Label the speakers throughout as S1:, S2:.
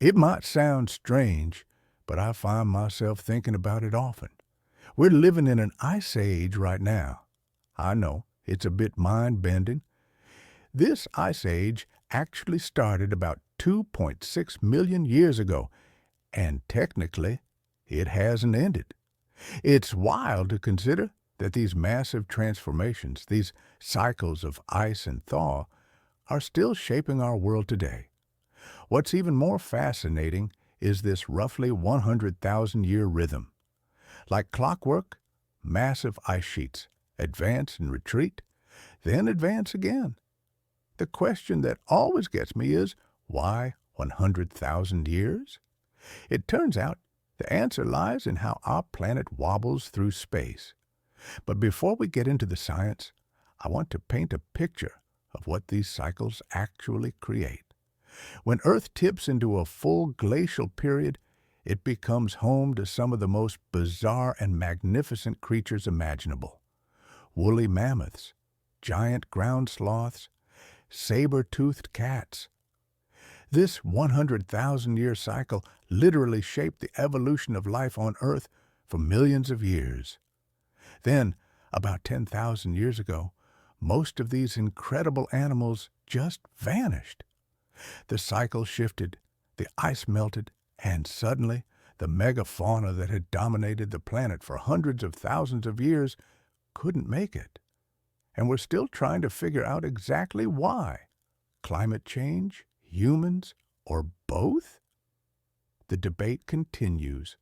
S1: It might sound strange, but I find myself thinking about it often. We're living in an ice age right now. I know, it's a bit mind-bending. This ice age actually started about 2.6 million years ago, and technically, it hasn't ended. It's wild to consider that these massive transformations, these cycles of ice and thaw, are still shaping our world today. What's even more fascinating is this roughly 100,000-year rhythm. Like clockwork, massive ice sheets advance and retreat, then advance again. The question that always gets me is, why 100,000 years? It turns out the answer lies in how our planet wobbles through space. But before we get into the science, I want to paint a picture of what these cycles actually create. When Earth tips into a full glacial period, it becomes home to some of the most bizarre and magnificent creatures imaginable. Woolly mammoths, giant ground sloths, saber-toothed cats. This 100,000-year cycle literally shaped the evolution of life on Earth for millions of years. Then, about 10,000 years ago, most of these incredible animals just vanished. The cycle shifted, the ice melted, and suddenly the megafauna that had dominated the planet for hundreds of thousands of years couldn't make it. And we're still trying to figure out exactly why. Climate change, humans, or both? The debate continues.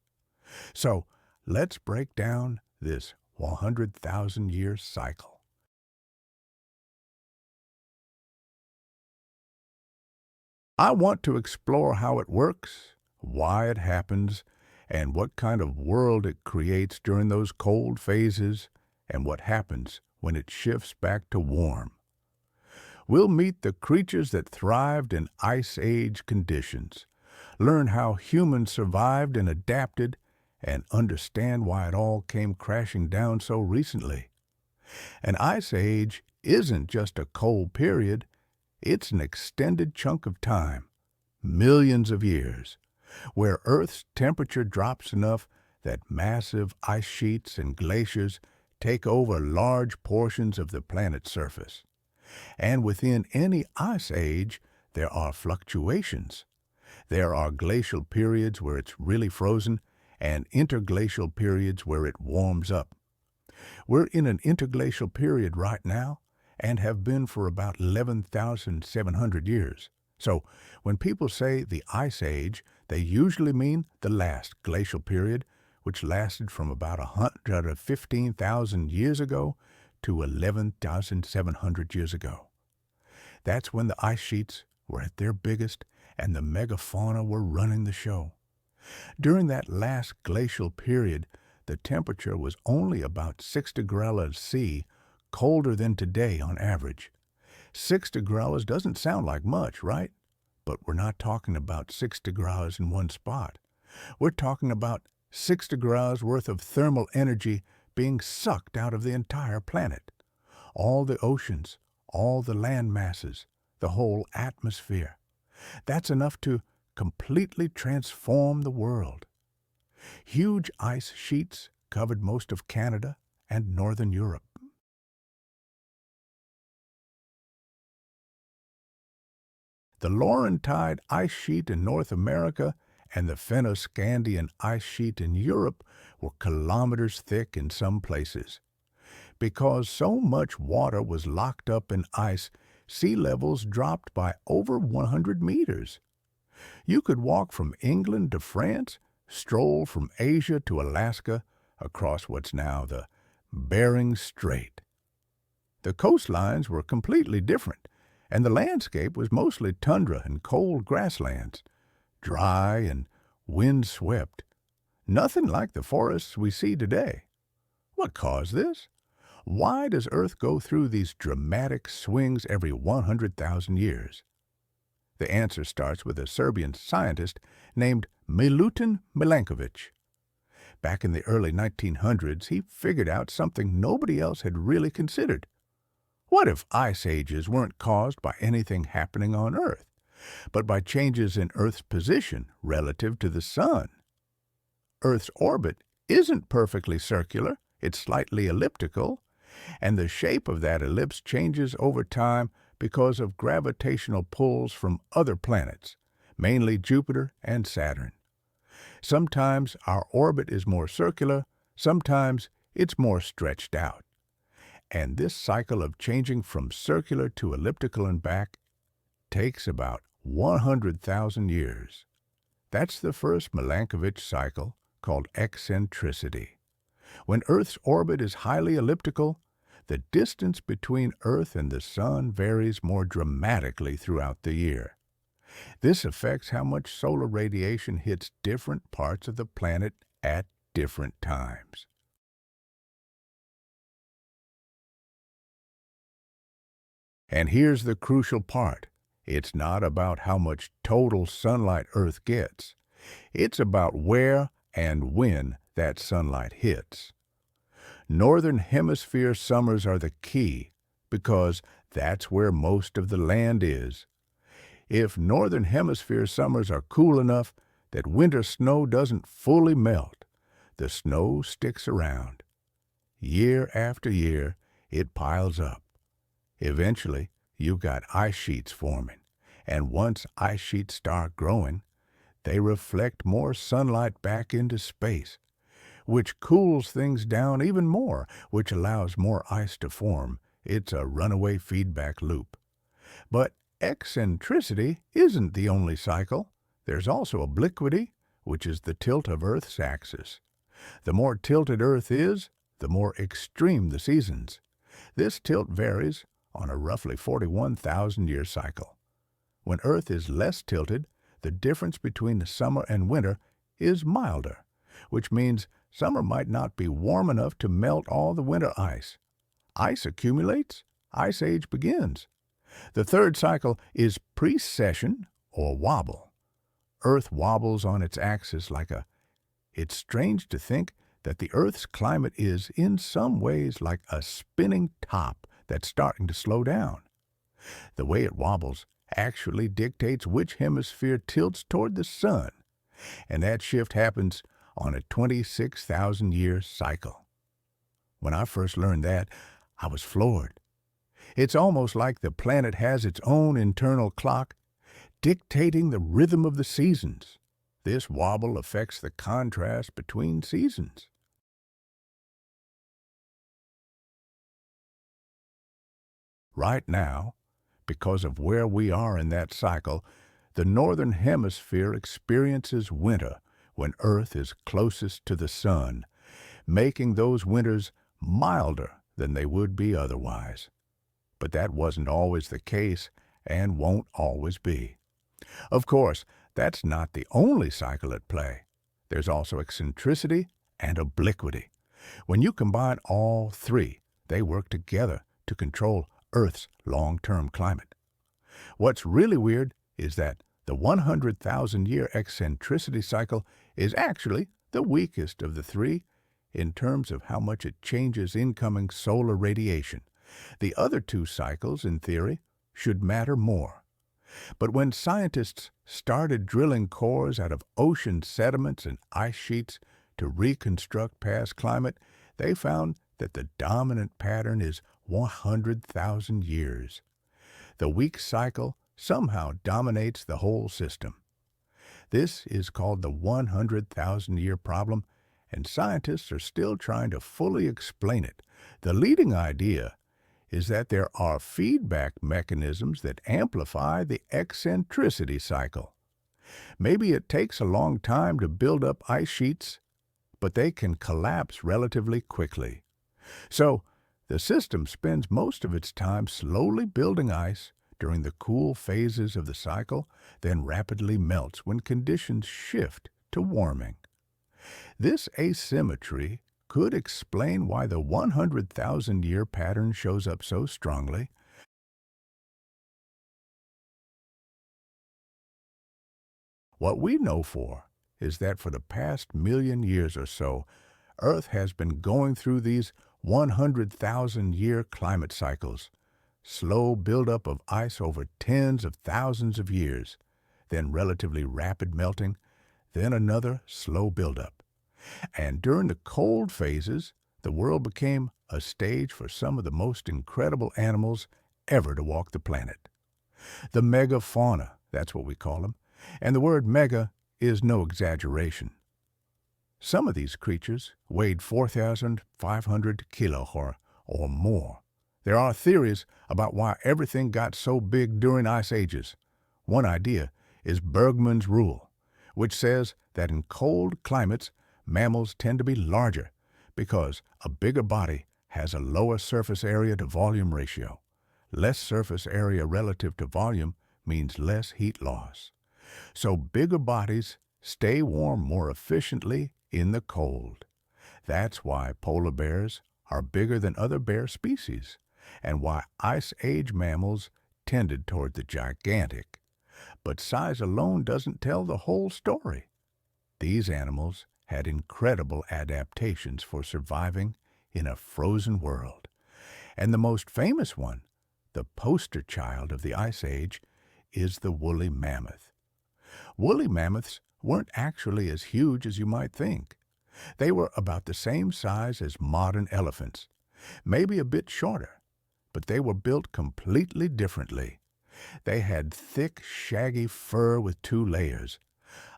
S1: So let's break down this 100,000-year cycle. I want to explore how it works, why it happens, and what kind of world it creates during those cold phases, and what happens when it shifts back to warm. We'll meet the creatures that thrived in Ice Age conditions, learn how humans survived and adapted, and understand why it all came crashing down so recently. An Ice Age isn't just a cold period, it's an extended chunk of time, millions of years, where Earth's temperature drops enough that massive ice sheets and glaciers take over large portions of the planet's surface. And within any ice age, there are fluctuations. There are glacial periods where it's really frozen and interglacial periods where it warms up. We're in an interglacial period right now and have been for about 11,700 years. So when people say the Ice Age, they usually mean the last glacial period, which lasted from about 115,000 years ago to 11,700 years ago. That's when the ice sheets were at their biggest and the megafauna were running the show. During that last glacial period, the temperature was only about 6 degrees C, colder than today on average. 6 degrees doesn't sound like much, right? But we're not talking about 6 degrees in one spot. We're talking about 6 degrees worth of thermal energy being sucked out of the entire planet. All the oceans, all the land masses, the whole atmosphere. That's enough to completely transform the world. Huge ice sheets covered most of Canada and northern Europe. The Laurentide ice sheet in North America and the Fennoscandian ice sheet in Europe were kilometers thick in some places. Because so much water was locked up in ice, sea levels dropped by over 100 meters. You could walk from England to France, stroll from Asia to Alaska, across what's now the Bering Strait. The coastlines were completely different, and the landscape was mostly tundra and cold grasslands, dry and wind-swept. Nothing like the forests we see today. What caused this? Why does Earth go through these dramatic swings every 100,000 years? The answer starts with a Serbian scientist named Milankovitch. Back in the early 1900s, he figured out something nobody else had really considered. What if ice ages weren't caused by anything happening on Earth? but by changes in Earth's position relative to the Sun. Earth's orbit isn't perfectly circular, it's slightly elliptical, and the shape of that ellipse changes over time because of gravitational pulls from other planets, mainly Jupiter and Saturn. Sometimes our orbit is more circular, sometimes it's more stretched out. And this cycle of changing from circular to elliptical and back takes about 100,000 years. That's the first Milankovitch cycle, called eccentricity. When Earth's orbit is highly elliptical, the distance between Earth and the Sun varies more dramatically throughout the year. This affects how much solar radiation hits different parts of the planet at different times. And here's the crucial part. It's not about how much total sunlight Earth gets. It's about where and when that sunlight hits. Northern Hemisphere summers are the key because that's where most of the land is. If Northern Hemisphere summers are cool enough that winter snow doesn't fully melt, the snow sticks around. Year after year, it piles up. Eventually, you've got ice sheets forming, and once ice sheets start growing, they reflect more sunlight back into space, which cools things down even more, which allows more ice to form. It's a runaway feedback loop. But eccentricity isn't the only cycle. There's also obliquity, which is the tilt of Earth's axis. The more tilted Earth is, the more extreme the seasons. This tilt varies on a roughly 41,000-year cycle. When Earth is less tilted, the difference between the summer and winter is milder, which means summer might not be warm enough to melt all the winter ice. Ice accumulates, ice age begins. The third cycle is precession or wobble. Earth wobbles on its axis It's strange to think that the Earth's climate is, in some ways, like a spinning top that's starting to slow down. The way it wobbles actually dictates which hemisphere tilts toward the Sun, and that shift happens on a 26,000-year cycle. When I first learned that, I was floored. It's almost like the planet has its own internal clock, dictating the rhythm of the seasons. This wobble affects the contrast between seasons. Right now, because of where we are in that cycle, the Northern Hemisphere experiences winter when Earth is closest to the Sun, making those winters milder than they would be otherwise. But that wasn't always the case and won't always be. Of course, that's not the only cycle at play. There's also eccentricity and obliquity. When you combine all three, they work together to control Earth's long-term climate. What's really weird is that the 100,000-year eccentricity cycle is actually the weakest of the three in terms of how much it changes incoming solar radiation. The other two cycles, in theory, should matter more. But when scientists started drilling cores out of ocean sediments and ice sheets to reconstruct past climate, they found that the dominant pattern is 100,000 years. The weak cycle somehow dominates the whole system. This is called the 100,000-year problem, and scientists are still trying to fully explain it. The leading idea is that there are feedback mechanisms that amplify the eccentricity cycle. Maybe it takes a long time to build up ice sheets, but they can collapse relatively quickly. So, the system spends most of its time slowly building ice during the cool phases of the cycle, then rapidly melts when conditions shift to warming. This asymmetry could explain why the 100,000-year pattern shows up so strongly. What we know is that for the past million years or so, Earth has been going through these 100,000-year climate cycles, slow buildup of ice over tens of thousands of years, then relatively rapid melting, then another slow buildup. And during the cold phases, the world became a stage for some of the most incredible animals ever to walk the planet. The megafauna, that's what we call them, and the word mega is no exaggeration. Some of these creatures weighed 4,500 kilohor or more. There are theories about why everything got so big during ice ages. One idea is Bergmann's rule, which says that in cold climates, mammals tend to be larger because a bigger body has a lower surface area to volume ratio. Less surface area relative to volume means less heat loss. So bigger bodies stay warm more efficiently in the cold. That's why polar bears are bigger than other bear species, and why Ice Age mammals tended toward the gigantic. But size alone doesn't tell the whole story. These animals had incredible adaptations for surviving in a frozen world. And the most famous one, the poster child of the Ice Age, is the woolly mammoth. Woolly mammoths weren't actually as huge as you might think. They were about the same size as modern elephants, maybe a bit shorter, but they were built completely differently. They had thick, shaggy fur with two layers,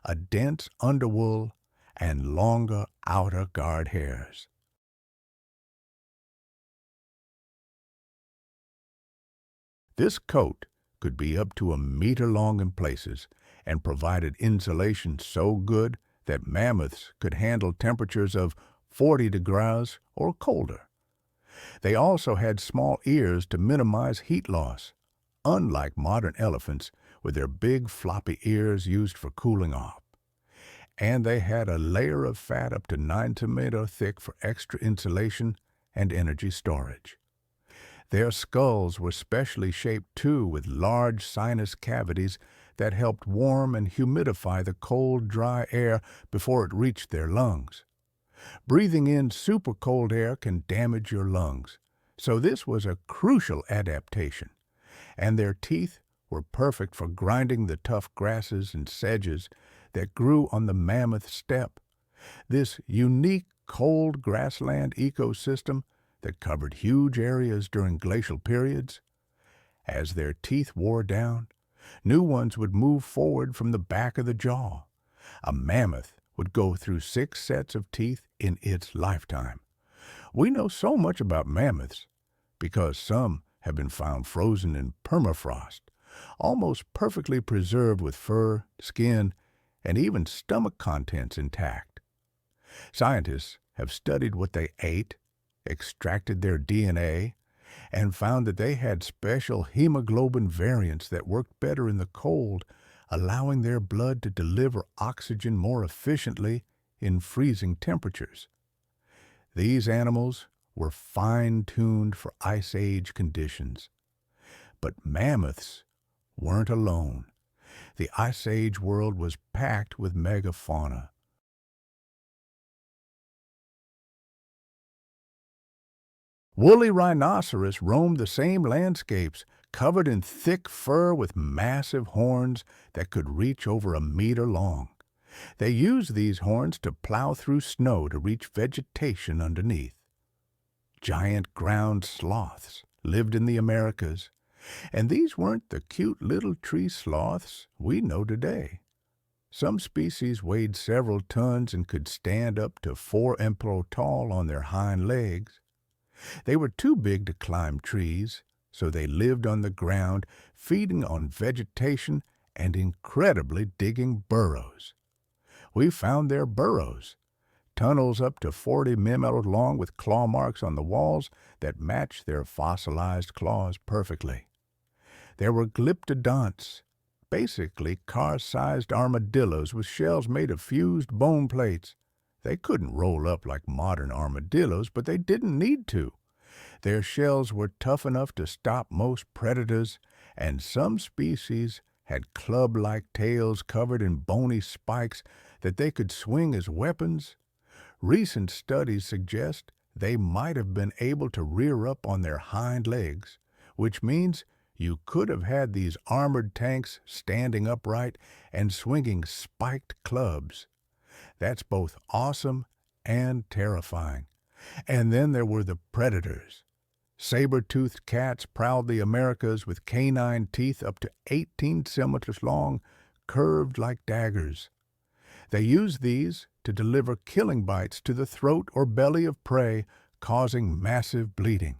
S1: a dense underwool, and longer outer guard hairs. This coat could be up to a meter long in places and provided insulation so good that mammoths could handle temperatures of 40 degrees or colder. They also had small ears to minimize heat loss, unlike modern elephants with their big floppy ears used for cooling off. And they had a layer of fat up to 9 centimeters thick for extra insulation and energy storage. Their skulls were specially shaped too, with large sinus cavities that helped warm and humidify the cold, dry air before it reached their lungs. Breathing in super cold air can damage your lungs, so this was a crucial adaptation. And their teeth were perfect for grinding the tough grasses and sedges that grew on the mammoth steppe. This unique cold grassland ecosystem that covered huge areas during glacial periods. As their teeth wore down, new ones would move forward from the back of the jaw. A mammoth would go through 6 sets of teeth in its lifetime. We know so much about mammoths because some have been found frozen in permafrost, almost perfectly preserved with fur, skin, and even stomach contents intact. Scientists have studied what they ate, extracted their DNA, and found that they had special hemoglobin variants that worked better in the cold, allowing their blood to deliver oxygen more efficiently in freezing temperatures. These animals were fine-tuned for Ice Age conditions. But mammoths weren't alone. The Ice Age world was packed with megafauna. Woolly rhinoceros roamed the same landscapes, covered in thick fur with massive horns that could reach over a meter long. They used these horns to plow through snow to reach vegetation underneath. Giant ground sloths lived in the Americas, and these weren't the cute little tree sloths we know today. Some species weighed several tons and could stand up to 4 emperor tall on their hind legs. They were too big to climb trees, so they lived on the ground, feeding on vegetation and incredibly digging burrows. We found their burrows, tunnels up to 40 mm long with claw marks on the walls that matched their fossilized claws perfectly. There were glyptodonts, basically car-sized armadillos with shells made of fused bone plates. They couldn't roll up like modern armadillos, but they didn't need to. Their shells were tough enough to stop most predators, and some species had club-like tails covered in bony spikes that they could swing as weapons. Recent studies suggest they might have been able to rear up on their hind legs, which means you could have had these armored tanks standing upright and swinging spiked clubs. That's both awesome and terrifying. And then there were the predators. Saber-toothed cats prowled the Americas with canine teeth up to 18 centimeters long, curved like daggers. They used these to deliver killing bites to the throat or belly of prey, causing massive bleeding.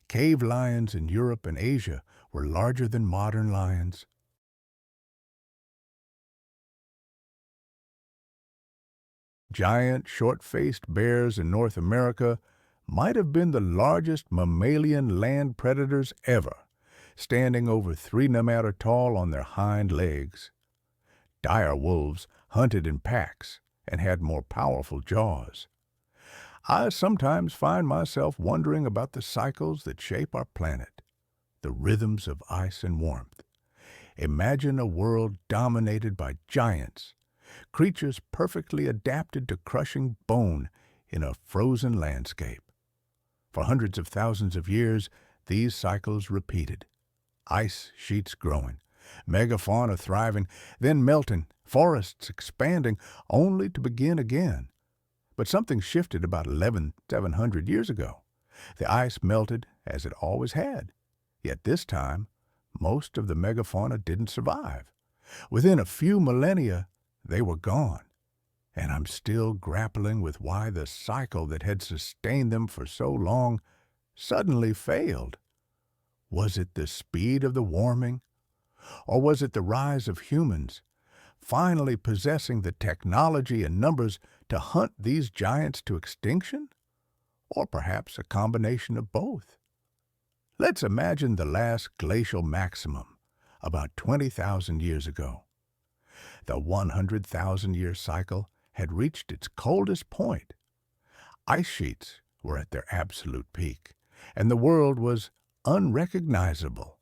S1: Cave lions in Europe and Asia were larger than modern lions. Giant, short-faced bears in North America might have been the largest mammalian land predators ever, standing over 3 meters tall on their hind legs. Dire wolves hunted in packs and had more powerful jaws. I sometimes find myself wondering about the cycles that shape our planet, the rhythms of ice and warmth. Imagine a world dominated by giants, creatures perfectly adapted to crushing bone in a frozen landscape. For hundreds of thousands of years, these cycles repeated. Ice sheets growing, megafauna thriving, then melting, forests expanding, only to begin again. But something shifted about 11,700 years ago. The ice melted as it always had. Yet this time, most of the megafauna didn't survive. Within a few millennia, they were gone. And I'm still grappling with why the cycle that had sustained them for so long suddenly failed. Was it the speed of the warming? Or was it the rise of humans, finally possessing the technology and numbers to hunt these giants to extinction? Or perhaps a combination of both? Let's imagine the last glacial maximum, about 20,000 years ago. The 100,000-year cycle had reached its coldest point. Ice sheets were at their absolute peak, and the world was unrecognizable.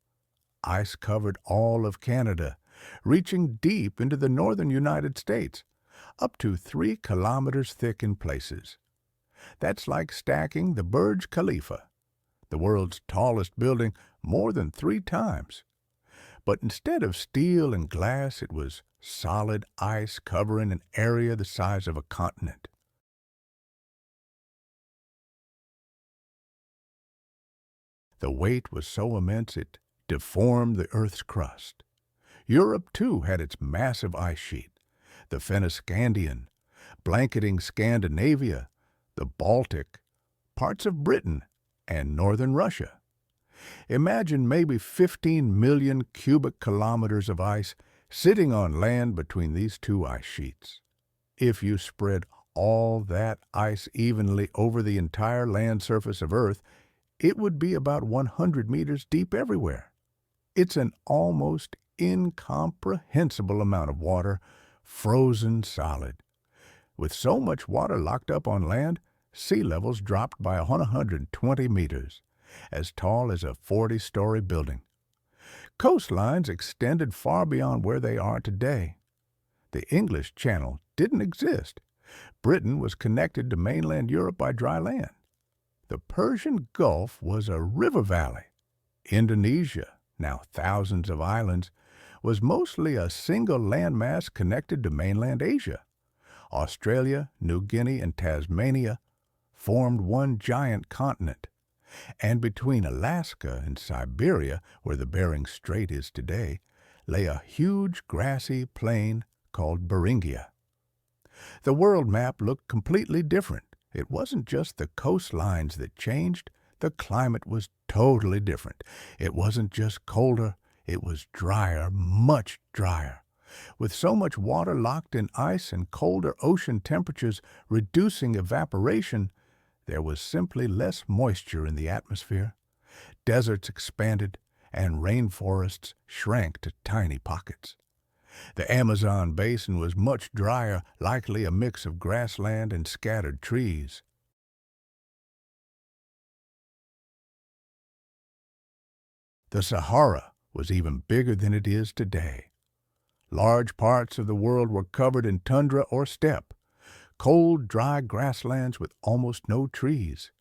S1: Ice covered all of Canada, reaching deep into the northern United States, up to 3 kilometers thick in places. That's like stacking the Burj Khalifa, the world's tallest building, more than 3 times. But instead of steel and glass, it was solid ice covering an area the size of a continent. The weight was so immense it deformed the Earth's crust. Europe, too, had its massive ice sheet, the Fennoscandian, blanketing Scandinavia, the Baltic, parts of Britain, and northern Russia. Imagine maybe 15 million cubic kilometers of ice sitting on land between these 2 ice sheets. If you spread all that ice evenly over the entire land surface of Earth, it would be about 100 meters deep everywhere. It's an almost incomprehensible amount of water, frozen solid. With so much water locked up on land, sea levels dropped by 120 meters, as tall as a 40-story building. Coastlines extended far beyond where they are today. The English Channel didn't exist. Britain was connected to mainland Europe by dry land. The Persian Gulf was a river valley. Indonesia, now thousands of islands, was mostly a single landmass connected to mainland Asia. Australia, New Guinea, and Tasmania formed one giant continent. And between Alaska and Siberia, where the Bering Strait is today, lay a huge grassy plain called Beringia. The world map looked completely different. It wasn't just the coastlines that changed. The climate was totally different. It wasn't just colder, it was drier, much drier. With so much water locked in ice and colder ocean temperatures reducing evaporation, there was simply less moisture in the atmosphere. Deserts expanded, and rainforests shrank to tiny pockets. The Amazon basin was much drier, likely a mix of grassland and scattered trees. The Sahara was even bigger than it is today. Large parts of the world were covered in tundra or steppe, cold, dry grasslands with almost no trees.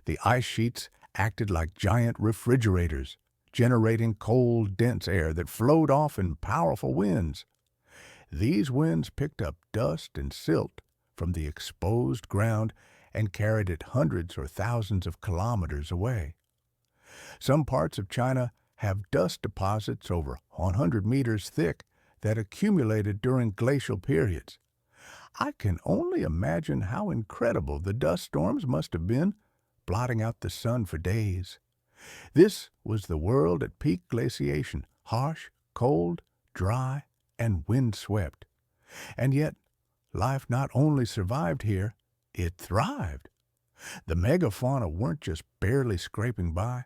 S1: The ice sheets acted like giant refrigerators, generating cold, dense air that flowed off in powerful winds. These winds picked up dust and silt from the exposed ground and carried it hundreds or thousands of kilometers away. Some parts of China have dust deposits over 100 meters thick that accumulated during glacial periods. I can only imagine how incredible the dust storms must have been, blotting out the sun for days. This was the world at peak glaciation, harsh, cold, dry, and windswept. And yet, life not only survived here, it thrived. The megafauna weren't just barely scraping by.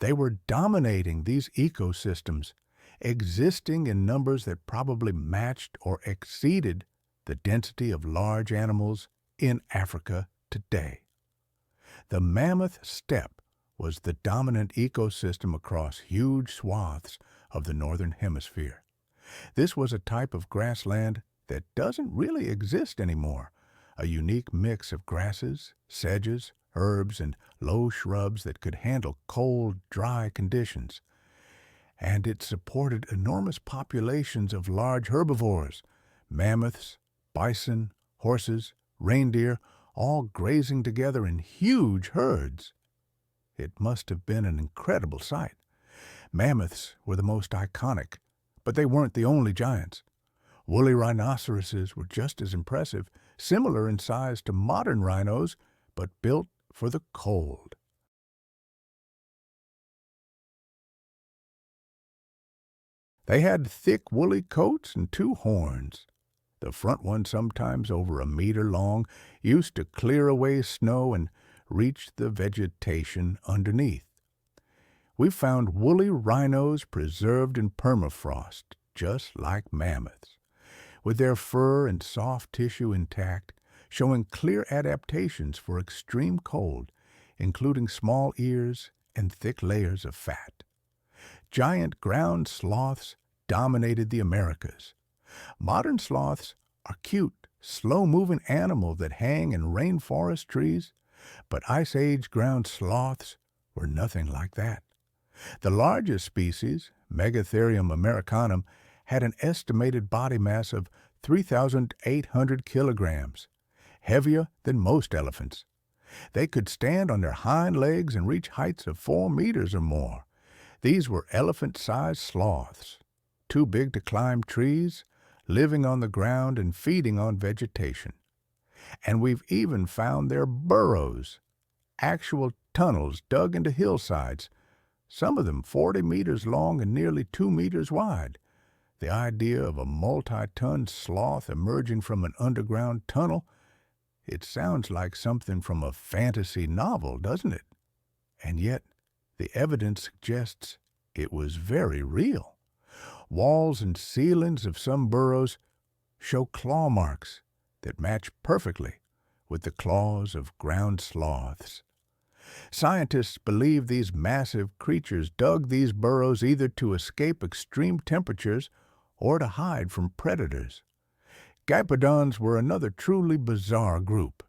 S1: They were dominating these ecosystems, existing in numbers that probably matched or exceeded the density of large animals in Africa today. The mammoth steppe was the dominant ecosystem across huge swaths of the Northern Hemisphere. This was a type of grassland that doesn't really exist anymore, a unique mix of grasses, sedges, herbs, and low shrubs that could handle cold, dry conditions. And it supported enormous populations of large herbivores, mammoths, bison, horses, reindeer, all grazing together in huge herds. It must have been an incredible sight. Mammoths were the most iconic, but they weren't the only giants. Woolly rhinoceroses were just as impressive, similar in size to modern rhinos, but built for the cold. They had thick woolly coats and two horns. The front one, sometimes over a meter long, used to clear away snow and reach the vegetation underneath. We found woolly rhinos preserved in permafrost, just like mammoths, with their fur and soft tissue intact, showing clear adaptations for extreme cold, including small ears and thick layers of fat. Giant ground sloths dominated the Americas. Modern sloths are cute, slow-moving animals that hang in rainforest trees, but Ice Age ground sloths were nothing like that. The largest species, Megatherium americanum, had an estimated body mass of 3,800 kilograms, heavier than most elephants. They could stand on their hind legs and reach heights of 4 meters or more. These were elephant-sized sloths, too big to climb trees, living on the ground and feeding on vegetation. And we've even found their burrows, actual tunnels dug into hillsides, some of them 40 meters long and nearly 2 meters wide. The idea of a multi-ton sloth emerging from an underground tunnel, it sounds like something from a fantasy novel, doesn't it? And yet, the evidence suggests it was very real. Walls and ceilings of some burrows show claw marks that match perfectly with the claws of ground sloths. Scientists believe these massive creatures dug these burrows either to escape extreme temperatures or to hide from predators. Gypodons were another truly bizarre group.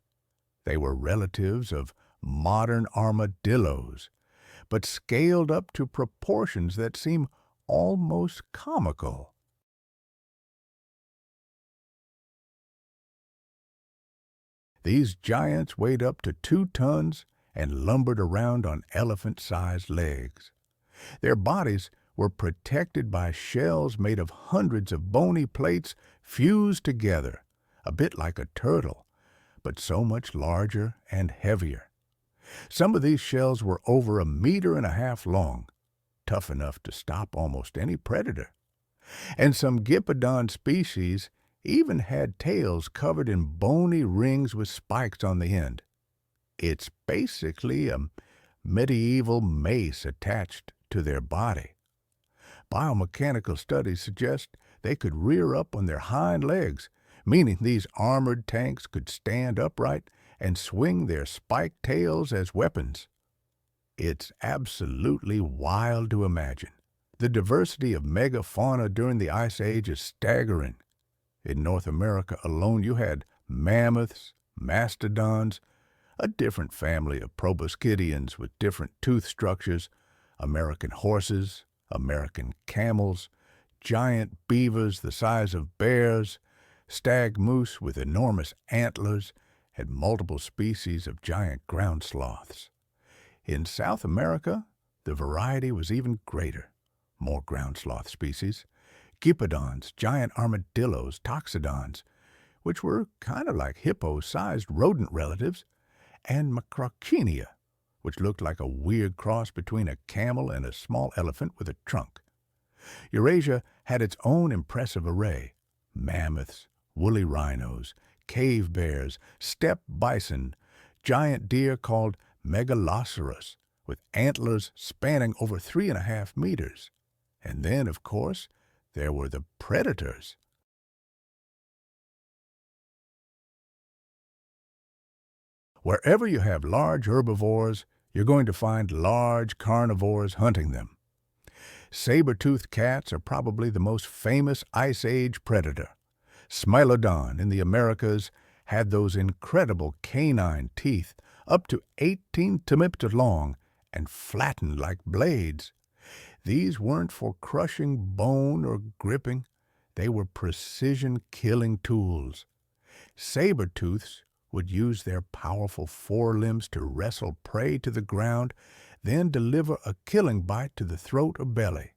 S1: They were relatives of modern armadillos, but scaled up to proportions that seem almost comical. These giants weighed up to 2 tons and lumbered around on elephant-sized legs. Their bodies were protected by shells made of hundreds of bony plates fused together, a bit like a turtle, but so much larger and heavier. Some of these shells were over 1.5 meters long, tough enough to stop almost any predator. And some Gypodon species even had tails covered in bony rings with spikes on the end. It's basically a medieval mace attached to their body. Biomechanical studies suggest they could rear up on their hind legs, meaning these armored tanks could stand upright and swing their spiked tails as weapons. It's absolutely wild to imagine. The diversity of megafauna during the Ice Age is staggering. In North America alone, you had mammoths, mastodons, a different family of proboscideans with different tooth structures, American horses, American camels, giant beavers the size of bears, stag moose with enormous antlers, and multiple species of giant ground sloths. In South America, the variety was even greater. More ground sloth species, gypodons, giant armadillos, toxodons, which were kind of like hippo-sized rodent relatives, and macrauchenia, which looked like a weird cross between a camel and a small elephant with a trunk. Eurasia had its own impressive array: mammoths, woolly rhinos, cave bears, steppe bison, giant deer called megaloceros, with antlers spanning over 3.5 meters. And then, of course, there were the predators. Wherever you have large herbivores, you're going to find large carnivores hunting them. Saber-toothed cats are probably the most famous Ice Age predator. Smilodon in the Americas had those incredible canine teeth, up to 18 centimeters long and flattened like blades. These weren't for crushing bone or gripping. They were precision-killing tools. Saber-tooths would use their powerful forelimbs to wrestle prey to the ground, then deliver a killing bite to the throat or belly,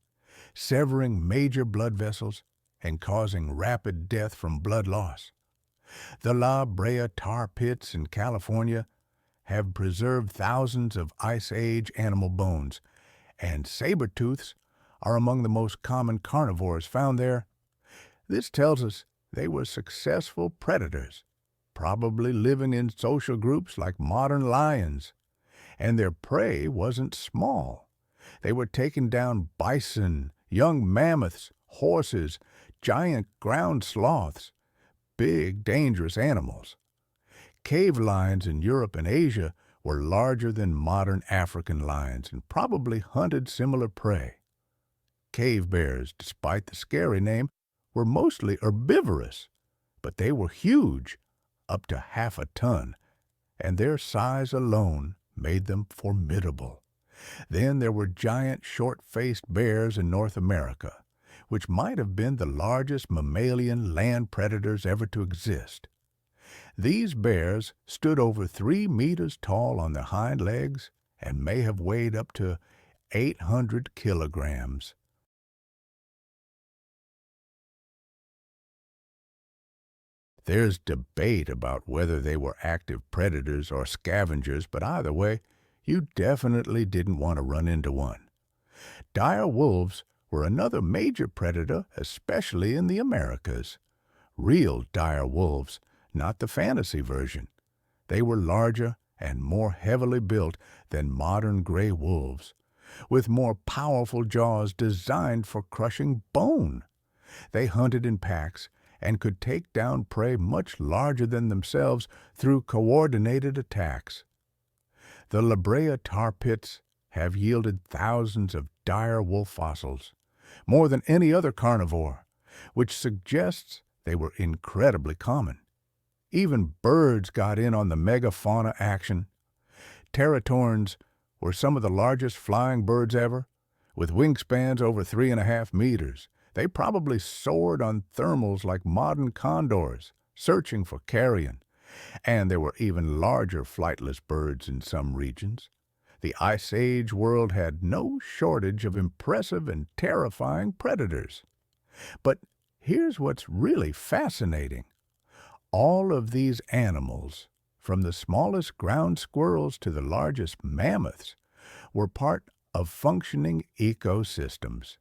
S1: severing major blood vessels and causing rapid death from blood loss. The La Brea tar pits in California have preserved thousands of Ice Age animal bones, and saber-tooths are among the most common carnivores found there. This tells us they were successful predators, probably living in social groups like modern lions. And their prey wasn't small. They were taking down bison, young mammoths, horses, giant ground sloths, big, dangerous animals. Cave lions in Europe and Asia were larger than modern African lions and probably hunted similar prey. Cave bears, despite the scary name, were mostly herbivorous, but they were huge, up to half a ton, and their size alone made them formidable. Then there were giant short-faced bears in North America, which might have been the largest mammalian land predators ever to exist. These bears stood over 3 meters tall on their hind legs and may have weighed up to 800 kilograms. There's debate about whether they were active predators or scavengers, but either way, you definitely didn't want to run into one. Dire wolves were another major predator, especially in the Americas. Real dire wolves, not the fantasy version. They were larger and more heavily built than modern gray wolves, with more powerful jaws designed for crushing bone. They hunted in packs and could take down prey much larger than themselves through coordinated attacks. The La Brea tar pits have yielded thousands of dire wolf fossils, more than any other carnivore, which suggests they were incredibly common. Even birds got in on the megafauna action. Teratorns were some of the largest flying birds ever, with wingspans over 3.5 meters. They probably soared on thermals like modern condors, searching for carrion. And there were even larger flightless birds in some regions. The Ice Age world had no shortage of impressive and terrifying predators. But here's what's really fascinating. All of these animals, from the smallest ground squirrels to the largest mammoths, were part of functioning ecosystems.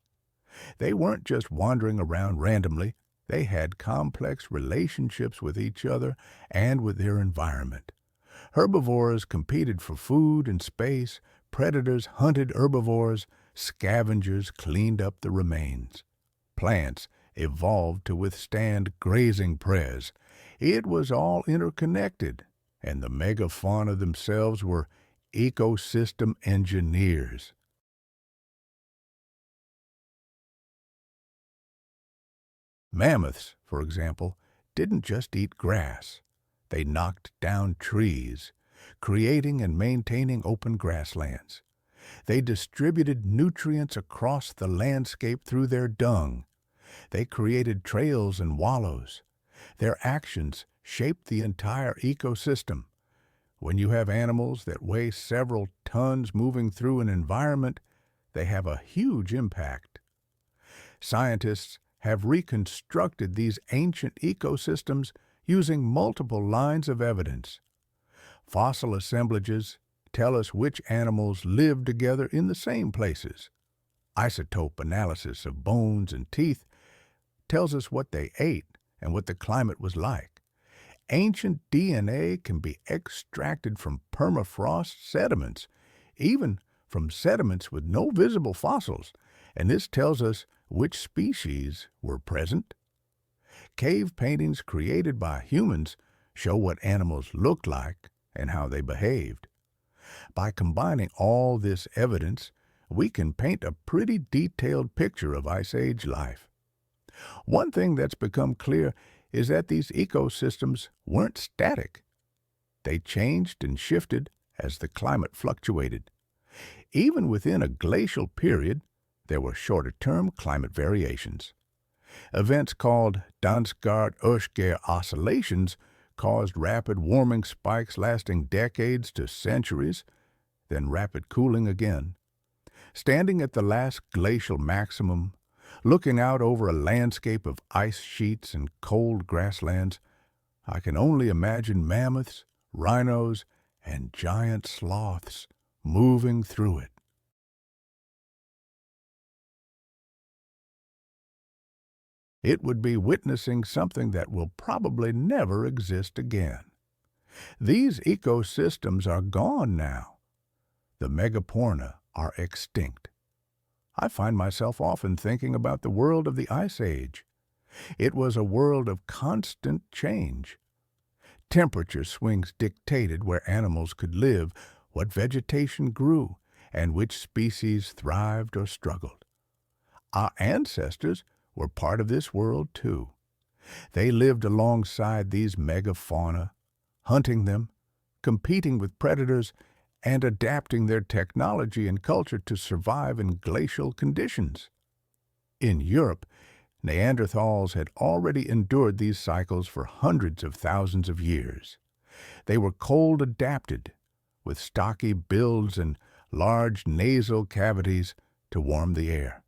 S1: They weren't just wandering around randomly. They had complex relationships with each other and with their environment. Herbivores competed for food and space, predators hunted herbivores, scavengers cleaned up the remains. Plants evolved to withstand grazing preys. It was all interconnected, and the megafauna themselves were ecosystem engineers. Mammoths, for example, didn't just eat grass. They knocked down trees, creating and maintaining open grasslands. They distributed nutrients across the landscape through their dung. They created trails and wallows. Their actions shaped the entire ecosystem. When you have animals that weigh several tons moving through an environment, they have a huge impact. Scientists have reconstructed these ancient ecosystems using multiple lines of evidence. Fossil assemblages tell us which animals lived together in the same places. Isotope analysis of bones and teeth tells us what they ate and what the climate was like. Ancient DNA can be extracted from permafrost sediments, even from sediments with no visible fossils, and this tells us which species were present. Cave paintings created by humans show what animals looked like and how they behaved. By combining all this evidence, we can paint a pretty detailed picture of Ice Age life. One thing that's become clear is that these ecosystems weren't static. They changed and shifted as the climate fluctuated. Even within a glacial period, there were shorter-term climate variations. Events called Dansgaard-Oeschger oscillations caused rapid warming spikes lasting decades to centuries, then rapid cooling again. Standing at the last glacial maximum, looking out over a landscape of ice sheets and cold grasslands, I can only imagine mammoths, rhinos, and giant sloths moving through it. It would be witnessing something that will probably never exist again. These ecosystems are gone now. The megafauna are extinct. I find myself often thinking about the world of the Ice Age. It was a world of constant change. Temperature swings dictated where animals could live, what vegetation grew, and which species thrived or struggled. Our ancestors were part of this world too. They lived alongside these megafauna, hunting them, competing with predators, and adapting their technology and culture to survive in glacial conditions. In Europe, Neanderthals had already endured these cycles for hundreds of thousands of years. They were cold-adapted, with stocky builds and large nasal cavities to warm the air.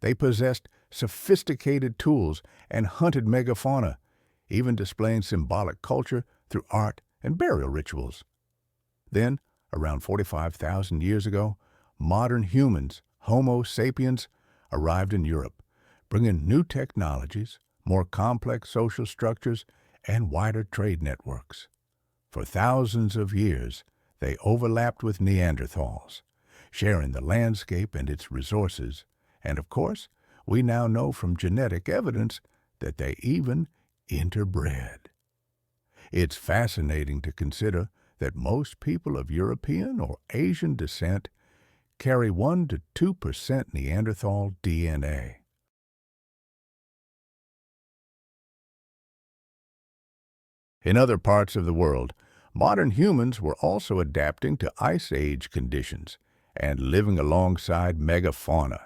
S1: They possessed sophisticated tools and hunted megafauna, even displaying symbolic culture through art and burial rituals. Then, around 45,000 years ago, modern humans, Homo sapiens, arrived in Europe, bringing new technologies, more complex social structures, and wider trade networks. For thousands of years, they overlapped with Neanderthals, sharing the landscape and its resources, and of course, we now know from genetic evidence that they even interbred. It's fascinating to consider that most people of European or Asian descent carry 1 to 2% Neanderthal DNA. In other parts of the world, modern humans were also adapting to Ice Age conditions and living alongside megafauna.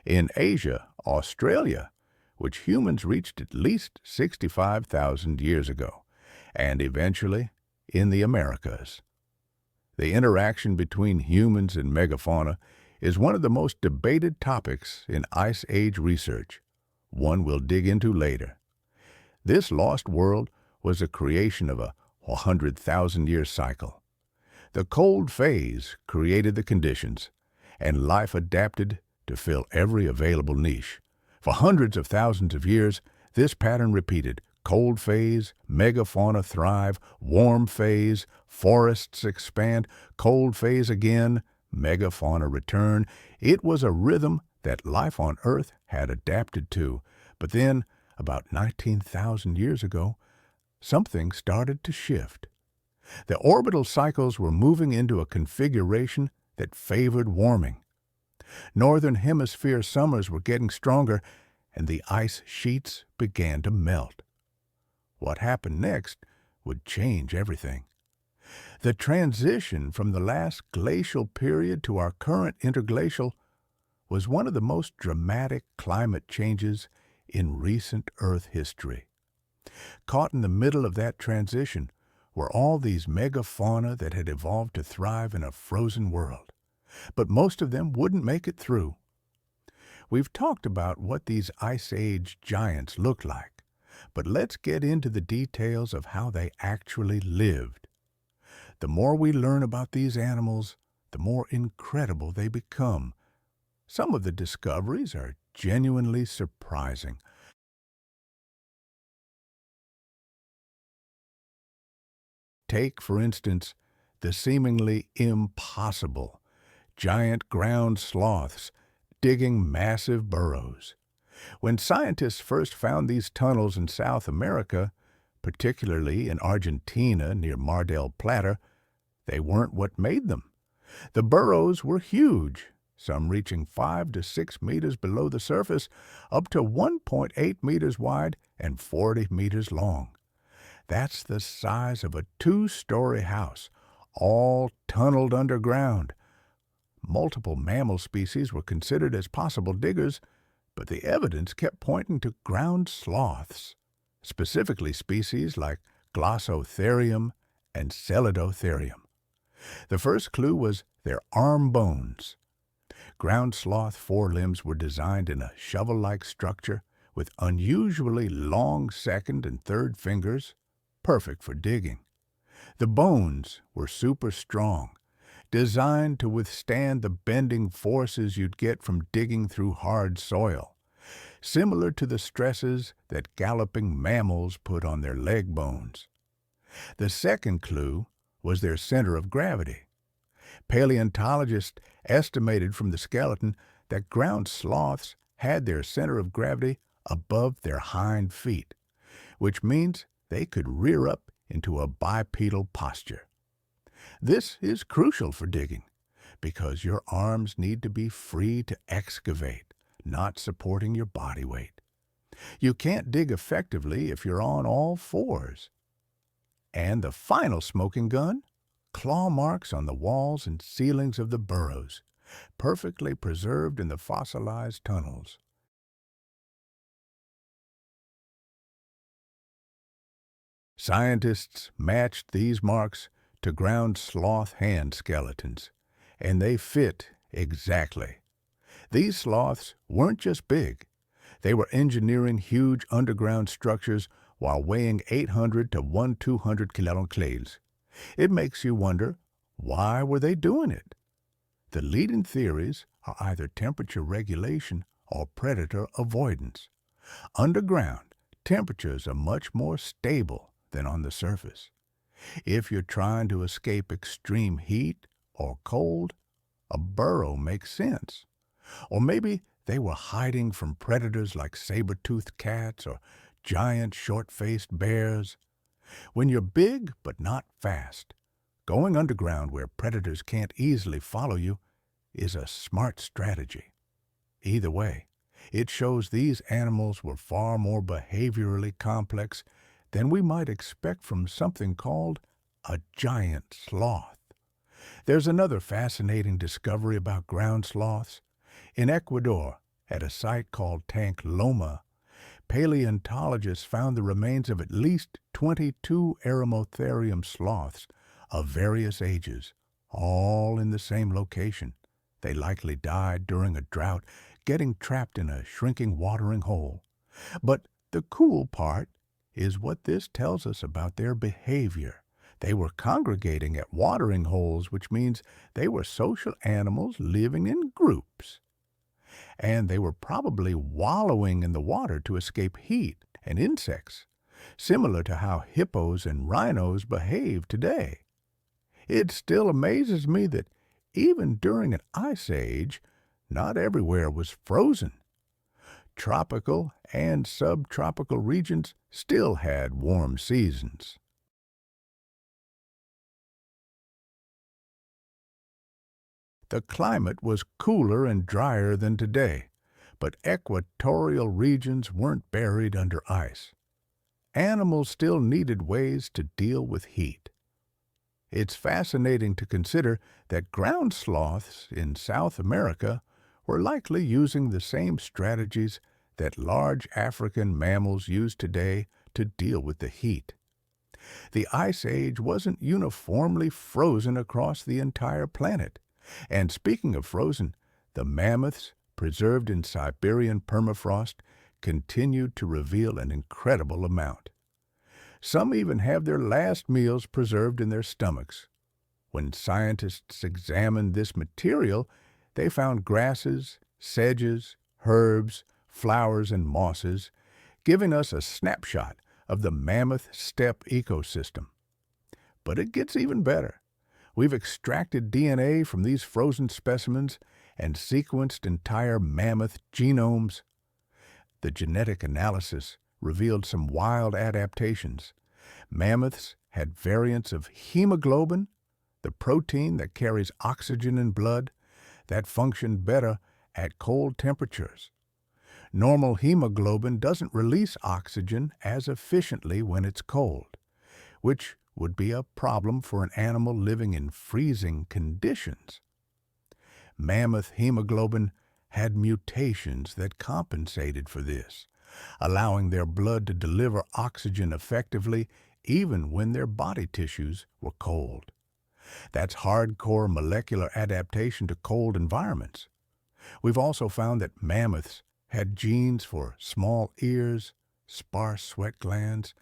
S1: In Asia, Australia, which humans reached at least 65,000 years ago, and eventually in the Americas. The interaction between humans and megafauna is one of the most debated topics in Ice Age research, one we'll dig into later. This lost world was a creation of a 100,000-year cycle. The cold phase created the conditions, and life adapted to fill every available niche. For hundreds of thousands of years, this pattern repeated. Cold phase, megafauna thrive, warm phase, forests expand, cold phase again, megafauna return. It was a rhythm that life on Earth had adapted to. But then, about 19,000 years ago, something started to shift. The orbital cycles were moving into a configuration that favored warming. Northern Hemisphere summers were getting stronger, and the ice sheets began to melt. What happened next would change everything. The transition from the last glacial period to our current interglacial was one of the most dramatic climate changes in recent Earth history. Caught in the middle of that transition were all these megafauna that had evolved to thrive in a frozen world, but most of them wouldn't make it through. We've talked about what these Ice Age giants looked like, but let's get into the details of how they actually lived. The more we learn about these animals, the more incredible they become. Some of the discoveries are genuinely surprising. Take, for instance, the seemingly impossible giant ground sloths digging massive burrows. When scientists first found these tunnels in South America, particularly in Argentina near Mar del Plata, they weren't what made them. The burrows were huge, some reaching 5 to 6 meters below the surface, up to 1.8 meters wide and 40 meters long. That's the size of a 2-story house, all tunneled underground. Multiple mammal species were considered as possible diggers, but the evidence kept pointing to ground sloths, specifically species like Glossotherium and Celidotherium. The first clue was their arm bones. Ground sloth forelimbs were designed in a shovel-like structure with unusually long second and third fingers, perfect for digging. The bones were super strong, designed to withstand the bending forces you'd get from digging through hard soil, similar to the stresses that galloping mammals put on their leg bones. The second clue was their center of gravity. Paleontologists estimated from the skeleton that ground sloths had their center of gravity above their hind feet, which means they could rear up into a bipedal posture. This is crucial for digging because your arms need to be free to excavate, not supporting your body weight. You can't dig effectively if you're on all fours. And the final smoking gun? Claw marks on the walls and ceilings of the burrows, perfectly preserved in the fossilized tunnels. Scientists matched these marks to ground sloth hand skeletons, and they fit exactly. These sloths weren't just big. They were engineering huge underground structures while weighing 800 to 1,200 kilograms. It makes you wonder, why were they doing it? The leading theories are either temperature regulation or predator avoidance. Underground, temperatures are much more stable than on the surface. If you're trying to escape extreme heat or cold, a burrow makes sense. Or maybe they were hiding from predators like saber-toothed cats or giant short-faced bears. When you're big but not fast, going underground where predators can't easily follow you is a smart strategy. Either way, it shows these animals were far more behaviorally complex than we might expect from something called a giant sloth. There's another fascinating discovery about ground sloths. In Ecuador, at a site called Tank Loma, paleontologists found the remains of at least 22 Eremotherium sloths of various ages, all in the same location. They likely died during a drought, getting trapped in a shrinking watering hole. But the cool part is what this tells us about their behavior. They were congregating at watering holes, which means they were social animals living in groups. And they were probably wallowing in the water to escape heat and insects, similar to how hippos and rhinos behave today. It still amazes me that even during an ice age, not everywhere was frozen. Tropical and subtropical regions still had warm seasons. The climate was cooler and drier than today, but equatorial regions weren't buried under ice. Animals still needed ways to deal with heat. It's fascinating to consider that ground sloths in South America were likely using the same strategies that large African mammals use today to deal with the heat. The Ice Age wasn't uniformly frozen across the entire planet. And speaking of frozen, the mammoths, preserved in Siberian permafrost, continued to reveal an incredible amount. Some even have their last meals preserved in their stomachs. When scientists examined this material, they found grasses, sedges, herbs, flowers, and mosses, giving us a snapshot of the mammoth steppe ecosystem. But it gets even better. We've extracted DNA from these frozen specimens and sequenced entire mammoth genomes. The genetic analysis revealed some wild adaptations. Mammoths had variants of hemoglobin, the protein that carries oxygen in blood, that functioned better at cold temperatures. Normal hemoglobin doesn't release oxygen as efficiently when it's cold, which would be a problem for an animal living in freezing conditions. Mammoth hemoglobin had mutations that compensated for this, allowing their blood to deliver oxygen effectively even when their body tissues were cold. That's hardcore molecular adaptation to cold environments. We've also found that mammoths had genes for small ears, sparse sweat glands,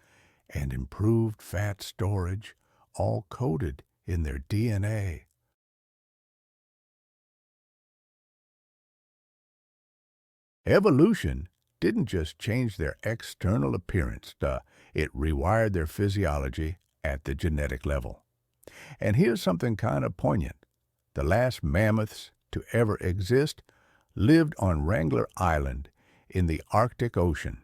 S1: and improved fat storage, all coded in their DNA. Evolution didn't just change their external appearance, it rewired their physiology at the genetic level. And here's something kind of poignant. The last mammoths to ever exist lived on Wrangler Island in the Arctic Ocean.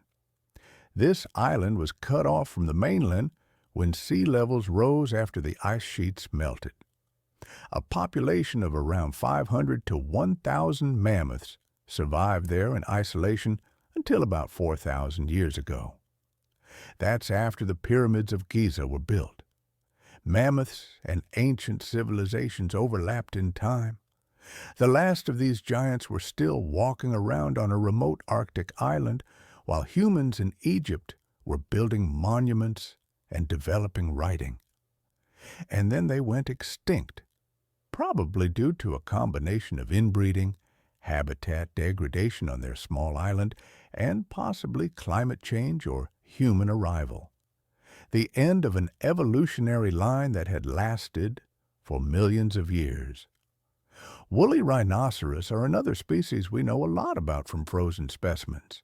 S1: This island was cut off from the mainland when sea levels rose after the ice sheets melted. A population of around 500 to 1,000 mammoths survived there in isolation until about 4,000 years ago. That's after the pyramids of Giza were built. Mammoths and ancient civilizations overlapped in time. The last of these giants were still walking around on a remote Arctic island, while humans in Egypt were building monuments and developing writing. And then they went extinct, probably due to a combination of inbreeding, habitat degradation on their small island, and possibly climate change or human arrival. The end of an evolutionary line that had lasted for millions of years. Woolly rhinoceros are another species we know a lot about from frozen specimens.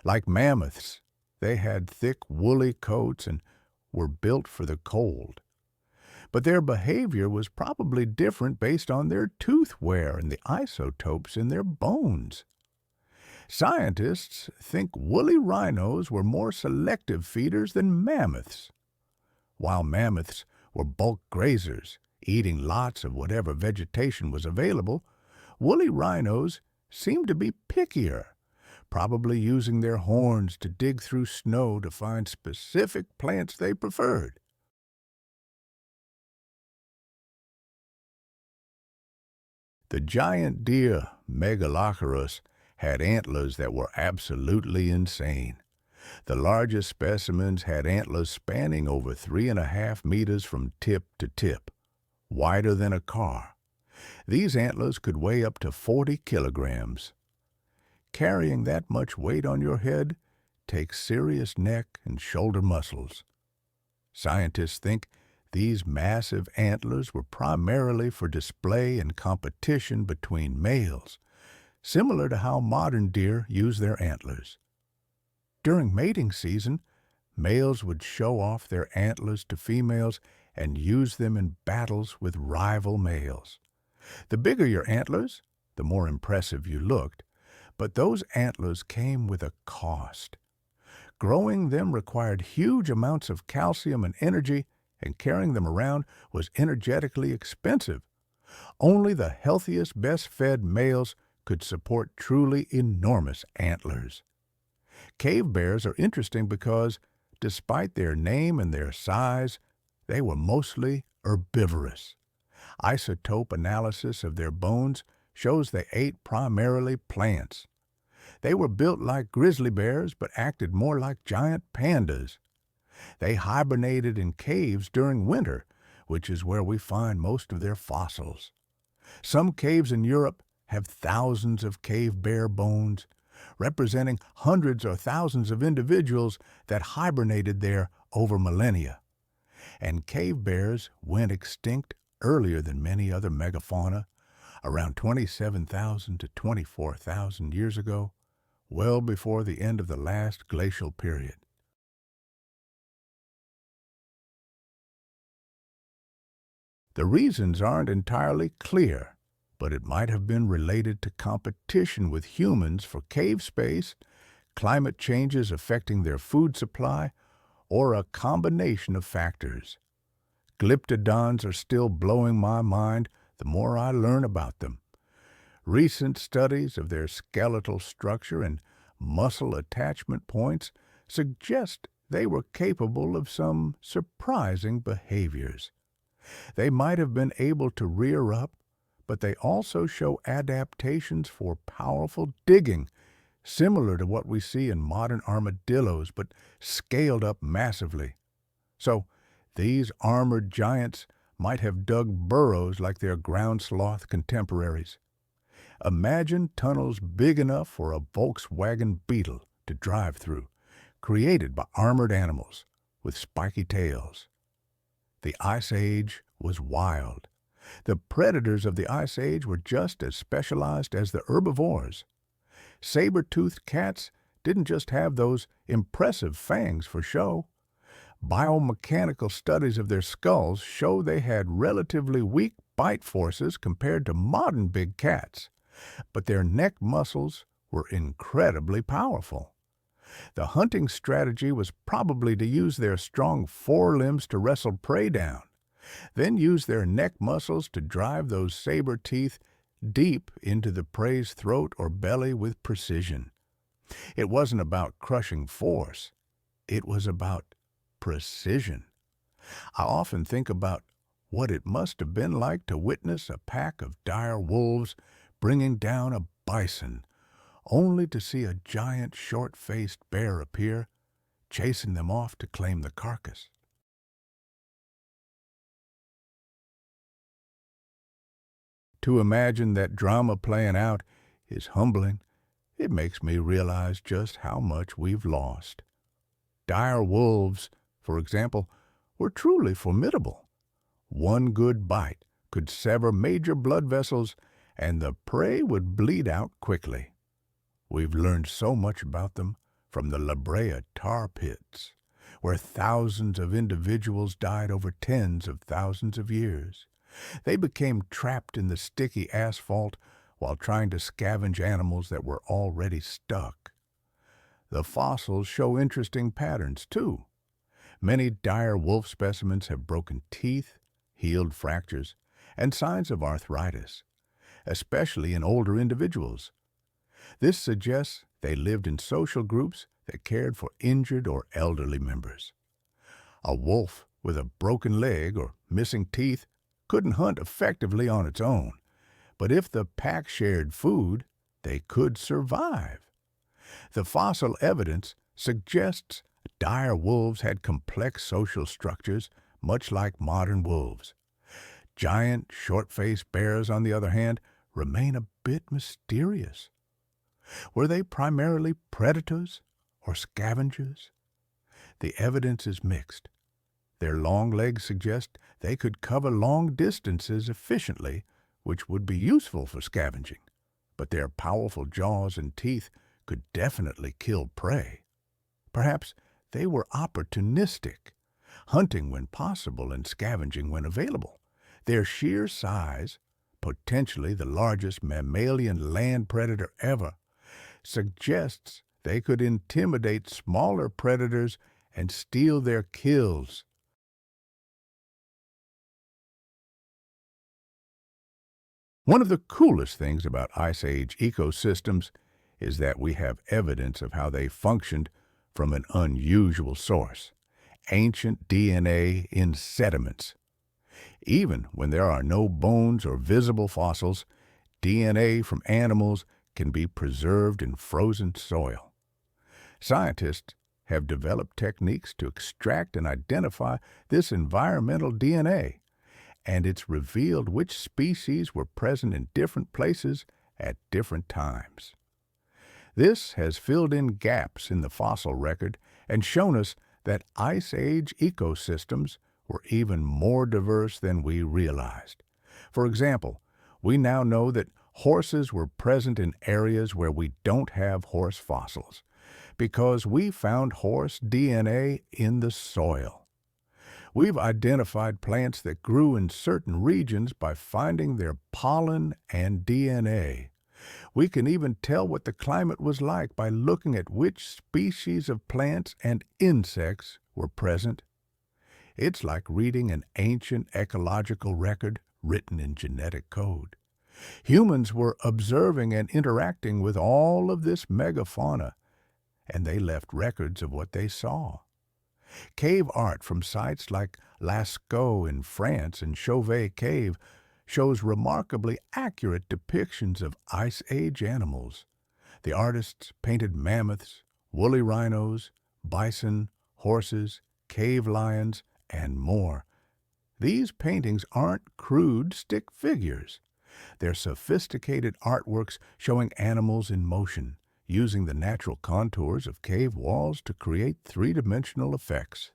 S1: Like mammoths, they had thick woolly coats and were built for the cold. But their behavior was probably different based on their tooth wear and the isotopes in their bones. Scientists think woolly rhinos were more selective feeders than mammoths. While mammoths were bulk grazers, eating lots of whatever vegetation was available, woolly rhinos seemed to be pickier, probably using their horns to dig through snow to find specific plants they preferred. The giant deer, Megaloceros, had antlers that were absolutely insane. The largest specimens had antlers spanning over 3.5 meters from tip to tip, wider than a car. These antlers could weigh up to 40 kilograms. Carrying that much weight on your head takes serious neck and shoulder muscles. Scientists think these massive antlers were primarily for display and competition between males, similar to how modern deer use their antlers. During mating season, males would show off their antlers to females and use them in battles with rival males. The bigger your antlers, the more impressive you looked, but those antlers came with a cost. Growing them required huge amounts of calcium and energy, and carrying them around was energetically expensive. Only the healthiest, best-fed males could support truly enormous antlers. Cave bears are interesting because, despite their name and their size, they were mostly herbivorous. Isotope analysis of their bones shows they ate primarily plants. They were built like grizzly bears but acted more like giant pandas. They hibernated in caves during winter, which is where we find most of their fossils. Some caves in Europe have thousands of cave bear bones, representing hundreds or thousands of individuals that hibernated there over millennia. And cave bears went extinct earlier than many other megafauna, around 27,000 to 24,000 years ago, well before the end of the last glacial period. The reasons aren't entirely clear, but it might have been related to competition with humans for cave space, climate changes affecting their food supply, or a combination of factors. Glyptodons are still blowing my mind the more I learn about them. Recent studies of their skeletal structure and muscle attachment points suggest they were capable of some surprising behaviors. They might have been able to rear up, but they also show adaptations for powerful digging, similar to what we see in modern armadillos, but scaled up massively. So, these armored giants might have dug burrows like their ground sloth contemporaries. Imagine tunnels big enough for a Volkswagen Beetle to drive through, created by armored animals with spiky tails. The Ice Age was wild. The predators of the Ice Age were just as specialized as the herbivores. Saber-toothed cats didn't just have those impressive fangs for show. Biomechanical studies of their skulls show they had relatively weak bite forces compared to modern big cats, but their neck muscles were incredibly powerful. The hunting strategy was probably to use their strong forelimbs to wrestle prey down, then use their neck muscles to drive those saber teeth deep into the prey's throat or belly with precision. It wasn't about crushing force. It was about precision. I often think about what it must have been like to witness a pack of dire wolves bringing down a bison, only to see a giant short-faced bear appear, chasing them off to claim the carcass. To imagine that drama playing out is humbling. It makes me realize just how much we've lost. Dire wolves, for example, were truly formidable. One good bite could sever major blood vessels, and the prey would bleed out quickly. We've learned so much about them from the La Brea tar pits, where thousands of individuals died over tens of thousands of years. They became trapped in the sticky asphalt while trying to scavenge animals that were already stuck. The fossils show interesting patterns, too. Many dire wolf specimens have broken teeth, healed fractures, and signs of arthritis, especially in older individuals. This suggests they lived in social groups that cared for injured or elderly members. A wolf with a broken leg or missing teeth couldn't hunt effectively on its own, but if the pack shared food, they could survive. The fossil evidence suggests dire wolves had complex social structures, much like modern wolves. Giant, short-faced bears, on the other hand, remain a bit mysterious. Were they primarily predators or scavengers? The evidence is mixed. Their long legs suggest they could cover long distances efficiently, which would be useful for scavenging, but their powerful jaws and teeth could definitely kill prey. Perhaps they were opportunistic, hunting when possible and scavenging when available. Their sheer size, potentially the largest mammalian land predator ever, suggests they could intimidate smaller predators and steal their kills. One of the coolest things about Ice Age ecosystems is that we have evidence of how they functioned from an unusual source: ancient DNA in sediments. Even when there are no bones or visible fossils, DNA from animals can be preserved in frozen soil. Scientists have developed techniques to extract and identify this environmental DNA, and it's revealed which species were present in different places at different times. This has filled in gaps in the fossil record and shown us that Ice Age ecosystems were even more diverse than we realized. For example, we now know that horses were present in areas where we don't have horse fossils, because we found horse DNA in the soil. We've identified plants that grew in certain regions by finding their pollen and DNA. We can even tell what the climate was like by looking at which species of plants and insects were present. It's like reading an ancient ecological record written in genetic code. Humans were observing and interacting with all of this megafauna, and they left records of what they saw. Cave art from sites like Lascaux in France and Chauvet Cave shows remarkably accurate depictions of Ice Age animals. The artists painted mammoths, woolly rhinos, bison, horses, cave lions, and more. These paintings aren't crude stick figures. They're sophisticated artworks showing animals in motion, using the natural contours of cave walls to create three-dimensional effects.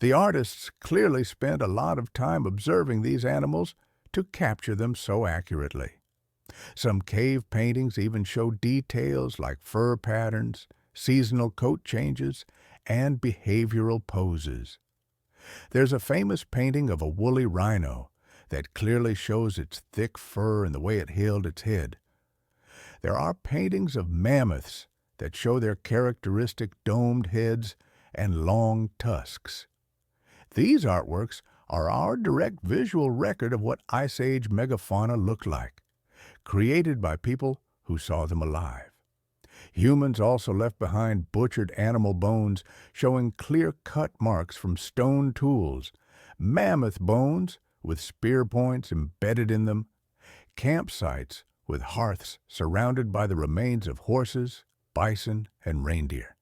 S1: The artists clearly spent a lot of time observing these animals to capture them so accurately. Some cave paintings even show details like fur patterns, seasonal coat changes, and behavioral poses. There's a famous painting of a woolly rhino that clearly shows its thick fur and the way it held its head. There are paintings of mammoths that show their characteristic domed heads and long tusks. These artworks are our direct visual record of what Ice Age megafauna looked like, created by people who saw them alive. Humans also left behind butchered animal bones showing clear-cut marks from stone tools, mammoth bones with spear points embedded in them, campsites with hearths surrounded by the remains of horses, bison, and reindeer.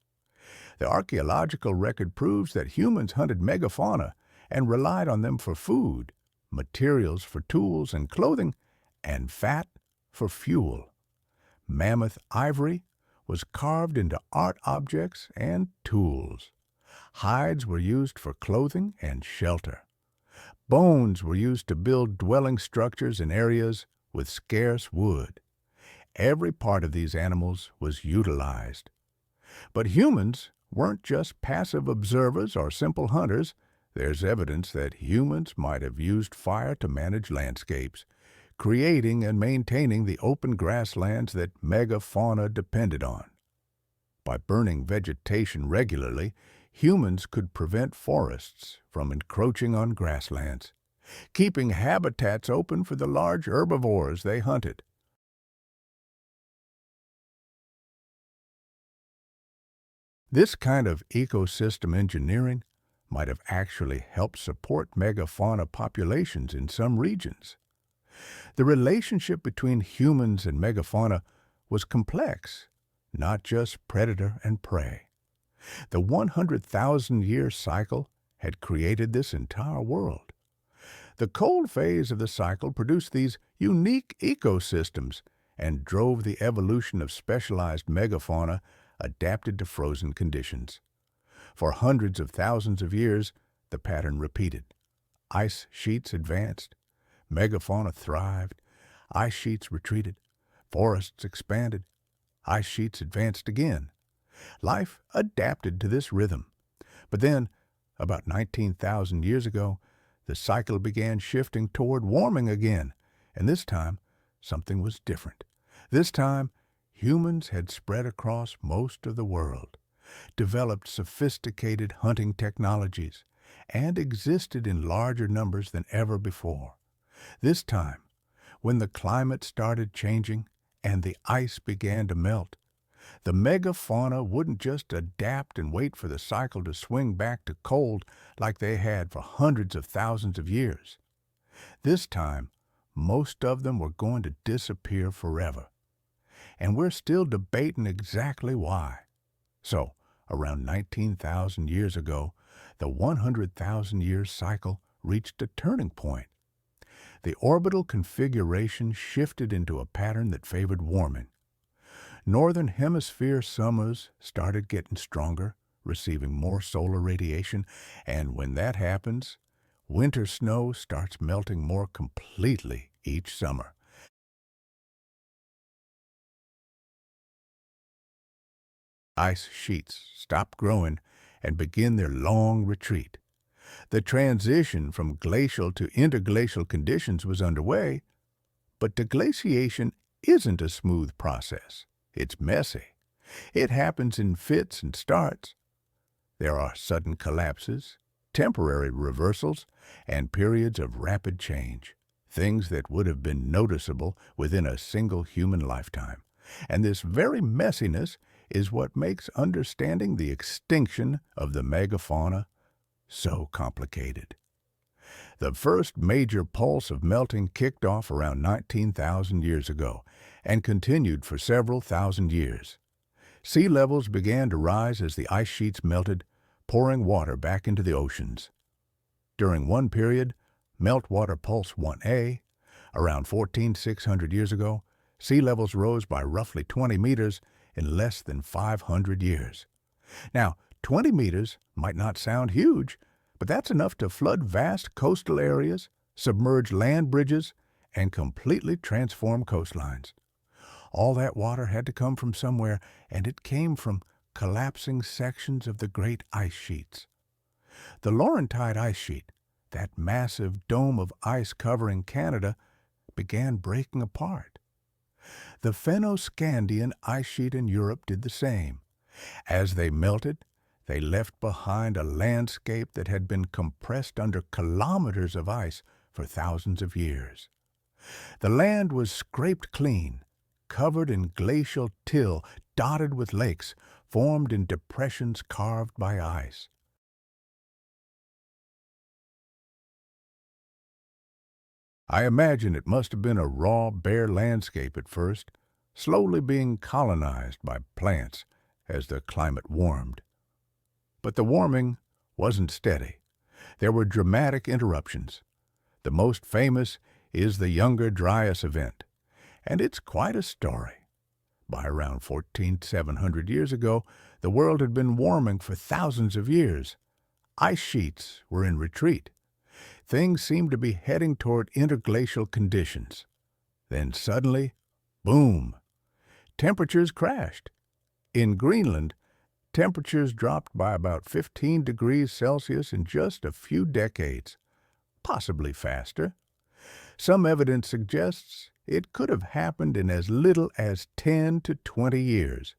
S1: The archaeological record proves that humans hunted megafauna and relied on them for food, materials for tools and clothing, and fat for fuel. Mammoth ivory was carved into art objects and tools. Hides were used for clothing and shelter. Bones were used to build dwelling structures in areas with scarce wood. Every part of these animals was utilized. But humans weren't just passive observers or simple hunters. There's evidence that humans might have used fire to manage landscapes, creating and maintaining the open grasslands that megafauna depended on. By burning vegetation regularly, humans could prevent forests from encroaching on grasslands, keeping habitats open for the large herbivores they hunted. This kind of ecosystem engineering might have actually helped support megafauna populations in some regions. The relationship between humans and megafauna was complex, not just predator and prey. The 100,000-year cycle had created this entire world. The cold phase of the cycle produced these unique ecosystems and drove the evolution of specialized megafauna adapted to frozen conditions. For hundreds of thousands of years, the pattern repeated. Ice sheets advanced, megafauna thrived, ice sheets retreated, forests expanded, ice sheets advanced again. Life adapted to this rhythm. But then, about 19,000 years ago, the cycle began shifting toward warming again, and this time, something was different. This time, humans had spread across most of the world, developed sophisticated hunting technologies, and existed in larger numbers than ever before. This time, when the climate started changing and the ice began to melt, The megafauna wouldn't just adapt and wait for the cycle to swing back to cold like they had for hundreds of thousands of years. This time, most of them were going to disappear forever. And we're still debating exactly why. So, around 19,000 years ago, the 100,000-year cycle reached a turning point. The orbital configuration shifted into a pattern that favored warming. Northern Hemisphere summers started getting stronger, receiving more solar radiation, and when that happens, winter snow starts melting more completely each summer. Ice sheets stop growing and begin their long retreat. The transition from glacial to interglacial conditions was underway, but deglaciation isn't a smooth process. It's messy. It happens in fits and starts. There are sudden collapses, temporary reversals, and periods of rapid change, things that would have been noticeable within a single human lifetime. And this very messiness is what makes understanding the extinction of the megafauna so complicated. The first major pulse of melting kicked off around 19,000 years ago and continued for several thousand years. Sea levels began to rise as the ice sheets melted, pouring water back into the oceans. During one period, meltwater pulse 1A, around 14,600 years ago, sea levels rose by roughly 20 meters in less than 500 years. Now, 20 meters might not sound huge, but that's enough to flood vast coastal areas, submerge land bridges, and completely transform coastlines. All that water had to come from somewhere, and it came from collapsing sections of the great ice sheets. The Laurentide ice sheet, that massive dome of ice covering Canada, began breaking apart. The Fennoscandian ice sheet in Europe did the same. As they melted, they left behind a landscape that had been compressed under kilometers of ice for thousands of years. The land was scraped clean, covered in glacial till, dotted with lakes, formed in depressions carved by ice. I imagine it must have been a raw, bare landscape at first, slowly being colonized by plants as the climate warmed. But the warming wasn't steady. There were dramatic interruptions. The most famous is the Younger Dryas event, and it's quite a story. By around 14,700 years ago, the world had been warming for thousands of years. Ice sheets were in retreat. Things seemed to be heading toward interglacial conditions. Then suddenly, boom! Temperatures crashed. In Greenland, temperatures dropped by about 15 degrees Celsius in just a few decades, possibly faster. Some evidence suggests it could have happened in as little as 10 to 20 years.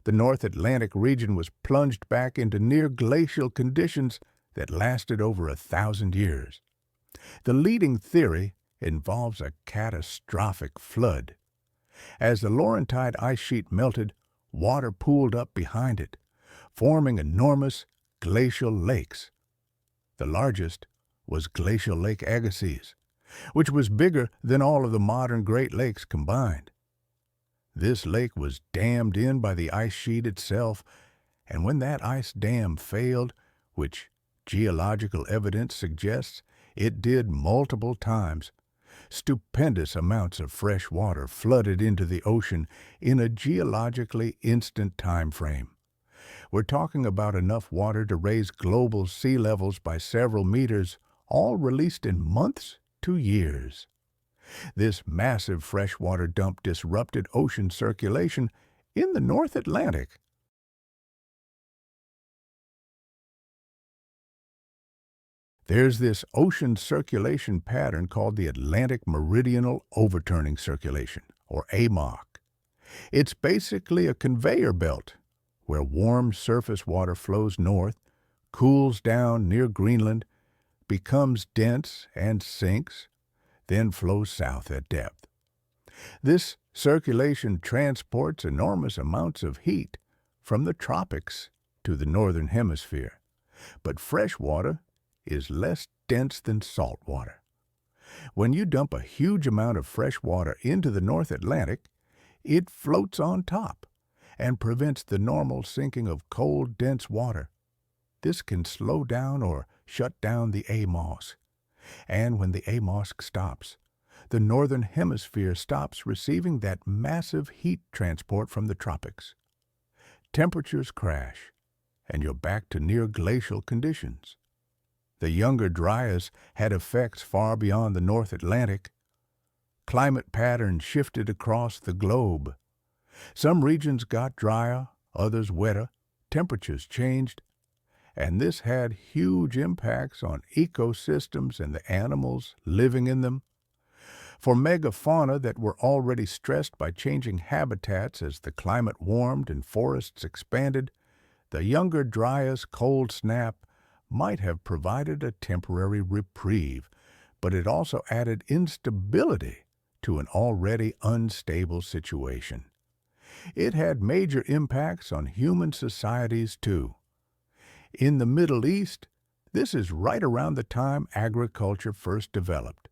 S1: The North Atlantic region was plunged back into near glacial conditions that lasted over 1,000 years. The leading theory involves a catastrophic flood. As the Laurentide ice sheet melted, water pooled up behind it, forming enormous glacial lakes. The largest was Glacial Lake Agassiz, which was bigger than all of the modern Great Lakes combined. This lake was dammed in by the ice sheet itself, and when that ice dam failed, which geological evidence suggests it did multiple times, stupendous amounts of fresh water flooded into the ocean in a geologically instant time frame. We're talking about enough water to raise global sea levels by several meters, all released in months to years. This massive freshwater dump disrupted ocean circulation in the North Atlantic. There's this ocean circulation pattern called the Atlantic Meridional Overturning Circulation, or AMOC. It's basically a conveyor belt where warm surface water flows north, cools down near Greenland, becomes dense and sinks, then flows south at depth. This circulation transports enormous amounts of heat from the tropics to the Northern Hemisphere, but fresh water is less dense than salt water. When you dump a huge amount of fresh water into the North Atlantic, it floats on top and prevents the normal sinking of cold, dense water. This can slow down or shut down the AMOS. And when the AMOS stops, the Northern Hemisphere stops receiving that massive heat transport from the tropics. Temperatures crash, and you're back to near glacial conditions. The Younger Dryas had effects far beyond the North Atlantic. Climate patterns shifted across the globe. Some regions got drier, others wetter, temperatures changed, and this had huge impacts on ecosystems and the animals living in them. For megafauna that were already stressed by changing habitats as the climate warmed and forests expanded, the Younger Dryas cold snap might have provided a temporary reprieve, but it also added instability to an already unstable situation. It had major impacts on human societies, too. In the Middle East, this is right around the time agriculture first developed.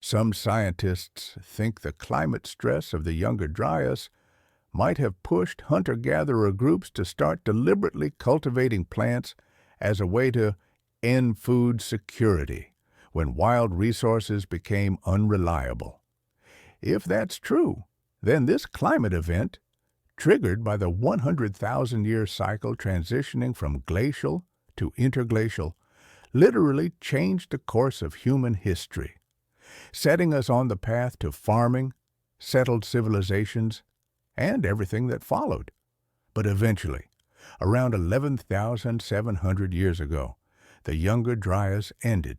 S1: Some scientists think the climate stress of the Younger Dryas might have pushed hunter-gatherer groups to start deliberately cultivating plants as a way to end food security when wild resources became unreliable. If that's true, then this climate event, triggered by the 100,000-year cycle transitioning from glacial to interglacial, literally changed the course of human history, setting us on the path to farming, settled civilizations, and everything that followed. But eventually, around 11,700 years ago, the Younger Dryas ended,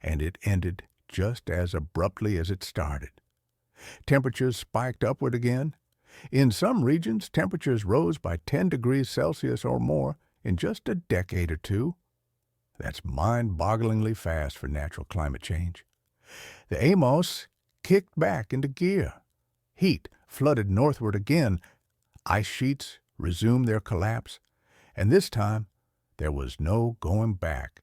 S1: and it ended just as abruptly as it started. Temperatures spiked upward again. In some regions, temperatures rose by 10 degrees Celsius or more in just a decade or two. That's mind-bogglingly fast for natural climate change. The AMOS kicked back into gear. Heat flooded northward again. Ice sheets resumed their collapse, and this time there was no going back.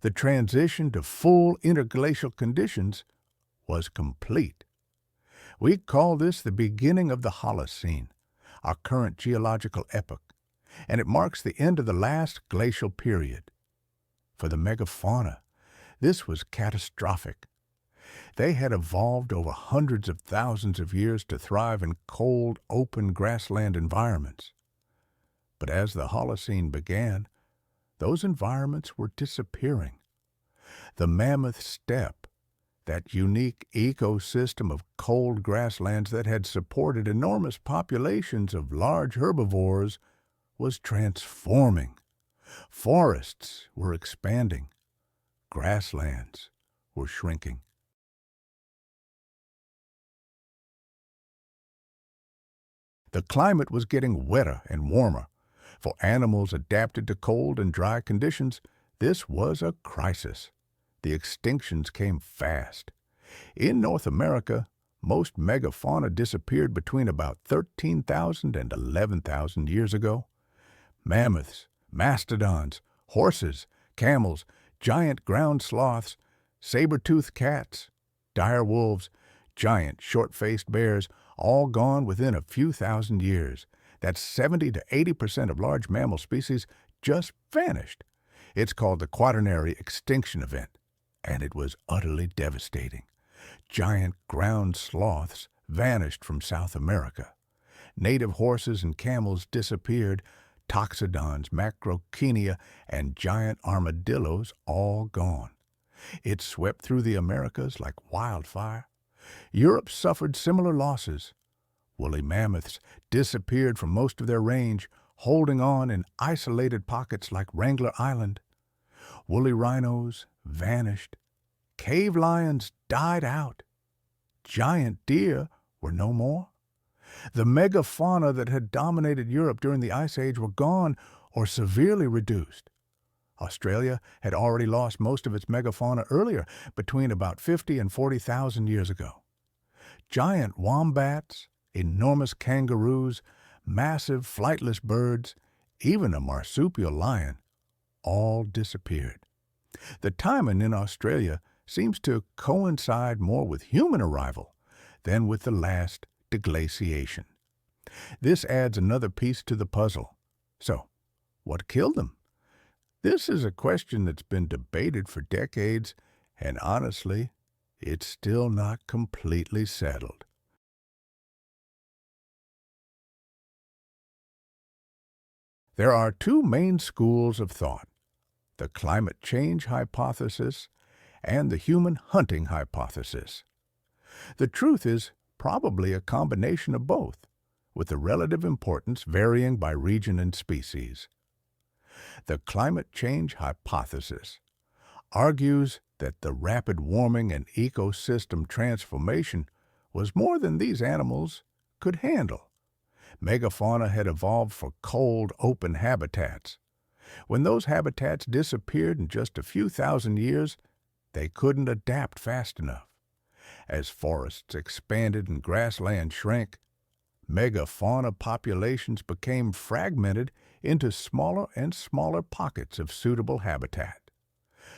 S1: The transition to full interglacial conditions was complete. We call this the beginning of the Holocene, our current geological epoch, and it marks the end of the last glacial period. For the megafauna, this was catastrophic. They had evolved over hundreds of thousands of years to thrive in cold, open grassland environments. But as the Holocene began, those environments were disappearing. The mammoth steppe, that unique ecosystem of cold grasslands that had supported enormous populations of large herbivores, was transforming. Forests were expanding. Grasslands were shrinking. The climate was getting wetter and warmer. For animals adapted to cold and dry conditions, this was a crisis. The extinctions came fast. In North America, most megafauna disappeared between about 13,000 and 11,000 years ago. Mammoths, mastodons, horses, camels, giant ground sloths, saber-toothed cats, dire wolves, giant short-faced bears, all gone within a few thousand years. That's 70 to 80% of large mammal species just vanished. It's called the Quaternary Extinction Event, and it was utterly devastating. Giant ground sloths vanished from South America. Native horses and camels disappeared. Toxodons, macrochenia, and giant armadillos all gone. It swept through the Americas like wildfire. Europe suffered similar losses. Woolly mammoths disappeared from most of their range, holding on in isolated pockets like Wrangler Island. Woolly rhinos vanished. Cave lions died out. Giant deer were no more. The megafauna that had dominated Europe during the Ice Age were gone or severely reduced. Australia had already lost most of its megafauna earlier, between about 50 and 40,000 years ago. Giant wombats, enormous kangaroos, massive flightless birds, even a marsupial lion, all disappeared. The timing in Australia seems to coincide more with human arrival than with the last deglaciation. This adds another piece to the puzzle. So, what killed them? This is a question that's been debated for decades, and honestly, it's still not completely settled. There are two main schools of thought: the climate change hypothesis and the human hunting hypothesis. The truth is probably a combination of both, with the relative importance varying by region and species. The climate change hypothesis argues that the rapid warming and ecosystem transformation was more than these animals could handle. Megafauna had evolved for cold, open habitats. When those habitats disappeared in just a few thousand years, they couldn't adapt fast enough. As forests expanded and grassland shrank, megafauna populations became fragmented into smaller and smaller pockets of suitable habitat.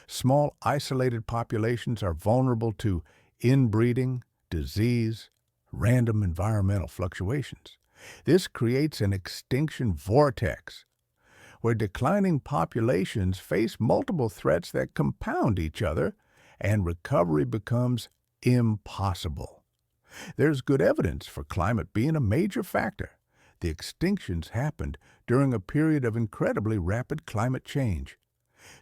S1: Small, isolated populations are vulnerable to inbreeding, disease, random environmental fluctuations. This creates an extinction vortex, where declining populations face multiple threats that compound each other, and recovery becomes impossible. There's good evidence for climate being a major factor. The extinctions happened during a period of incredibly rapid climate change.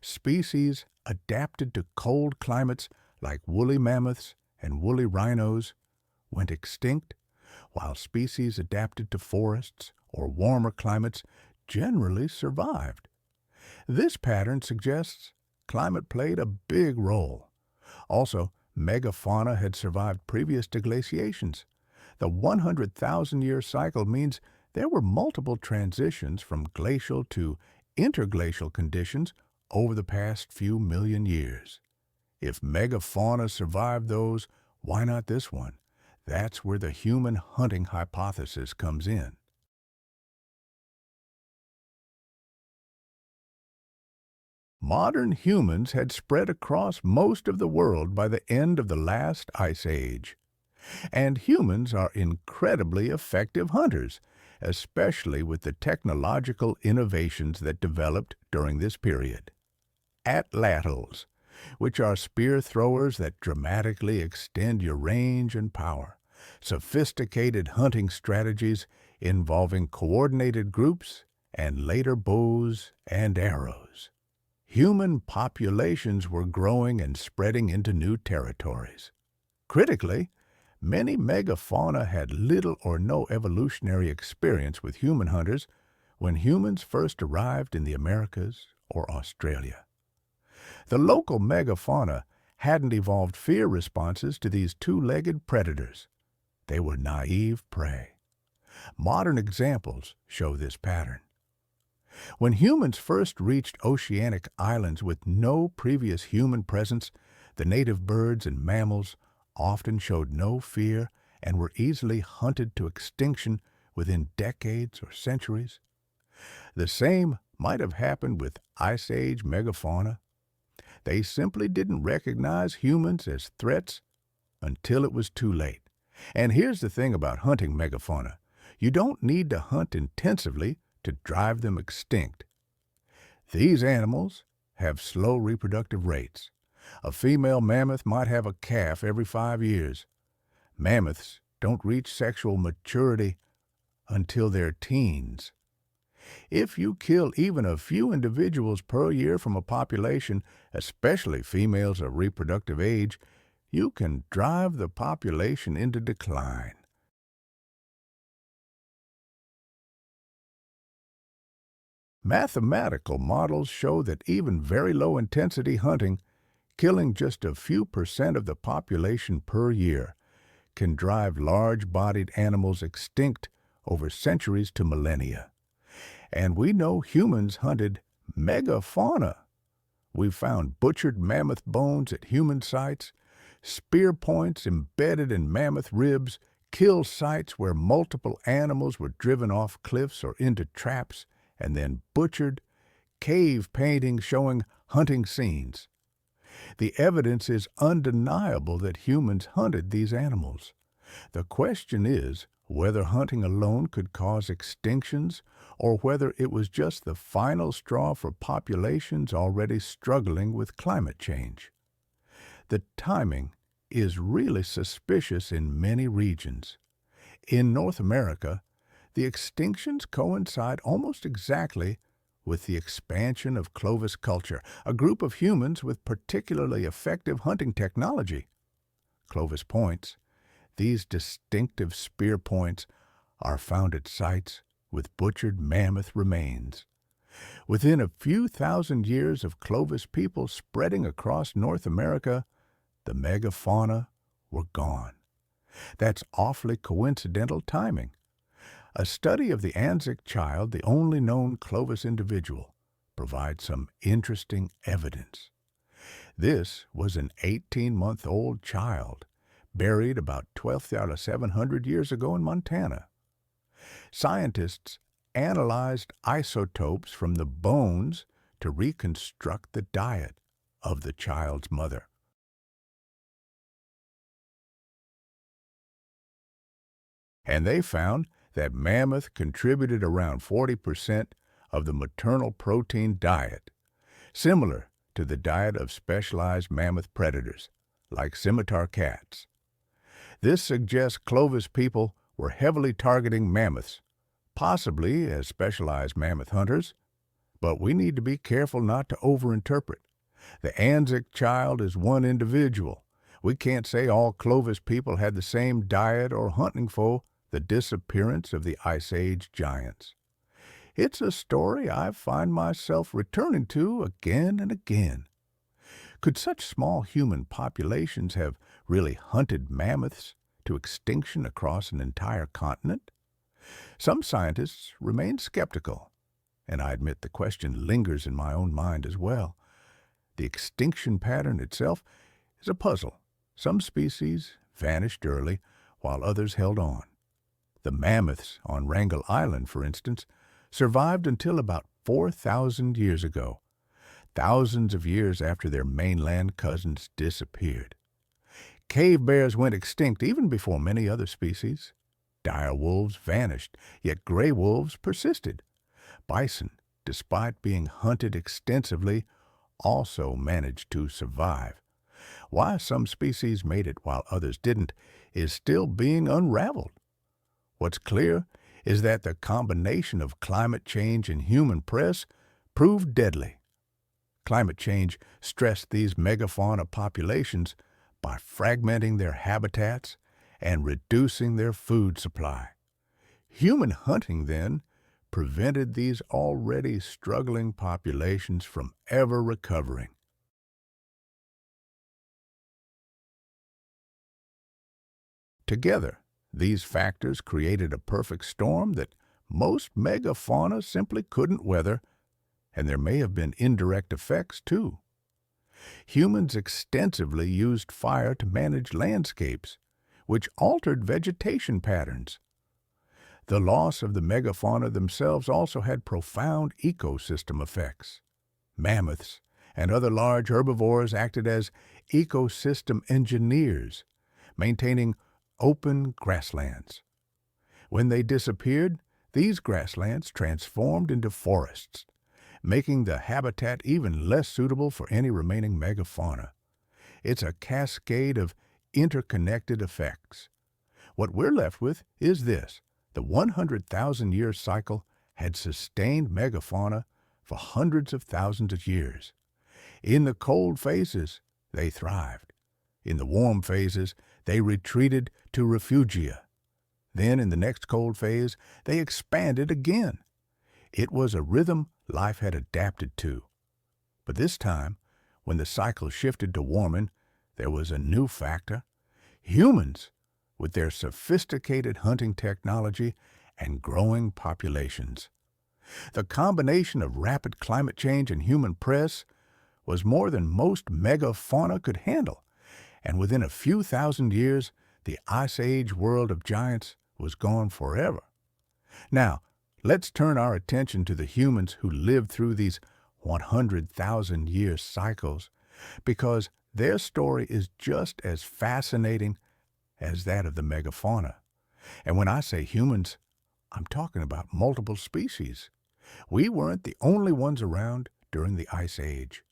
S1: Species adapted to cold climates like woolly mammoths and woolly rhinos went extinct, while species adapted to forests or warmer climates generally survived. This pattern suggests climate played a big role. Also, megafauna had survived previous deglaciations. The 100,000-year cycle means there were multiple transitions from glacial to interglacial conditions over the past few million years. If megafauna survived those, why not this one? That's where the human hunting hypothesis comes in. Modern humans had spread across most of the world by the end of the last ice age. And humans are incredibly effective hunters, especially with the technological innovations that developed during this period. Atlatls, which are spear throwers that dramatically extend your range and power. Sophisticated hunting strategies involving coordinated groups and later bows and arrows. Human populations were growing and spreading into new territories. Critically, many megafauna had little or no evolutionary experience with human hunters when humans first arrived in the Americas or Australia. The local megafauna hadn't evolved fear responses to these two-legged predators. They were naive prey. Modern examples show this pattern. When humans first reached oceanic islands with no previous human presence, the native birds and mammals often showed no fear and were easily hunted to extinction within decades or centuries. The same might have happened with Ice Age megafauna. They simply didn't recognize humans as threats until it was too late. And here's the thing about hunting megafauna. You don't need to hunt intensively to drive them extinct. These animals have slow reproductive rates. A female mammoth might have a calf every 5 years. Mammoths don't reach sexual maturity until they're teens. If you kill even a few individuals per year from a population, especially females of reproductive age, you can drive the population into decline. Mathematical models show that even very low-intensity hunting, killing just a few % of the population per year, can drive large-bodied animals extinct over centuries to millennia. And we know humans hunted megafauna We've found butchered mammoth bones at human sites, spear points embedded in mammoth ribs, kill sites where multiple animals were driven off cliffs or into traps and then butchered, cave paintings showing hunting scenes. The evidence is undeniable that humans hunted these animals. The question is whether hunting alone could cause extinctions or whether it was just the final straw for populations already struggling with climate change. The timing is really suspicious in many regions. In North America, the extinctions coincide almost exactly with the expansion of Clovis culture, a group of humans with particularly effective hunting technology. Clovis points, these distinctive spear points, are found at sites with butchered mammoth remains. Within a few thousand years of Clovis people spreading across North America, the megafauna were gone. That's awfully coincidental timing. A study of the Anzac child, the only known Clovis individual, provides some interesting evidence. This was an 18-month-old child, buried about 12,700 years ago in Montana. Scientists analyzed isotopes from the bones to reconstruct the diet of the child's mother. And they found that mammoth contributed around 40% of the maternal protein diet, similar to the diet of specialized mammoth predators, like scimitar cats. This suggests Clovis people were heavily targeting mammoths, possibly as specialized mammoth hunters, but we need to be careful not to overinterpret. The Anzac child is one individual. We can't say all Clovis people had the same diet or hunting for the disappearance of the Ice Age giants. It's a story I find myself returning to again and again. Could such small human populations have really hunted mammoths to extinction across an entire continent? Some scientists remain skeptical, and I admit the question lingers in my own mind as well. The extinction pattern itself is a puzzle. Some species vanished early, while others held on. The mammoths on Wrangel Island, for instance, survived until about 4,000 years ago, thousands of years after their mainland cousins disappeared. Cave bears went extinct even before many other species. Dire wolves vanished, yet gray wolves persisted. Bison, despite being hunted extensively, also managed to survive. Why some species made it while others didn't is still being unraveled. What's clear is that the combination of climate change and human press proved deadly. Climate change stressed these megafauna populations by fragmenting their habitats and reducing their food supply. Human hunting, then, prevented these already struggling populations from ever recovering. Together, these factors created a perfect storm that most megafauna simply couldn't weather, and there may have been indirect effects, too. Humans extensively used fire to manage landscapes, which altered vegetation patterns. The loss of the megafauna themselves also had profound ecosystem effects. Mammoths and other large herbivores acted as ecosystem engineers, maintaining open grasslands. When they disappeared, these grasslands transformed into forests, making the habitat even less suitable for any remaining megafauna. It's a cascade of interconnected effects. What we're left with is this: the 100,000-year cycle had sustained megafauna for hundreds of thousands of years. In the cold phases, they thrived. In the warm phases, they retreated to refugia. Then, in the next cold phase, they expanded again. It was a rhythm life had adapted to. But this time, when the cycle shifted to warming, there was a new factor. Humans, with their sophisticated hunting technology and growing populations. The combination of rapid climate change and human press was more than most megafauna could handle, and within a few thousand years, the Ice Age world of giants was gone forever. Now, let's turn our attention to the humans who lived through these 100,000-year cycles, because their story is just as fascinating as that of the megafauna. And when I say humans, I'm talking about multiple species. We weren't the only ones around during the Ice Age.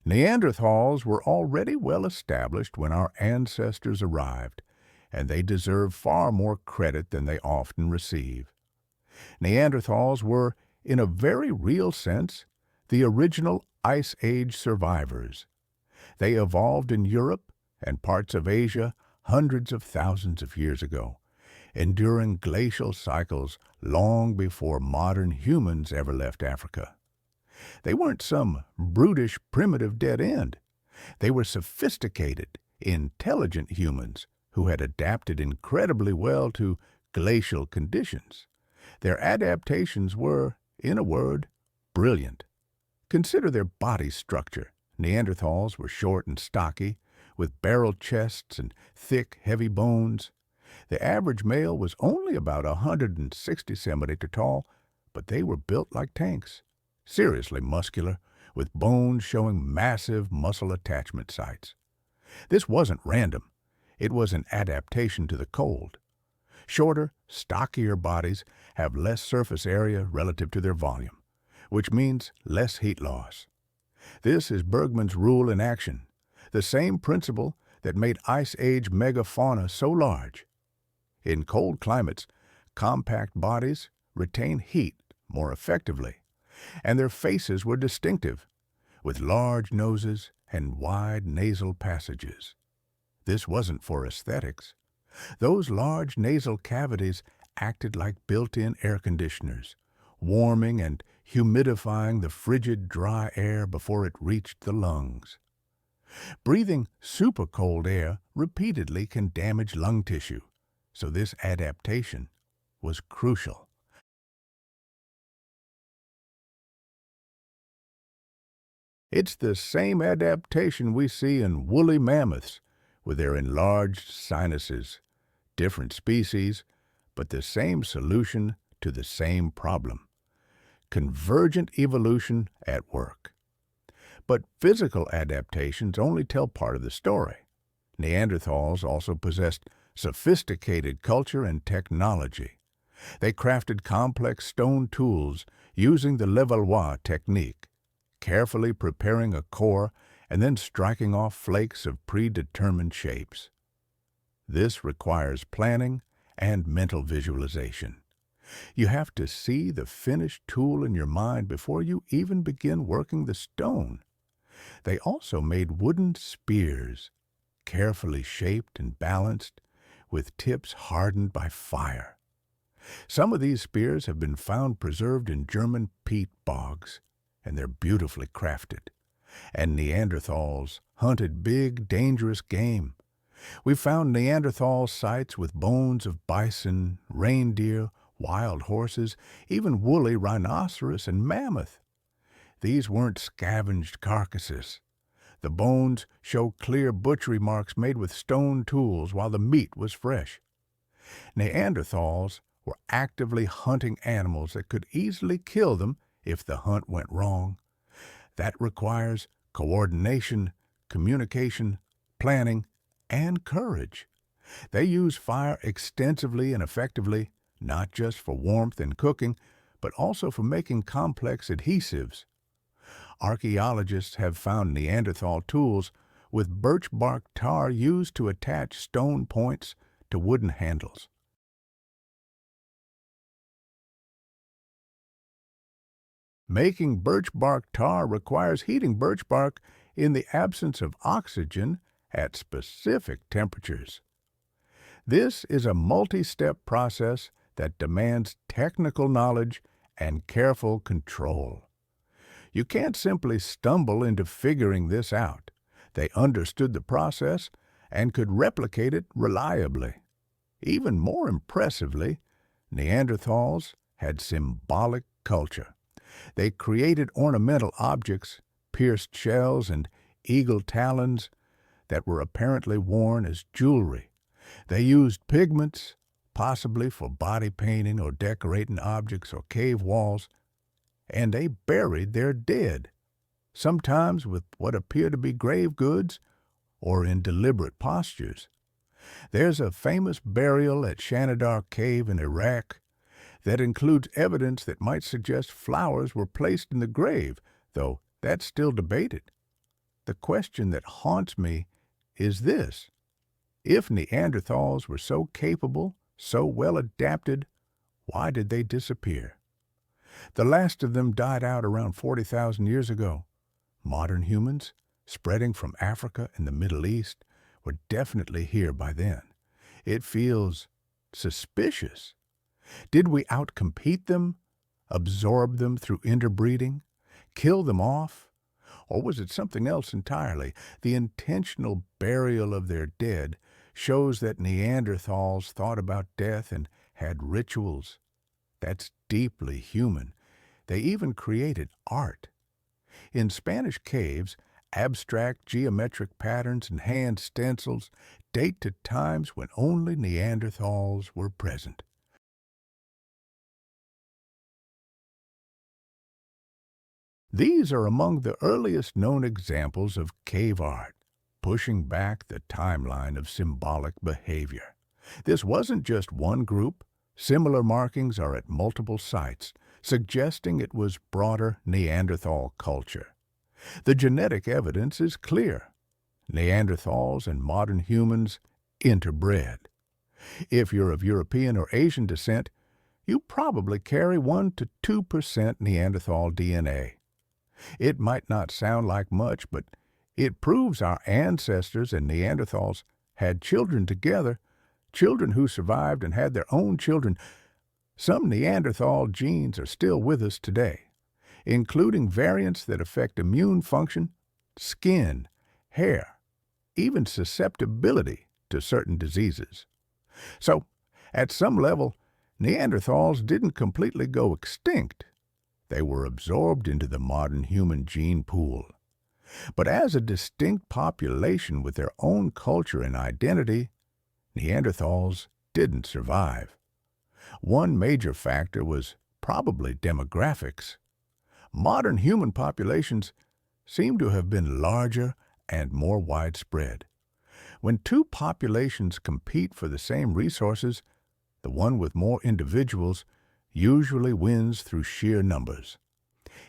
S1: Neanderthals were already well established when our ancestors arrived, and they deserve far more credit than they often receive. Neanderthals were, in a very real sense, the original Ice Age survivors. They evolved in Europe and parts of Asia hundreds of thousands of years ago, enduring glacial cycles long before modern humans ever left Africa. They weren't some brutish, primitive dead end. They were sophisticated, intelligent humans who had adapted incredibly well to glacial conditions. Their adaptations were, in a word, brilliant. Consider their body structure. Neanderthals were short and stocky, with barrel chests and thick, heavy bones. The average male was only about 160 centimeters tall, but they were built like tanks, seriously muscular, with bones showing massive muscle attachment sites. This wasn't random. It was an adaptation to the cold. Shorter, stockier bodies have less surface area relative to their volume, which means less heat loss. This is Bergmann's rule in action, the same principle that made Ice Age megafauna so large. In cold climates, compact bodies retain heat more effectively, and their faces were distinctive, with large noses and wide nasal passages. This wasn't for aesthetics. Those large nasal cavities acted like built-in air conditioners, warming and humidifying the frigid, dry air before it reached the lungs. Breathing super cold air repeatedly can damage lung tissue, so this adaptation was crucial. It's the same adaptation we see in woolly mammoths, with their enlarged sinuses. Different species, but the same solution to the same problem. Convergent evolution at work. But physical adaptations only tell part of the story. Neanderthals also possessed sophisticated culture and technology. They crafted complex stone tools using the Levallois technique, carefully preparing a core and then striking off flakes of predetermined shapes. This requires planning and mental visualization. You have to see the finished tool in your mind before you even begin working the stone. They also made wooden spears, carefully shaped and balanced, with tips hardened by fire. Some of these spears have been found preserved in German peat bogs, and they're beautifully crafted. And Neanderthals hunted big, dangerous game. We found Neanderthal sites with bones of bison, reindeer, wild horses, even woolly rhinoceros and mammoth. These weren't scavenged carcasses. The bones show clear butchery marks made with stone tools while the meat was fresh. Neanderthals were actively hunting animals that could easily kill them if the hunt went wrong. That requires coordination, communication, planning, and courage. They use fire extensively and effectively, not just for warmth and cooking, but also for making complex adhesives. Archaeologists have found Neanderthal tools with birch bark tar used to attach stone points to wooden handles. Making birch bark tar requires heating birch bark in the absence of oxygen at specific temperatures. This is a multi-step process that demands technical knowledge and careful control. You can't simply stumble into figuring this out. They understood the process and could replicate it reliably. Even more impressively, Neanderthals had symbolic culture. They created ornamental objects, pierced shells, and eagle talons that were apparently worn as jewelry. They used pigments, possibly for body painting or decorating objects or cave walls, and they buried their dead, sometimes with what appear to be grave goods or in deliberate postures. There's a famous burial at Shanidar Cave in Iraq that includes evidence that might suggest flowers were placed in the grave, though that's still debated. The question that haunts me is this: if Neanderthals were so capable, so well adapted, why did they disappear? The last of them died out around 40,000 years ago. Modern humans, spreading from Africa and the Middle East, were definitely here by then. It feels suspicious. Did we outcompete them, absorb them through interbreeding, kill them off? Or was it something else entirely? The intentional burial of their dead shows that Neanderthals thought about death and had rituals. That's deeply human. They even created art. In Spanish caves, abstract geometric patterns and hand stencils date to times when only Neanderthals were present. These are among the earliest known examples of cave art, pushing back the timeline of symbolic behavior. This wasn't just one group. Similar markings are at multiple sites, suggesting it was broader Neanderthal culture. The genetic evidence is clear. Neanderthals and modern humans interbred. If you're of European or Asian descent, you probably carry 1 to 2% Neanderthal DNA. It might not sound like much, but it proves our ancestors and Neanderthals had children together, children who survived and had their own children. Some Neanderthal genes are still with us today, including variants that affect immune function, skin, hair, even susceptibility to certain diseases. So, at some level, Neanderthals didn't completely go extinct. They were absorbed into the modern human gene pool. But as a distinct population with their own culture and identity, Neanderthals didn't survive. One major factor was probably demographics. Modern human populations seem to have been larger and more widespread. When two populations compete for the same resources, the one with more individuals usually wins through sheer numbers.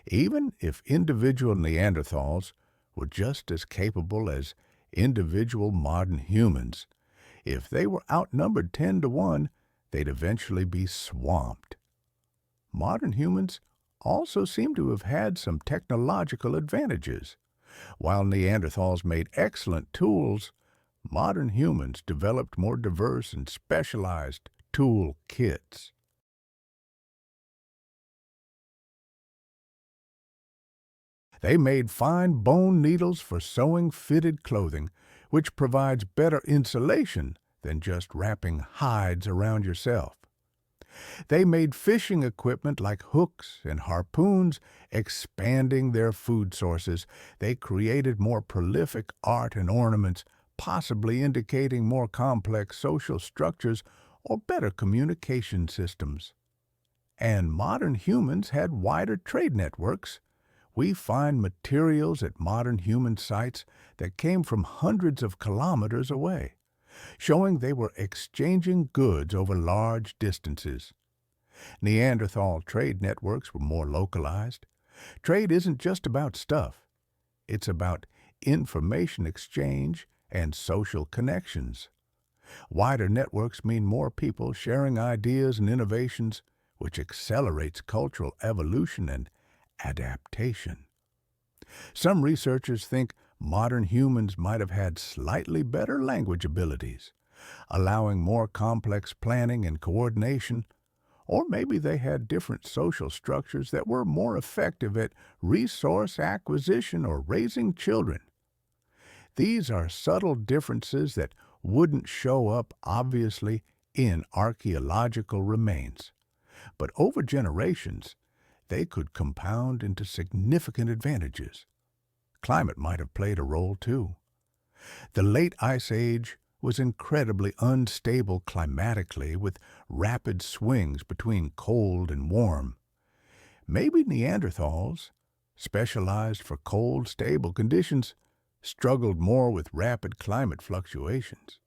S1: Even if individual Neanderthals were just as capable as individual modern humans, if they were outnumbered 10 to 1, they'd eventually be swamped. Modern humans also seem to have had some technological advantages. While Neanderthals made excellent tools, modern humans developed more diverse and specialized tool kits. They made fine bone needles for sewing fitted clothing, which provides better insulation than just wrapping hides around yourself. They made fishing equipment like hooks and harpoons, expanding their food sources. They created more prolific art and ornaments, possibly indicating more complex social structures or better communication systems. And modern humans had wider trade networks. We find materials at modern human sites that came from hundreds of kilometers away, showing they were exchanging goods over large distances. Neanderthal trade networks were more localized. Trade isn't just about stuff. It's about information exchange and social connections. Wider networks mean more people sharing ideas and innovations, which accelerates cultural evolution and adaptation. Some researchers think modern humans might have had slightly better language abilities, allowing more complex planning and coordination, or maybe they had different social structures that were more effective at resource acquisition or raising children. These are subtle differences that wouldn't show up obviously in archaeological remains, But over generations, they could compound into significant advantages. Climate might have played a role too. The late Ice Age was incredibly unstable climatically, with rapid swings between cold and warm. Maybe Neanderthals, specialized for cold, stable conditions, struggled more with rapid climate fluctuations.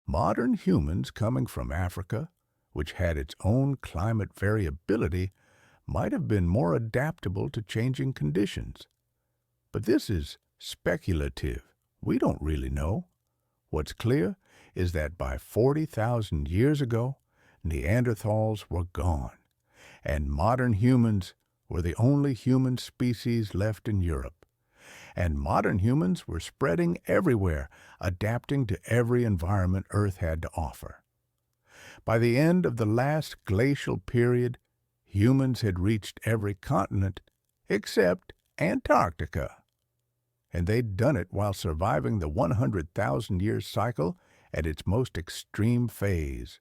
S1: Modern humans coming from Africa, which had its own climate variability, might have been more adaptable to changing conditions. But this is speculative. We don't really know. What's clear is that by 40,000 years ago, Neanderthals were gone, and modern humans were the only human species left in Europe. And modern humans were spreading everywhere, adapting to every environment Earth had to offer. By the end of the last glacial period, humans had reached every continent except Antarctica. And they'd done it while surviving the 100,000-year cycle at its most extreme phase.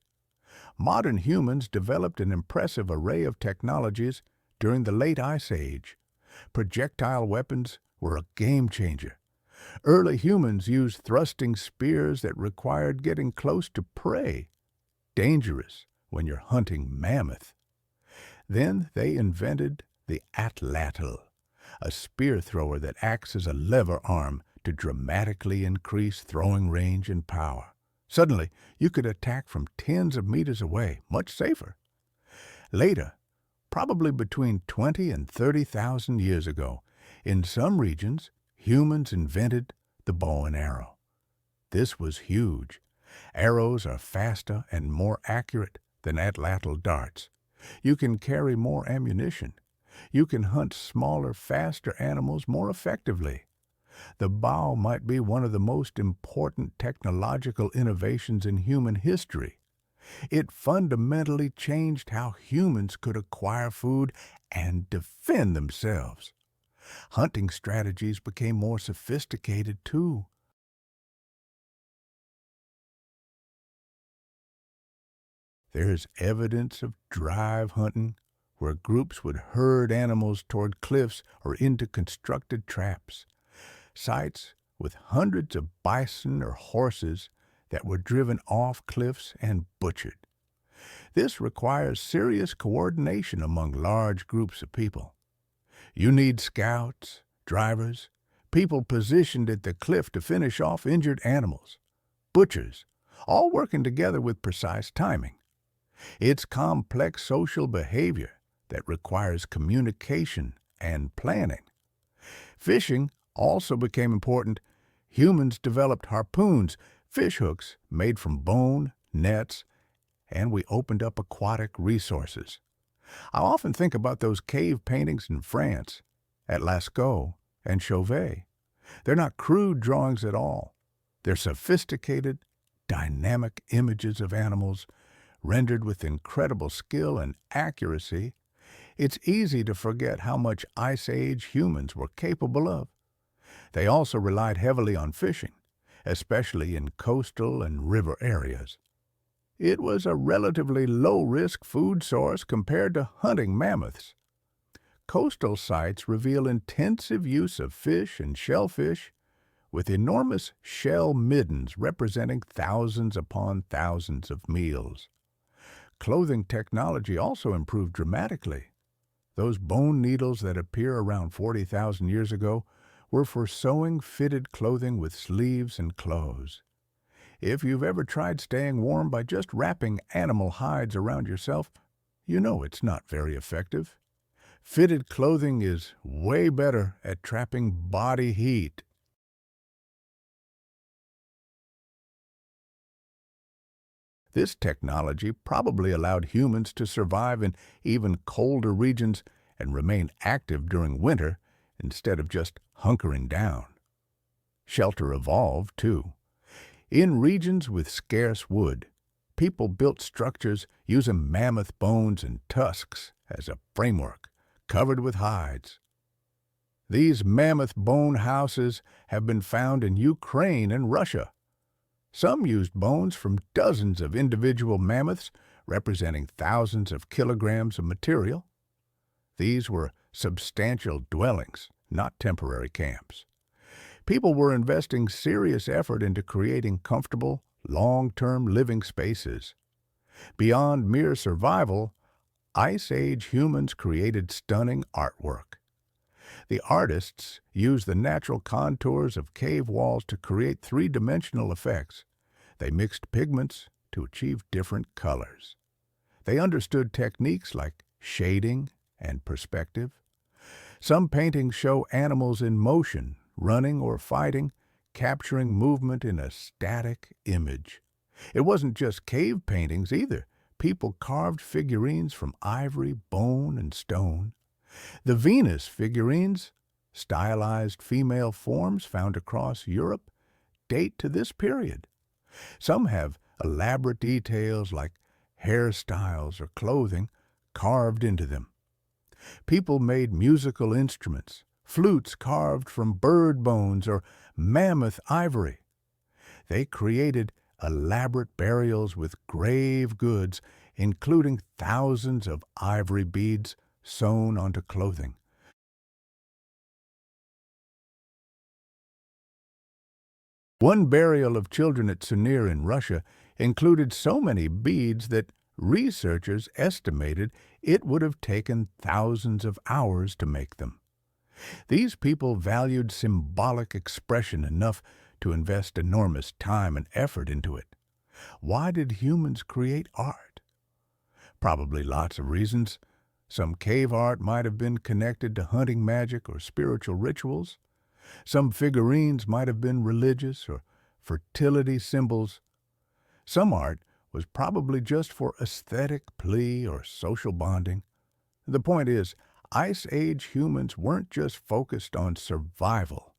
S1: Modern humans developed an impressive array of technologies during the late Ice Age. Projectile weapons were a game-changer. Early humans used thrusting spears that required getting close to prey, dangerous when you're hunting mammoth. Then they invented the atlatl, a spear thrower that acts as a lever arm to dramatically increase throwing range and power. Suddenly, you could attack from tens of meters away, much safer. Later, probably between 20 and 30,000 years ago, in some regions, humans invented the bow and arrow. This was huge. Arrows are faster and more accurate than atlatl darts. You can carry more ammunition. You can hunt smaller, faster animals more effectively. The bow might be one of the most important technological innovations in human history. It fundamentally changed how humans could acquire food and defend themselves. Hunting strategies became more sophisticated, too. There's evidence of drive hunting, where groups would herd animals toward cliffs or into constructed traps. Sites with hundreds of bison or horses that were driven off cliffs and butchered. This requires serious coordination among large groups of people. You need scouts, drivers, people positioned at the cliff to finish off injured animals, butchers, all working together with precise timing. It's complex social behavior that requires communication and planning. Fishing also became important. Humans developed harpoons, fish hooks made from bone, nets, and we opened up aquatic resources. I often think about those cave paintings in France, at Lascaux and Chauvet. They're not crude drawings at all. They're sophisticated, dynamic images of animals, rendered with incredible skill and accuracy. It's easy to forget how much Ice Age humans were capable of. They also relied heavily on fishing, especially in coastal and river areas. It was a relatively low-risk food source compared to hunting mammoths. Coastal sites reveal intensive use of fish and shellfish, with enormous shell middens representing thousands upon thousands of meals. Clothing technology also improved dramatically. Those bone needles that appear around 40,000 years ago were for sewing fitted clothing with sleeves and clothes. If you've ever tried staying warm by just wrapping animal hides around yourself, you know it's not very effective. Fitted clothing is way better at trapping body heat. This technology probably allowed humans to survive in even colder regions and remain active during winter instead of just hunkering down. Shelter evolved, too. In regions with scarce wood, people built structures using mammoth bones and tusks as a framework, covered with hides. These mammoth bone houses have been found in Ukraine and Russia. Some used bones from dozens of individual mammoths, representing thousands of kilograms of material. These were substantial dwellings, not temporary camps. People were investing serious effort into creating comfortable, long-term living spaces. Beyond mere survival, Ice Age humans created stunning artwork. The artists used the natural contours of cave walls to create three-dimensional effects. They mixed pigments to achieve different colors. They understood techniques like shading and perspective. Some paintings show animals in motion, running or fighting, capturing movement in a static image. It wasn't just cave paintings either. People carved figurines from ivory, bone, and stone. The Venus figurines, stylized female forms found across Europe, date to this period. Some have elaborate details like hairstyles or clothing carved into them. People made musical instruments, flutes carved from bird bones or mammoth ivory. They created elaborate burials with grave goods, including thousands of ivory beads sewn onto clothing. One burial of children at Sunir in Russia included so many beads that researchers estimated it would have taken thousands of hours to make them. These people valued symbolic expression enough to invest enormous time and effort into it. Why did humans create art? Probably lots of reasons. Some cave art might have been connected to hunting magic or spiritual rituals. Some figurines might have been religious or fertility symbols. Some art was probably just for aesthetic plea or social bonding. The point is, Ice Age humans weren't just focused on survival.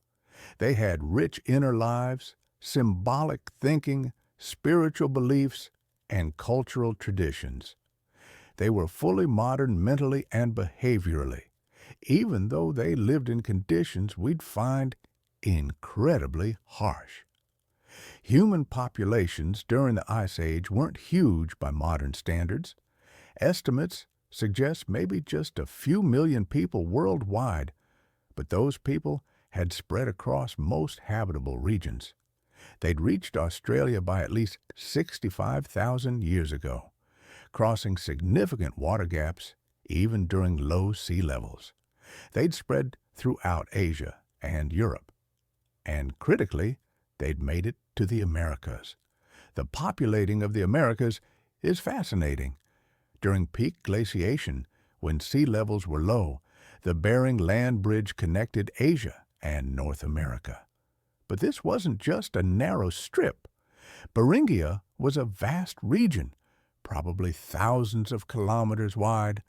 S1: They had rich inner lives, symbolic thinking, spiritual beliefs, and cultural traditions. They were fully modern mentally and behaviorally, even though they lived in conditions we'd find incredibly harsh. Human populations during the Ice Age weren't huge by modern standards. Estimates suggest maybe just a few million people worldwide, but those people had spread across most habitable regions. They'd reached Australia by at least 65,000 years ago, crossing significant water gaps even during low sea levels. They'd spread throughout Asia and Europe. And critically, they'd made it to the Americas. The populating of the Americas is fascinating. During peak glaciation, when sea levels were low, the Bering Land Bridge connected Asia and North America. But this wasn't just a narrow strip. Beringia was a vast region, probably thousands of kilometers wide,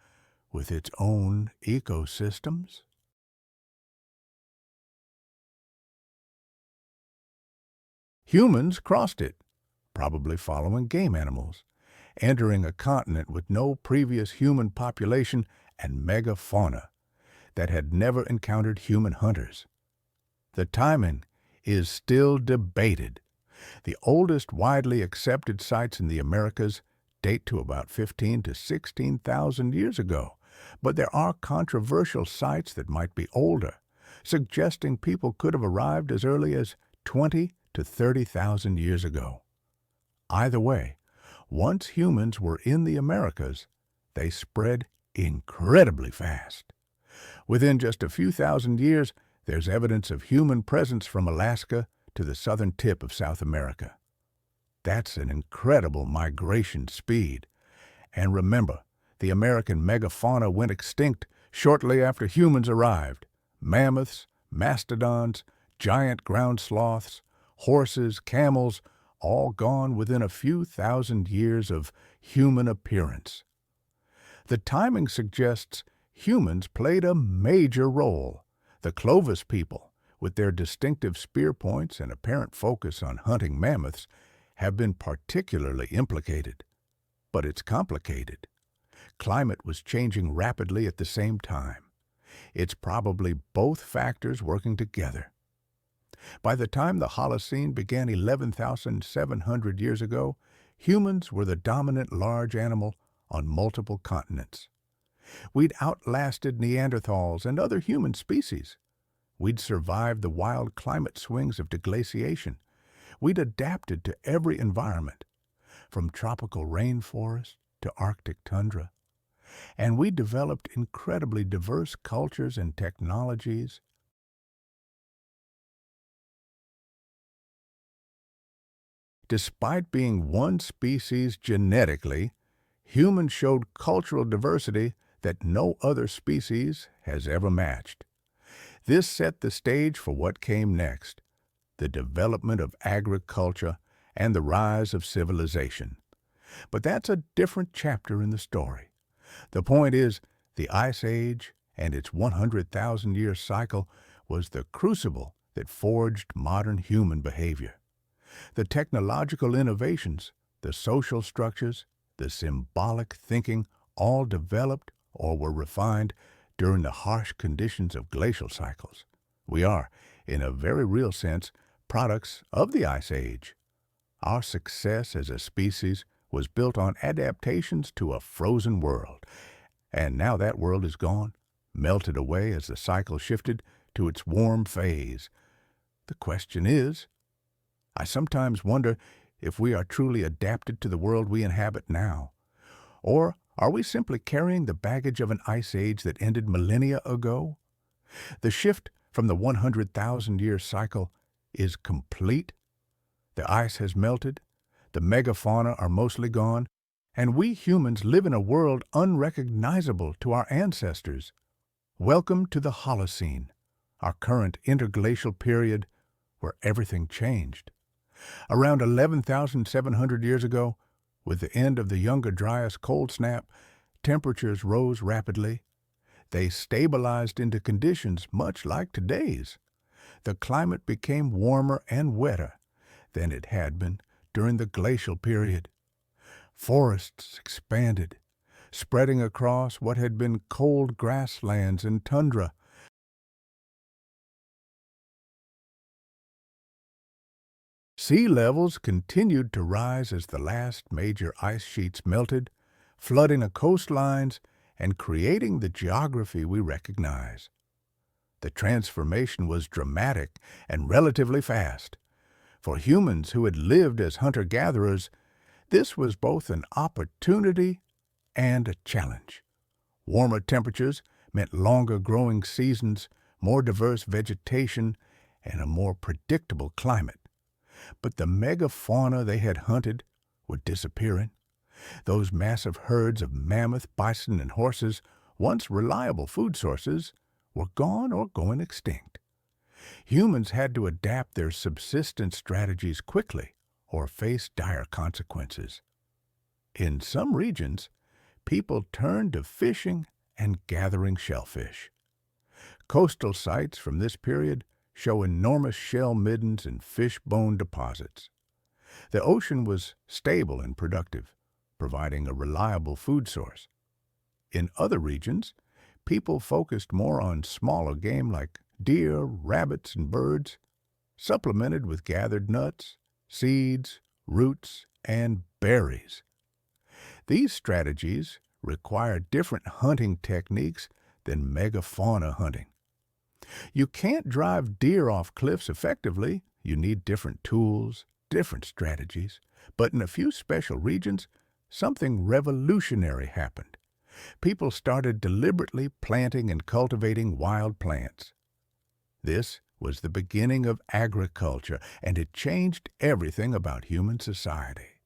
S1: with its own ecosystems. Humans crossed it, probably following game animals, entering a continent with no previous human population and megafauna that had never encountered human hunters. The timing is still debated. The oldest widely accepted sites in the Americas date to about 15 to 16,000 years ago, but there are controversial sites that might be older, suggesting people could have arrived as early as 20 to 30,000 years ago. Either way, once humans were in the Americas, they spread incredibly fast. Within just a few thousand years, there's evidence of human presence from Alaska to the southern tip of South America. That's an incredible migration speed. And remember, the American megafauna went extinct shortly after humans arrived. Mammoths, mastodons, giant ground sloths, horses, camels, all gone within a few thousand years of human appearance. The timing suggests humans played a major role. The Clovis people, with their distinctive spear points and apparent focus on hunting mammoths, have been particularly implicated. But it's complicated. Climate was changing rapidly at the same time. It's probably both factors working together. By the time the Holocene began 11,700 years ago, humans were the dominant large animal on multiple continents. We'd outlasted Neanderthals and other human species. We'd survived the wild climate swings of deglaciation. We'd adapted to every environment, from tropical rainforest to Arctic tundra. And we developed incredibly diverse cultures and technologies. Despite being one species genetically, humans showed cultural diversity that no other species has ever matched. This set the stage for what came next, the development of agriculture and the rise of civilization. But that's a different chapter in the story. The point is, the Ice Age and its 100,000-year cycle was the crucible that forged modern human behavior. The technological innovations, the social structures, the symbolic thinking all developed or were refined during the harsh conditions of glacial cycles. We are, in a very real sense, products of the Ice Age. Our success as a species was built on adaptations to a frozen world, and now that world is gone, melted away as the cycle shifted to its warm phase. The question is, I sometimes wonder if we are truly adapted to the world we inhabit now, or are we simply carrying the baggage of an ice age that ended millennia ago? The shift from the 100,000-year cycle is complete. The ice has melted, the megafauna are mostly gone, and we humans live in a world unrecognizable to our ancestors. Welcome to the Holocene, our current interglacial period where everything changed. Around 11,700 years ago, with the end of the Younger Dryas cold snap, temperatures rose rapidly. They stabilized into conditions much like today's. The climate became warmer and wetter than it had been during the glacial period. Forests expanded, spreading across what had been cold grasslands and tundra. Sea levels continued to rise as the last major ice sheets melted, flooding the coastlines and creating the geography we recognize. The transformation was dramatic and relatively fast. For humans who had lived as hunter-gatherers, this was both an opportunity and a challenge. Warmer temperatures meant longer growing seasons, more diverse vegetation, and a more predictable climate. But the megafauna they had hunted were disappearing. Those massive herds of mammoth, bison, and horses, once reliable food sources, were gone or going extinct. Humans had to adapt their subsistence strategies quickly or face dire consequences. In some regions, people turned to fishing and gathering shellfish. Coastal sites from this period show enormous shell middens and fish bone deposits. The ocean was stable and productive, providing a reliable food source. In other regions, people focused more on smaller game like deer, rabbits, and birds, supplemented with gathered nuts, seeds, roots, and berries. These strategies require different hunting techniques than megafauna hunting. You can't drive deer off cliffs effectively. You need different tools, different strategies. But in a few special regions, something revolutionary happened. People started deliberately planting and cultivating wild plants. This was the beginning of agriculture, and it changed everything about human society.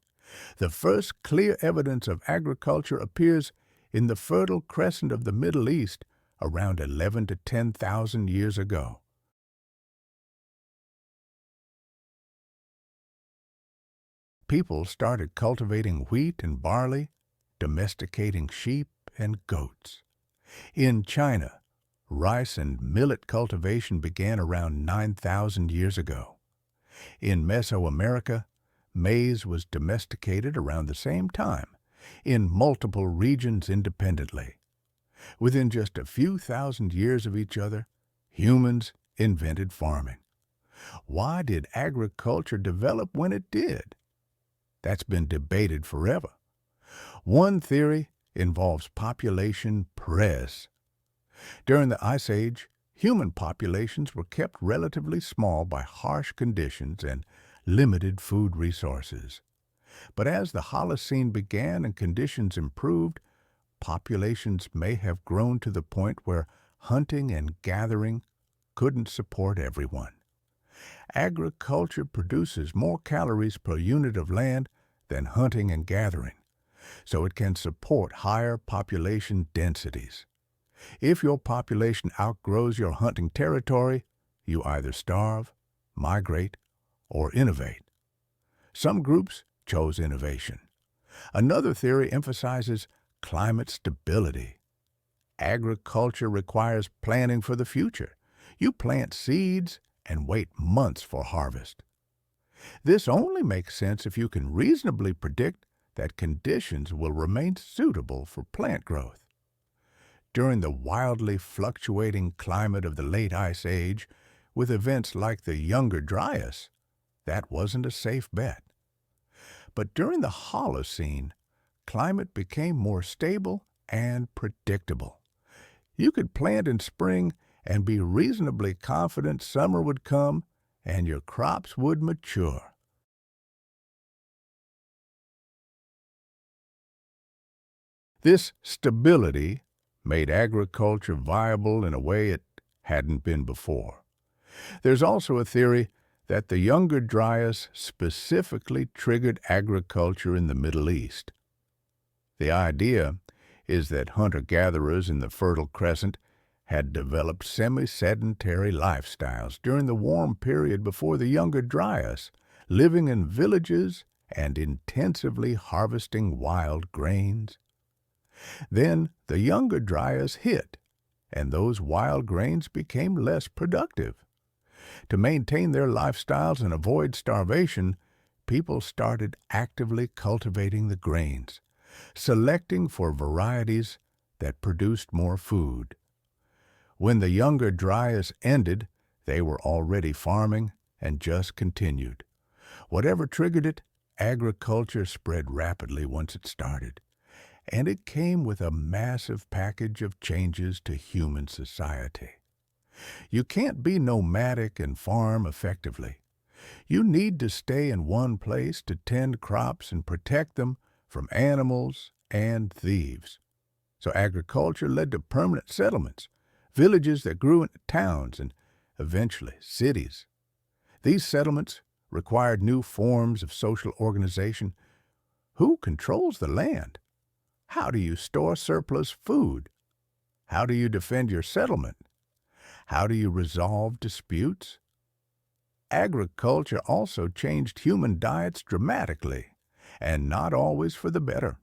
S1: The first clear evidence of agriculture appears in the Fertile Crescent of the Middle East around 11 to 10,000 years ago. People started cultivating wheat and barley, domesticating sheep and goats. In China, rice and millet cultivation began around 9,000 years ago. In Mesoamerica, maize was domesticated around the same time, in multiple regions independently. Within just a few thousand years of each other, humans invented farming. Why did agriculture develop when it did? That's been debated forever. One theory involves population press. During the Ice Age, human populations were kept relatively small by harsh conditions and limited food resources. But as the Holocene began and conditions improved, populations may have grown to the point where hunting and gathering couldn't support everyone. Agriculture produces more calories per unit of land than hunting and gathering, so it can support higher population densities. If your population outgrows your hunting territory, you either starve, migrate, or innovate. Some groups chose innovation. Another theory emphasizes climate stability. Agriculture requires planning for the future. You plant seeds and wait months for harvest. This only makes sense if you can reasonably predict that conditions will remain suitable for plant growth. During the wildly fluctuating climate of the late Ice Age, with events like the Younger Dryas, that wasn't a safe bet. But during the Holocene, climate became more stable and predictable. You could plant in spring and be reasonably confident summer would come and your crops would mature. This stability made agriculture viable in a way it hadn't been before. There's also a theory that the Younger Dryas specifically triggered agriculture in the Middle East. The idea is that hunter-gatherers in the Fertile Crescent had developed semi-sedentary lifestyles during the warm period before the Younger Dryas, living in villages and intensively harvesting wild grains. Then the Younger Dryas hit, and those wild grains became less productive. To maintain their lifestyles and avoid starvation, people started actively cultivating the grains, selecting for varieties that produced more food. When the Younger Dryas ended, they were already farming and just continued. Whatever triggered it, agriculture spread rapidly once it started, and it came with a massive package of changes to human society. You can't be nomadic and farm effectively. You need to stay in one place to tend crops and protect them from animals and thieves. So agriculture led to permanent settlements, villages that grew into towns and eventually cities. These settlements required new forms of social organization. Who controls the land? How do you store surplus food? How do you defend your settlement? How do you resolve disputes? Agriculture also changed human diets dramatically, and not always for the better.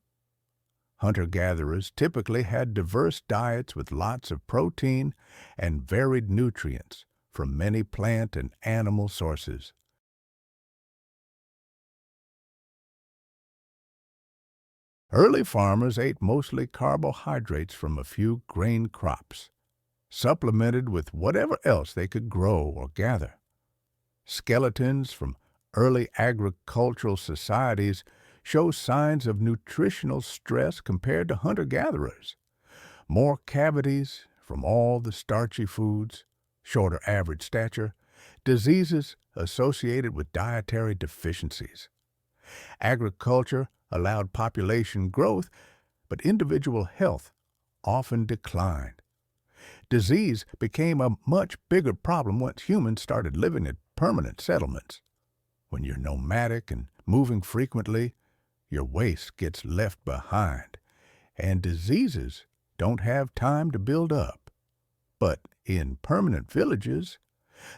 S1: Hunter-gatherers typically had diverse diets with lots of protein and varied nutrients from many plant and animal sources. Early farmers ate mostly carbohydrates from a few grain crops, supplemented with whatever else they could grow or gather. Skeletons from early agricultural societies show signs of nutritional stress compared to hunter-gatherers. More cavities from all the starchy foods, shorter average stature, diseases associated with dietary deficiencies. Agriculture allowed population growth, but individual health often declined. Disease became a much bigger problem once humans started living in permanent settlements. When you're nomadic and moving frequently, your waste gets left behind, and diseases don't have time to build up. But in permanent villages,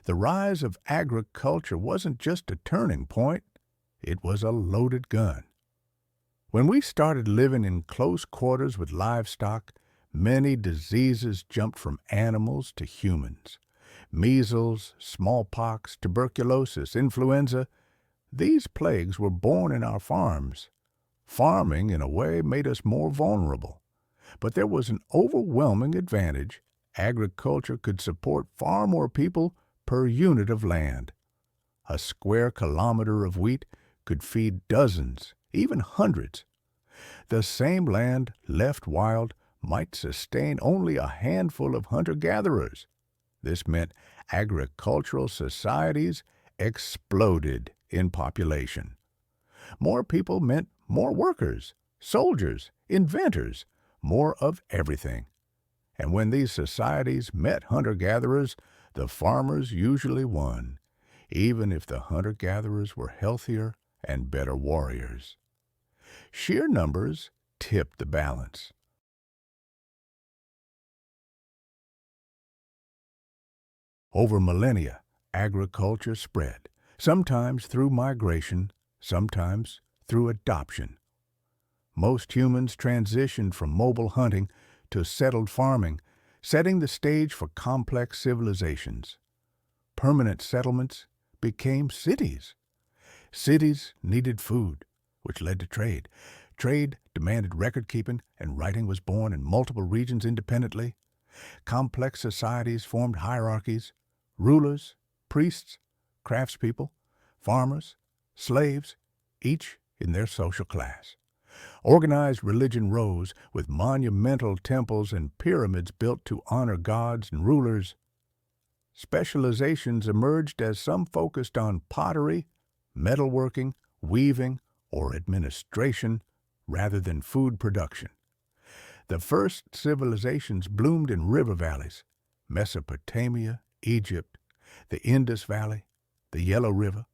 S1: the rise of agriculture wasn't just a turning point, it was a loaded gun. When we started living in close quarters with livestock, many diseases jumped from animals to humans. Measles, smallpox, tuberculosis, influenza, these plagues were born in our farms. Farming, in a way, made us more vulnerable. But there was an overwhelming advantage. Agriculture could support far more people per unit of land. A square kilometer of wheat could feed dozens, even hundreds. The same land left wild might sustain only a handful of hunter-gatherers. This meant agricultural societies exploded in population. More people meant more workers, soldiers, inventors, more of everything. And when these societies met hunter-gatherers, the farmers usually won, even if the hunter-gatherers were healthier and better warriors. Sheer numbers tipped the balance. Over millennia, agriculture spread, sometimes through migration, sometimes through adoption. Most humans transitioned from mobile hunting to settled farming, setting the stage for complex civilizations. Permanent settlements became cities. Cities needed food, which led to trade. Trade demanded record-keeping, and writing was born in multiple regions independently. Complex societies formed hierarchies: rulers, priests, craftspeople, farmers, slaves, each in their social class. Organized religion rose, with monumental temples and pyramids built to honor gods and rulers. Specializations emerged as some focused on pottery, metalworking, weaving, or administration, rather than food production. The first civilizations bloomed in river valleys: Mesopotamia, Egypt, the Indus Valley, the Yellow River.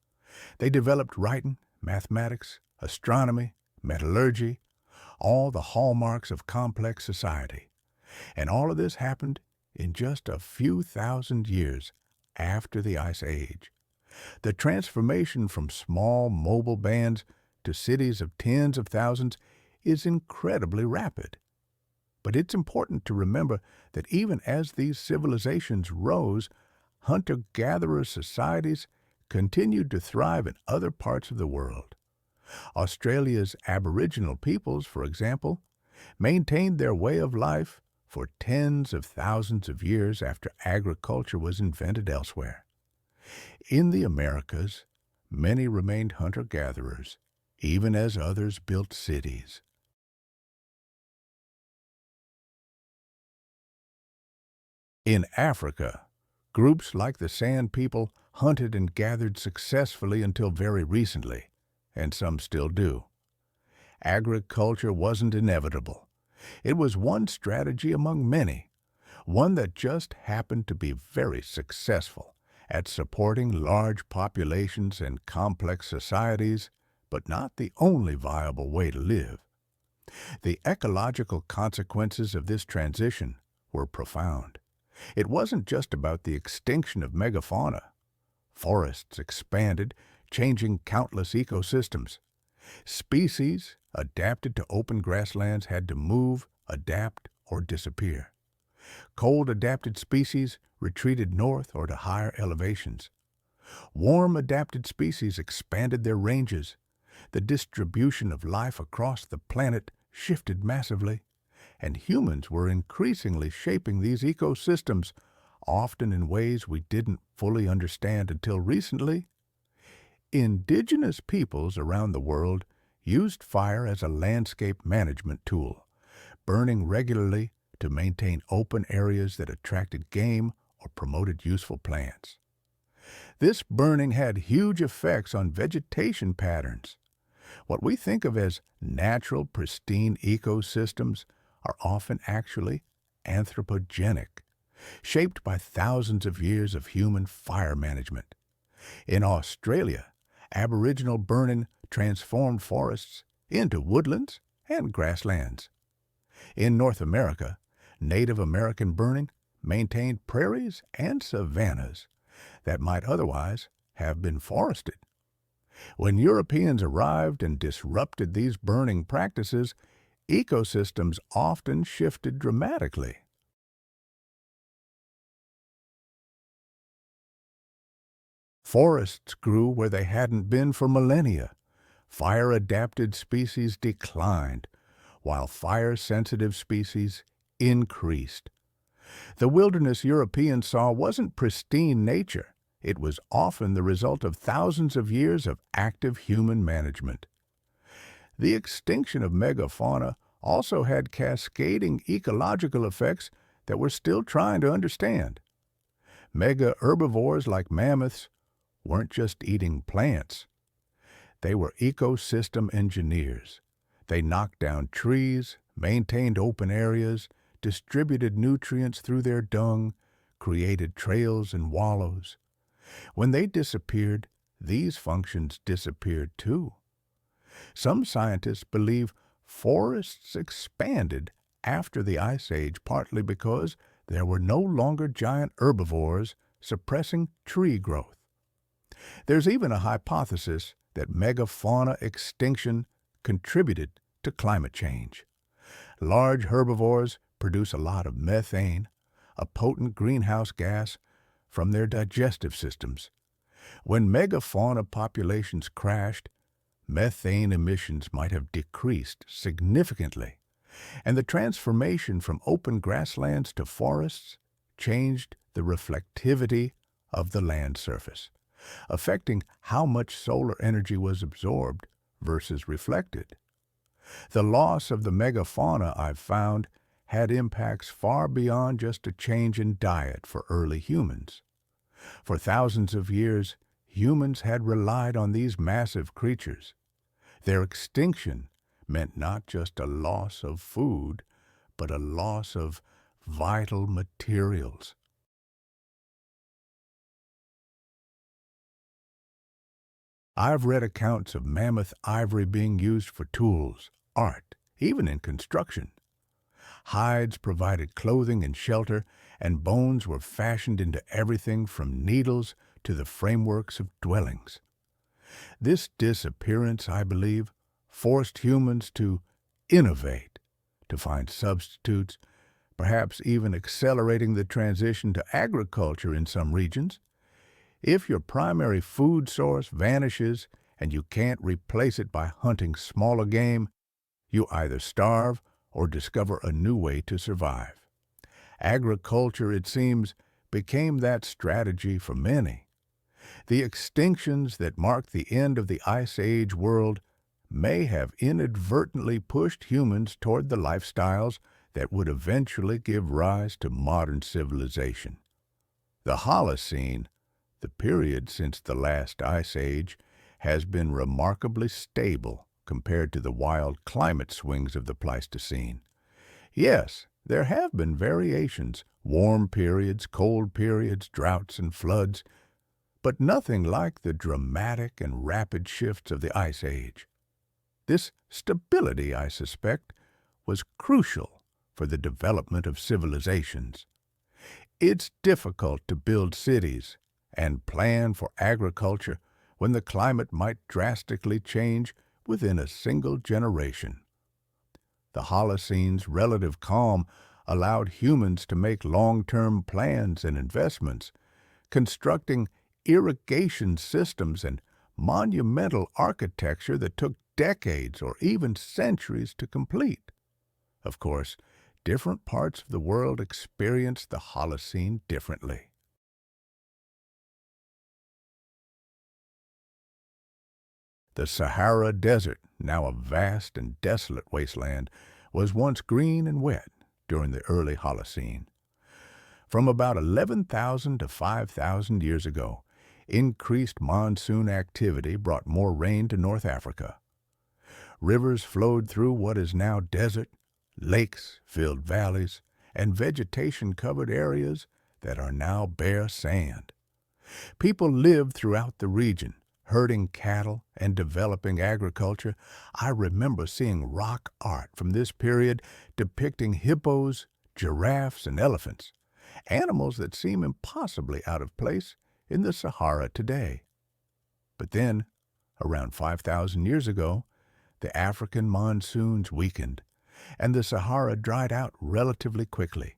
S1: They developed writing, mathematics, astronomy, metallurgy, all the hallmarks of complex society. And all of this happened in just a few thousand years after the Ice Age. The transformation from small mobile bands to cities of tens of thousands is incredibly rapid. But it's important to remember that even as these civilizations rose, hunter-gatherer societies continued to thrive in other parts of the world. Australia's Aboriginal peoples, for example, maintained their way of life for tens of thousands of years after agriculture was invented elsewhere. In the Americas, many remained hunter-gatherers, even as others built cities. In Africa, groups like the Sand People hunted and gathered successfully until very recently, and some still do. Agriculture wasn't inevitable. It was one strategy among many, one that just happened to be very successful at supporting large populations and complex societies, but not the only viable way to live. The ecological consequences of this transition were profound. It wasn't just about the extinction of megafauna. Forests expanded, changing countless ecosystems. Species adapted to open grasslands had to move, adapt, or disappear. Cold-adapted species retreated north or to higher elevations. Warm-adapted species expanded their ranges. The distribution of life across the planet shifted massively, and humans were increasingly shaping these ecosystems, often in ways we didn't fully understand until recently. Indigenous peoples around the world used fire as a landscape management tool, burning regularly to maintain open areas that attracted game or promoted useful plants. This burning had huge effects on vegetation patterns. What we think of as natural, pristine ecosystems are often actually anthropogenic, shaped by thousands of years of human fire management. In Australia, Aboriginal burning transformed forests into woodlands and grasslands. In North America, Native American burning maintained prairies and savannas that might otherwise have been forested. When Europeans arrived and disrupted these burning practices, ecosystems often shifted dramatically. Forests grew where they hadn't been for millennia. Fire-adapted species declined, while fire-sensitive species increased. The wilderness Europeans saw wasn't pristine nature. it was often the result of thousands of years of active human management. The extinction of megafauna also had cascading ecological effects that we're still trying to understand. Mega herbivores like mammoths weren't just eating plants. They were ecosystem engineers. They knocked down trees, maintained open areas, distributed nutrients through their dung, created trails and wallows. When they disappeared, these functions disappeared too. Some scientists believe forests expanded after the Ice Age partly because there were no longer giant herbivores suppressing tree growth. There's even a hypothesis that megafauna extinction contributed to climate change. Large herbivores produce a lot of methane, a potent greenhouse gas, from their digestive systems. When megafauna populations crashed, methane emissions might have decreased significantly, and the transformation from open grasslands to forests changed the reflectivity of the land surface, affecting how much solar energy was absorbed versus reflected. The loss of the megafauna, I've found, had impacts far beyond just a change in diet for early humans. For thousands of years, humans had relied on these massive creatures. Their extinction meant not just a loss of food, but a loss of vital materials. I've read accounts of mammoth ivory being used for tools, art, even in construction. Hides provided clothing and shelter, and bones were fashioned into everything from needles to the frameworks of dwellings. This disappearance, I believe, forced humans to innovate, to find substitutes, perhaps even accelerating the transition to agriculture in some regions. If your primary food source vanishes and you can't replace it by hunting smaller game, you either starve or discover a new way to survive. Agriculture, it seems, became that strategy for many. The extinctions that marked the end of the Ice Age world may have inadvertently pushed humans toward the lifestyles that would eventually give rise to modern civilization. The Holocene, the period since the last Ice Age, has been remarkably stable compared to the wild climate swings of the Pleistocene. Yes, there have been variations, warm periods, cold periods, droughts and floods, but nothing like the dramatic and rapid shifts of the Ice Age. This stability, I suspect, was crucial for the development of civilizations. It's difficult to build cities and plan for agriculture when the climate might drastically change within a single generation. The Holocene's relative calm allowed humans to make long-term plans and investments, constructing irrigation systems and monumental architecture that took decades or even centuries to complete. Of course, different parts of the world experienced the Holocene differently. The Sahara Desert, now a vast and desolate wasteland, was once green and wet during the early Holocene. From about 11,000 to 5,000 years ago, increased monsoon activity brought more rain to North Africa. Rivers flowed through what is now desert, lakes filled valleys, and vegetation covered areas that are now bare sand. People lived throughout the region, herding cattle and developing agriculture. I remember seeing rock art from this period depicting hippos, giraffes, and elephants, animals that seem impossibly out of place in the Sahara today. But then, around 5,000 years ago, the African monsoons weakened, and the Sahara dried out relatively quickly.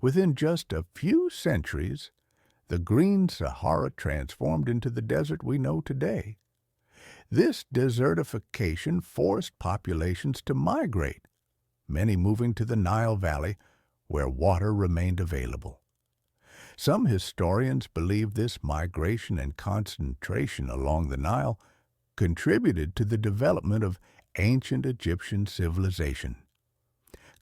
S1: Within just a few centuries, the green Sahara transformed into the desert we know today. This desertification forced populations to migrate, many moving to the Nile Valley, where water remained available. Some historians believe this migration and concentration along the Nile contributed to the development of ancient Egyptian civilization.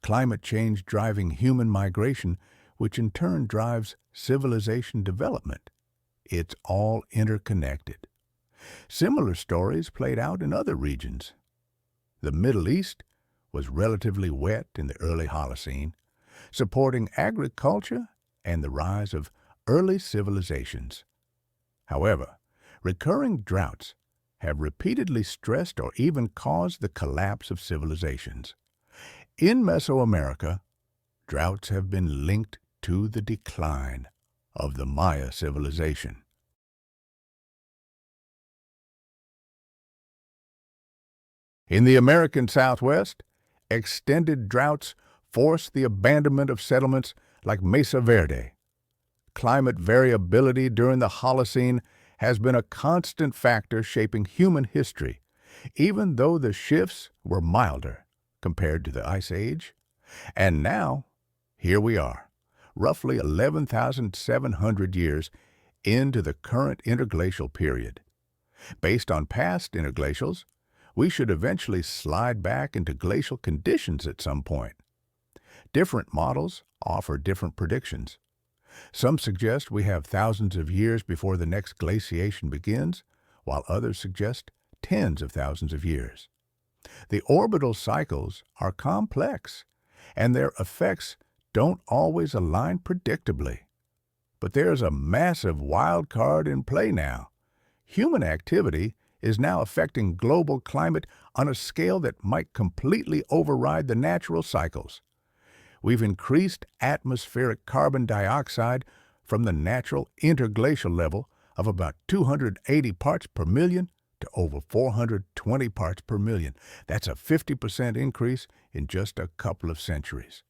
S1: Climate change driving human migration, which in turn drives civilization development. It's all interconnected. Similar stories played out in other regions. The Middle East was relatively wet in the early Holocene, supporting agriculture and the rise of early civilizations. However, recurring droughts have repeatedly stressed or even caused the collapse of civilizations. In Mesoamerica, droughts have been linked to the decline of the Maya civilization. In the American Southwest, extended droughts forced the abandonment of settlements like Mesa Verde. Climate variability during the Holocene has been a constant factor shaping human history, even though the shifts were milder compared to the Ice Age. And now, here we are, roughly 11,700 years into the current interglacial period. Based on past interglacials, we should eventually slide back into glacial conditions at some point. Different models offer different predictions. Some suggest we have thousands of years before the next glaciation begins, while others suggest tens of thousands of years. The orbital cycles are complex, and their effects don't always align predictably. But there's a massive wild card in play now. Human activity is now affecting global climate on a scale that might completely override the natural cycles. We've increased atmospheric carbon dioxide from the natural interglacial level of about 280 parts per million to over 420 parts per million. That's a 50% increase in just a couple of centuries.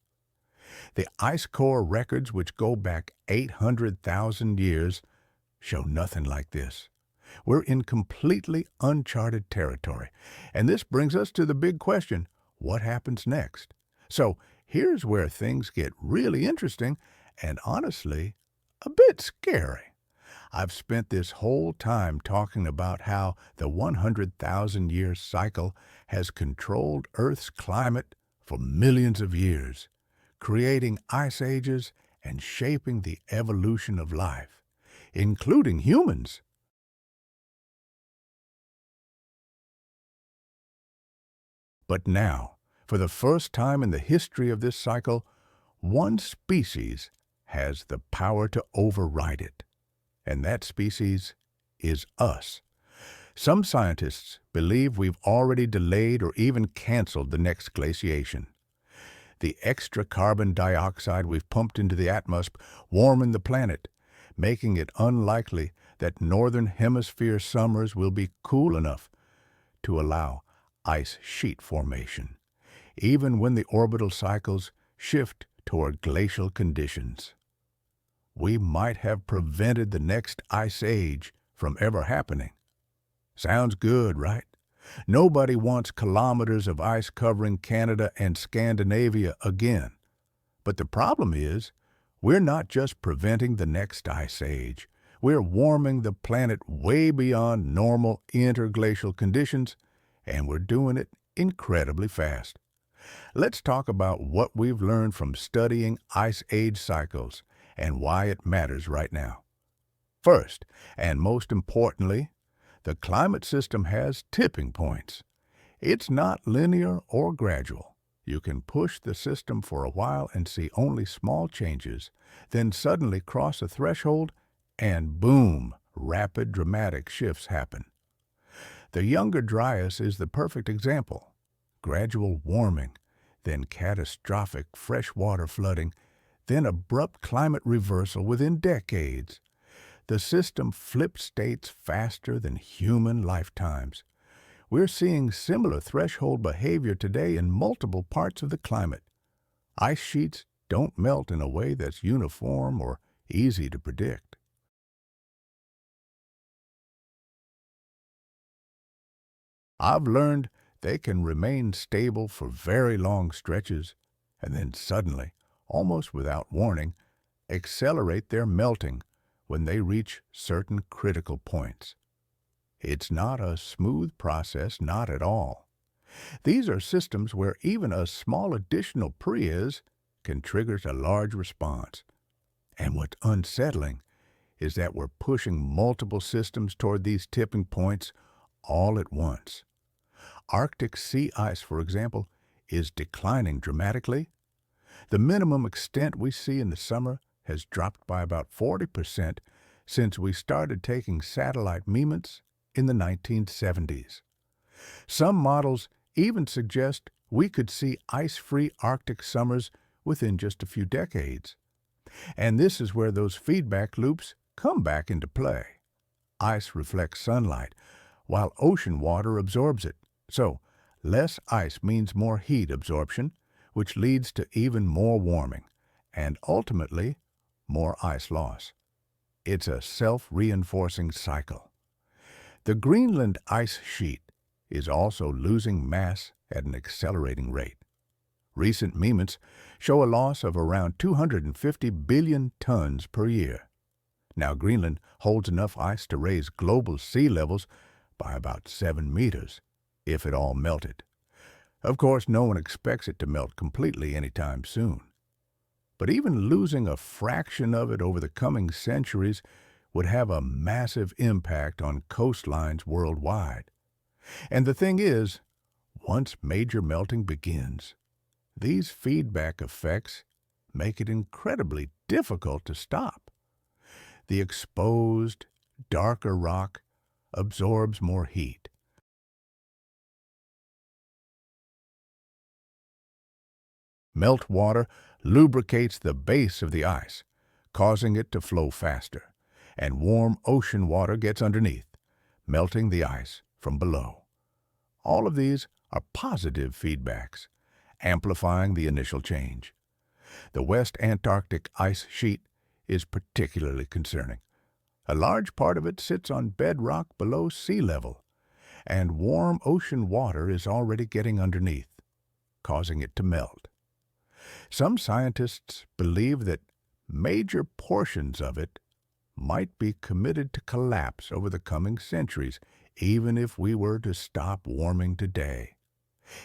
S1: The ice core records, which go back 800,000 years, show nothing like this. We're in completely uncharted territory. And this brings us to the big question, what happens next? So here's where things get really interesting and honestly, a bit scary. I've spent this whole time talking about how the 100,000-year cycle has controlled Earth's climate for millions of years, creating ice ages and shaping the evolution of life, including humans. But now, for the first time in the history of this cycle, one species has the power to override it. And that species is us. Some scientists believe we've already delayed or even canceled the next glaciation. The extra carbon dioxide we've pumped into the atmosphere warming the planet, making it unlikely that Northern Hemisphere summers will be cool enough to allow ice sheet formation, even when the orbital cycles shift toward glacial conditions. We might have prevented the next ice age from ever happening. Sounds good, right? Nobody wants kilometers of ice covering Canada and Scandinavia again. But the problem is, we're not just preventing the next ice age. We're warming the planet way beyond normal interglacial conditions, and we're doing it incredibly fast. Let's talk about what we've learned from studying ice age cycles and why it matters right now. First, and most importantly, the climate system has tipping points. It's not linear or gradual. You can push the system for a while and see only small changes, then suddenly cross a threshold and boom, rapid dramatic shifts happen. The Younger Dryas is the perfect example. Gradual warming, then catastrophic freshwater flooding, then abrupt climate reversal within decades. The system flipped states faster than human lifetimes. We're seeing similar threshold behavior today in multiple parts of the climate. Ice sheets don't melt in a way that's uniform or easy to predict. I've learned they can remain stable for very long stretches, and then suddenly, almost without warning, accelerate their melting when they reach certain critical points. It's not a smooth process, not at all. These are systems where even a small additional pre-is can trigger a large response. And what's unsettling is that we're pushing multiple systems toward these tipping points all at once. Arctic sea ice, for example, is declining dramatically. The minimum extent we see in the summer has dropped by about 40% since we started taking satellite measurements in the 1970s. Some models even suggest we could see ice-free Arctic summers within just a few decades. And this is where those feedback loops come back into play. Ice reflects sunlight, while ocean water absorbs it. So, less ice means more heat absorption, which leads to even more warming, and ultimately, more ice loss. It's a self-reinforcing cycle. The Greenland ice sheet is also losing mass at an accelerating rate. Recent measurements show a loss of around 250 billion tons per year. Now, Greenland holds enough ice to raise global sea levels by about 7 meters, if it all melted. Of course, no one expects it to melt completely anytime soon. But even losing a fraction of it over the coming centuries would have a massive impact on coastlines worldwide. And the thing is, once major melting begins, these feedback effects make it incredibly difficult to stop. The exposed, darker rock absorbs more heat. Meltwater lubricates the base of the ice, causing it to flow faster, and warm ocean water gets underneath, melting the ice from below. All of these are positive feedbacks, amplifying the initial change. The West Antarctic ice sheet is particularly concerning. A large part of it sits on bedrock below sea level, and warm ocean water is already getting underneath, causing it to melt. Some scientists believe that major portions of it might be committed to collapse over the coming centuries, even if we were to stop warming today.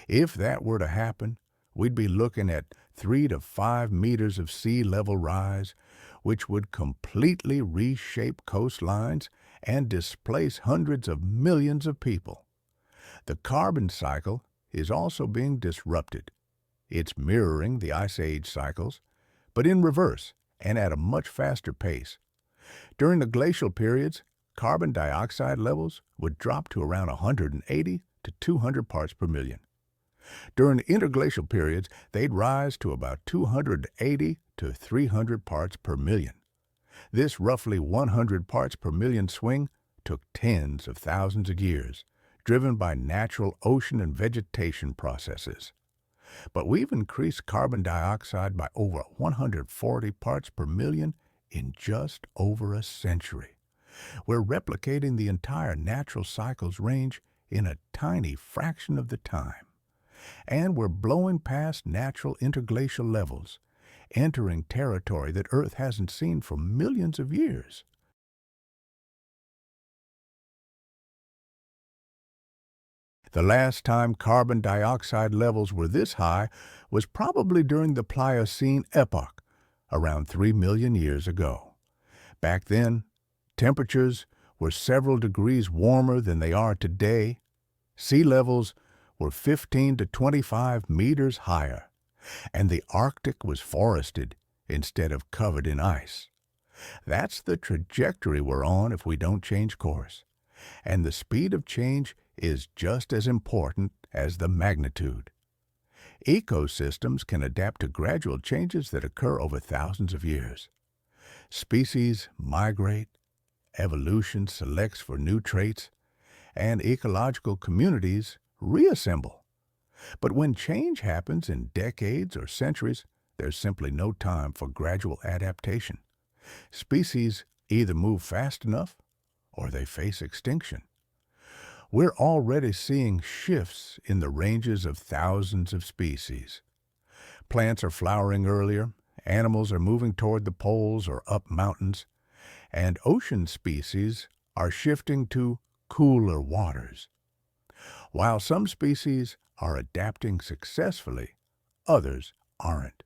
S1: If that were to happen, we'd be looking at 3 to 5 meters of sea level rise, which would completely reshape coastlines and displace hundreds of millions of people. The carbon cycle is also being disrupted. It's mirroring the Ice Age cycles, but in reverse and at a much faster pace. During the glacial periods, carbon dioxide levels would drop to around 180 to 200 parts per million. During the interglacial periods, they'd rise to about 280 to 300 parts per million. This roughly 100 parts per million swing took tens of thousands of years, driven by natural ocean and vegetation processes. But we've increased carbon dioxide by over 140 parts per million in just over a century. We're replicating the entire natural cycle's range in a tiny fraction of the time. And we're blowing past natural interglacial levels, entering territory that Earth hasn't seen for millions of years. The last time carbon dioxide levels were this high was probably during the Pliocene epoch, around 3 million years ago. Back then, temperatures were several degrees warmer than they are today. Sea levels were 15 to 25 meters higher, and the Arctic was forested instead of covered in ice. That's the trajectory we're on if we don't change course. And the speed of change is just as important as the magnitude. Ecosystems can adapt to gradual changes that occur over thousands of years. Species migrate, evolution selects for new traits, and ecological communities reassemble. But when change happens in decades or centuries, there's simply no time for gradual adaptation. Species either move fast enough or they face extinction. We're already seeing shifts in the ranges of thousands of species. Plants are flowering earlier, Animals are moving toward the poles or up mountains, and ocean species are shifting to cooler waters. While some species are adapting successfully, others aren't.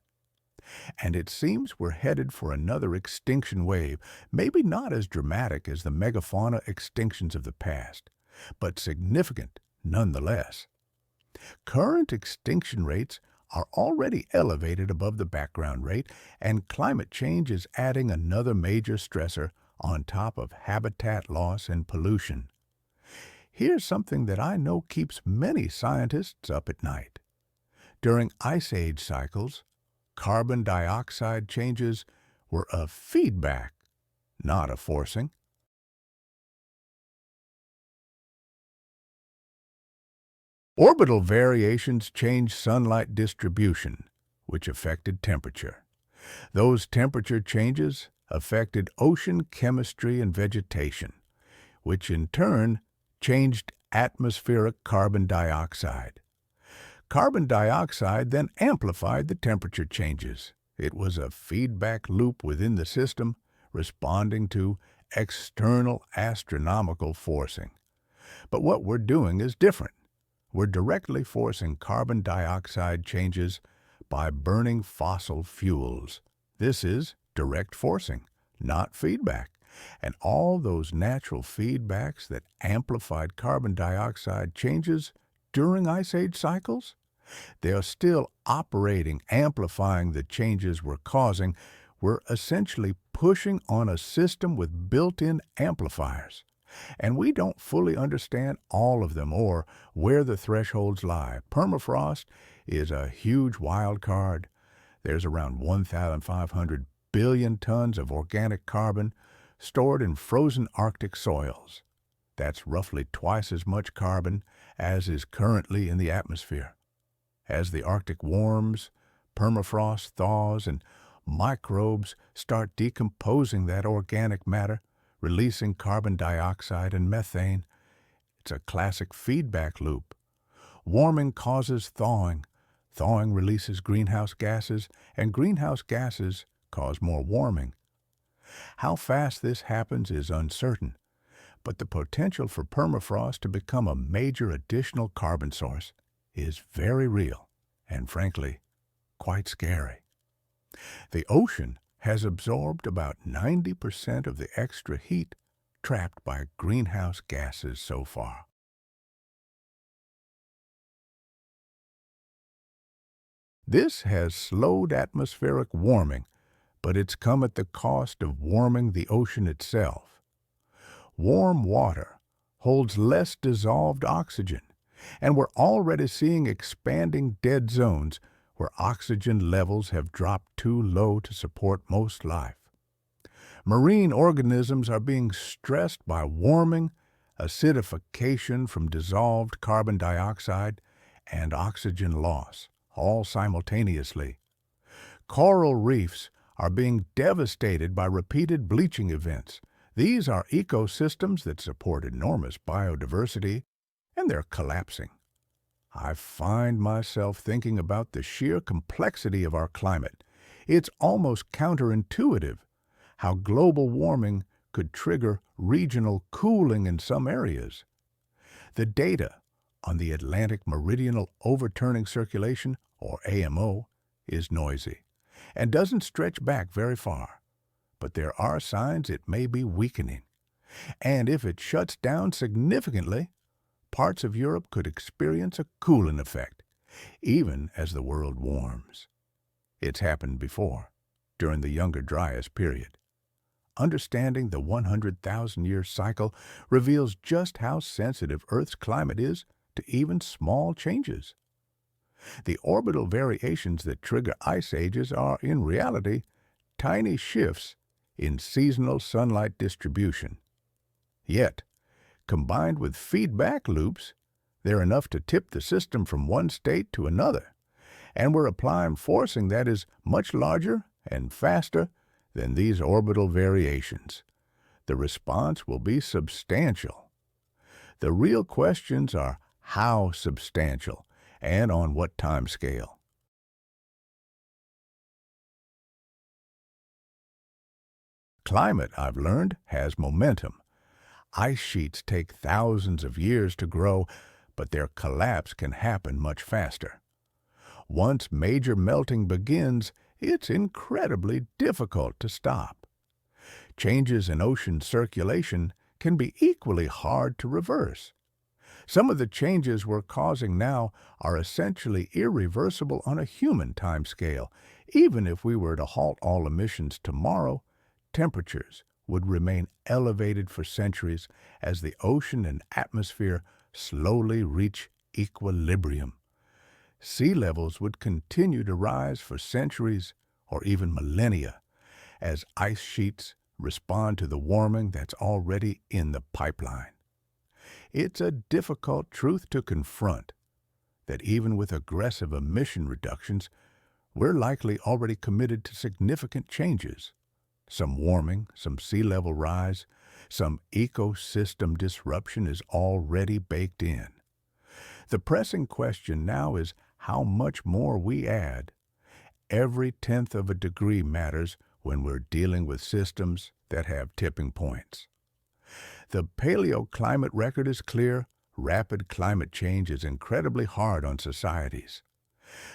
S1: And it seems we're headed for another extinction wave, maybe not as dramatic as the megafauna extinctions of the past, but significant nonetheless. Current extinction rates are already elevated above the background rate, and climate change is adding another major stressor on top of habitat loss and pollution. Here's something that I know keeps many scientists up at night. During ice age cycles, carbon dioxide changes were a feedback, not a forcing. Orbital variations changed sunlight distribution, which affected temperature. Those temperature changes affected ocean chemistry and vegetation, which in turn changed atmospheric carbon dioxide. Carbon dioxide then amplified the temperature changes. It was a feedback loop within the system, responding to external astronomical forcing. But what we're doing is different. We're directly forcing carbon dioxide changes by burning fossil fuels. This is direct forcing, not feedback. And all those natural feedbacks that amplified carbon dioxide changes during ice age cycles, they are still operating, amplifying the changes we're causing. We're essentially pushing on a system with built-in amplifiers. And we don't fully understand all of them or where the thresholds lie. Permafrost is a huge wild card. There's around 1,500 billion tons of organic carbon stored in frozen Arctic soils. That's roughly twice as much carbon as is currently in the atmosphere. As the Arctic warms, permafrost thaws, and microbes start decomposing that organic matter, releasing carbon dioxide and methane. It's a classic feedback loop. Warming causes thawing. Thawing releases greenhouse gases, and greenhouse gases cause more warming. How fast this happens is uncertain, but the potential for permafrost to become a major additional carbon source is very real and, frankly, quite scary. The ocean has absorbed about 90% of the extra heat trapped by greenhouse gases so far. This has slowed atmospheric warming, but it's come at the cost of warming the ocean itself. Warm water holds less dissolved oxygen, and we're already seeing expanding dead zones where oxygen levels have dropped too low to support most life. Marine organisms are being stressed by warming, acidification from dissolved carbon dioxide, and oxygen loss, all simultaneously. Coral reefs are being devastated by repeated bleaching events. These are ecosystems that support enormous biodiversity, and they're collapsing. I find myself thinking about the sheer complexity of our climate. It's almost counterintuitive how global warming could trigger regional cooling in some areas. The data on the Atlantic Meridional Overturning Circulation, or AMO, is noisy and doesn't stretch back very far, but there are signs it may be weakening. And if it shuts down significantly, parts of Europe could experience a cooling effect, even as the world warms. It's happened before, during the Younger Dryas period. Understanding the 100,000-year cycle reveals just how sensitive Earth's climate is to even small changes. The orbital variations that trigger ice ages are, in reality, tiny shifts in seasonal sunlight distribution. Yet, combined with feedback loops, they're enough to tip the system from one state to another, and we're applying forcing that is much larger and faster than these orbital variations. The response will be substantial. The real questions are how substantial and on what time scale. Climate, I've learned, has momentum. Ice sheets take thousands of years to grow, but their collapse can happen much faster. Once major melting begins, it's incredibly difficult to stop. Changes in ocean circulation can be equally hard to reverse. Some of the changes we're causing now are essentially irreversible on a human timescale. Even if we were to halt all emissions tomorrow, temperatures would remain elevated for centuries as the ocean and atmosphere slowly reach equilibrium. Sea levels would continue to rise for centuries or even millennia as ice sheets respond to the warming that's already in the pipeline. It's a difficult truth to confront that even with aggressive emission reductions, we're likely already committed to significant changes. Some warming, some sea level rise, some ecosystem disruption is already baked in. The pressing question now is how much more we add. Every tenth of a degree matters when we're dealing with systems that have tipping points. The paleoclimate record is clear. Rapid climate change is incredibly hard on societies.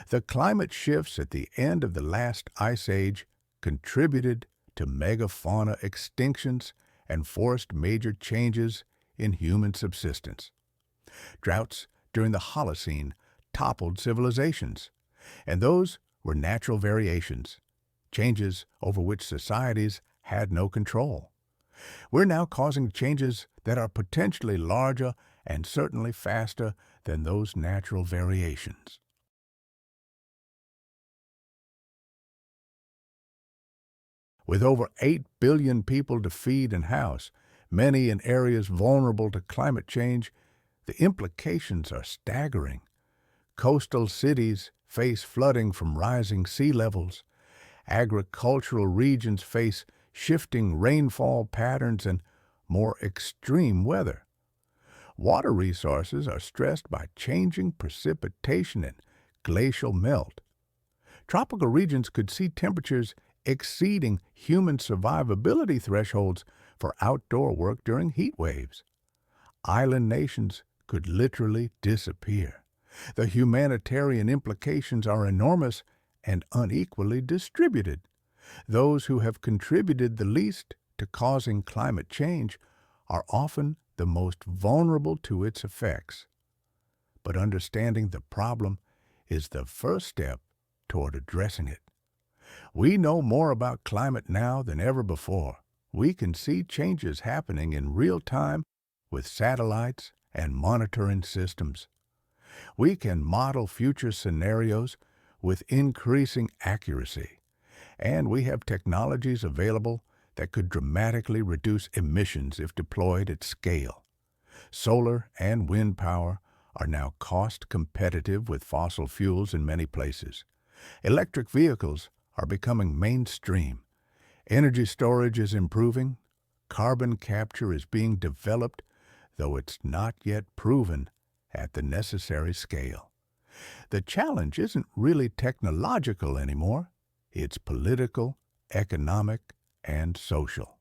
S1: The climate shifts at the end of the last ice age contributed to megafauna extinctions and forced major changes in human subsistence. Droughts during the Holocene toppled civilizations, and those were natural variations, changes over which societies had no control. We're now causing changes that are potentially larger and certainly faster than those natural variations. With over 8 billion people to feed and house, many in areas vulnerable to climate change, the implications are staggering. Coastal cities face flooding from rising sea levels. Agricultural regions face shifting rainfall patterns and more extreme weather. Water resources are stressed by changing precipitation and glacial melt. Tropical regions could see temperatures exceeding human survivability thresholds for outdoor work during heat waves. Island nations could literally disappear. The humanitarian implications are enormous and unequally distributed. Those who have contributed the least to causing climate change are often the most vulnerable to its effects. But understanding the problem is the first step toward addressing it. We know more about climate now than ever before. We can see changes happening in real time with satellites and monitoring systems. We can model future scenarios with increasing accuracy, and we have technologies available that could dramatically reduce emissions if deployed at scale. Solar and wind power are now cost competitive with fossil fuels in many places. Electric vehicles are becoming mainstream. Energy storage is improving. Carbon capture is being developed, though it's not yet proven at the necessary scale. The challenge isn't really technological anymore. It's political, economic, and social.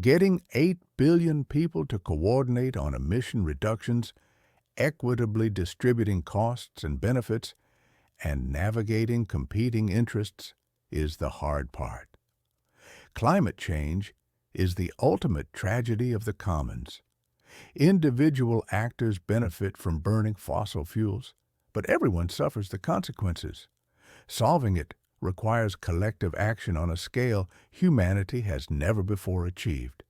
S1: Getting 8 billion people to coordinate on emission reductions, equitably distributing costs and benefits, and navigating competing interests is the hard part. Climate change is the ultimate tragedy of the commons. Individual actors benefit from burning fossil fuels, but everyone suffers the consequences. Solving it requires collective action on a scale humanity has never before achieved.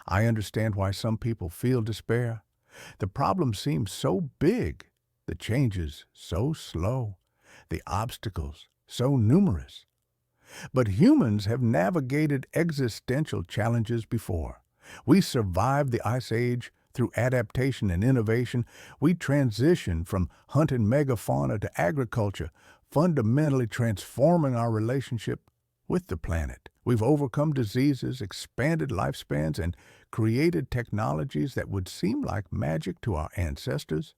S1: I understand why some people feel despair. The problem seems so big, the changes so slow, the obstacles so numerous. But humans have navigated existential challenges before. We survived the Ice Age through adaptation and innovation. We transitioned from hunting megafauna to agriculture, fundamentally transforming our relationship with the planet. We've overcome diseases, expanded lifespans, and created technologies that would seem like magic to our ancestors.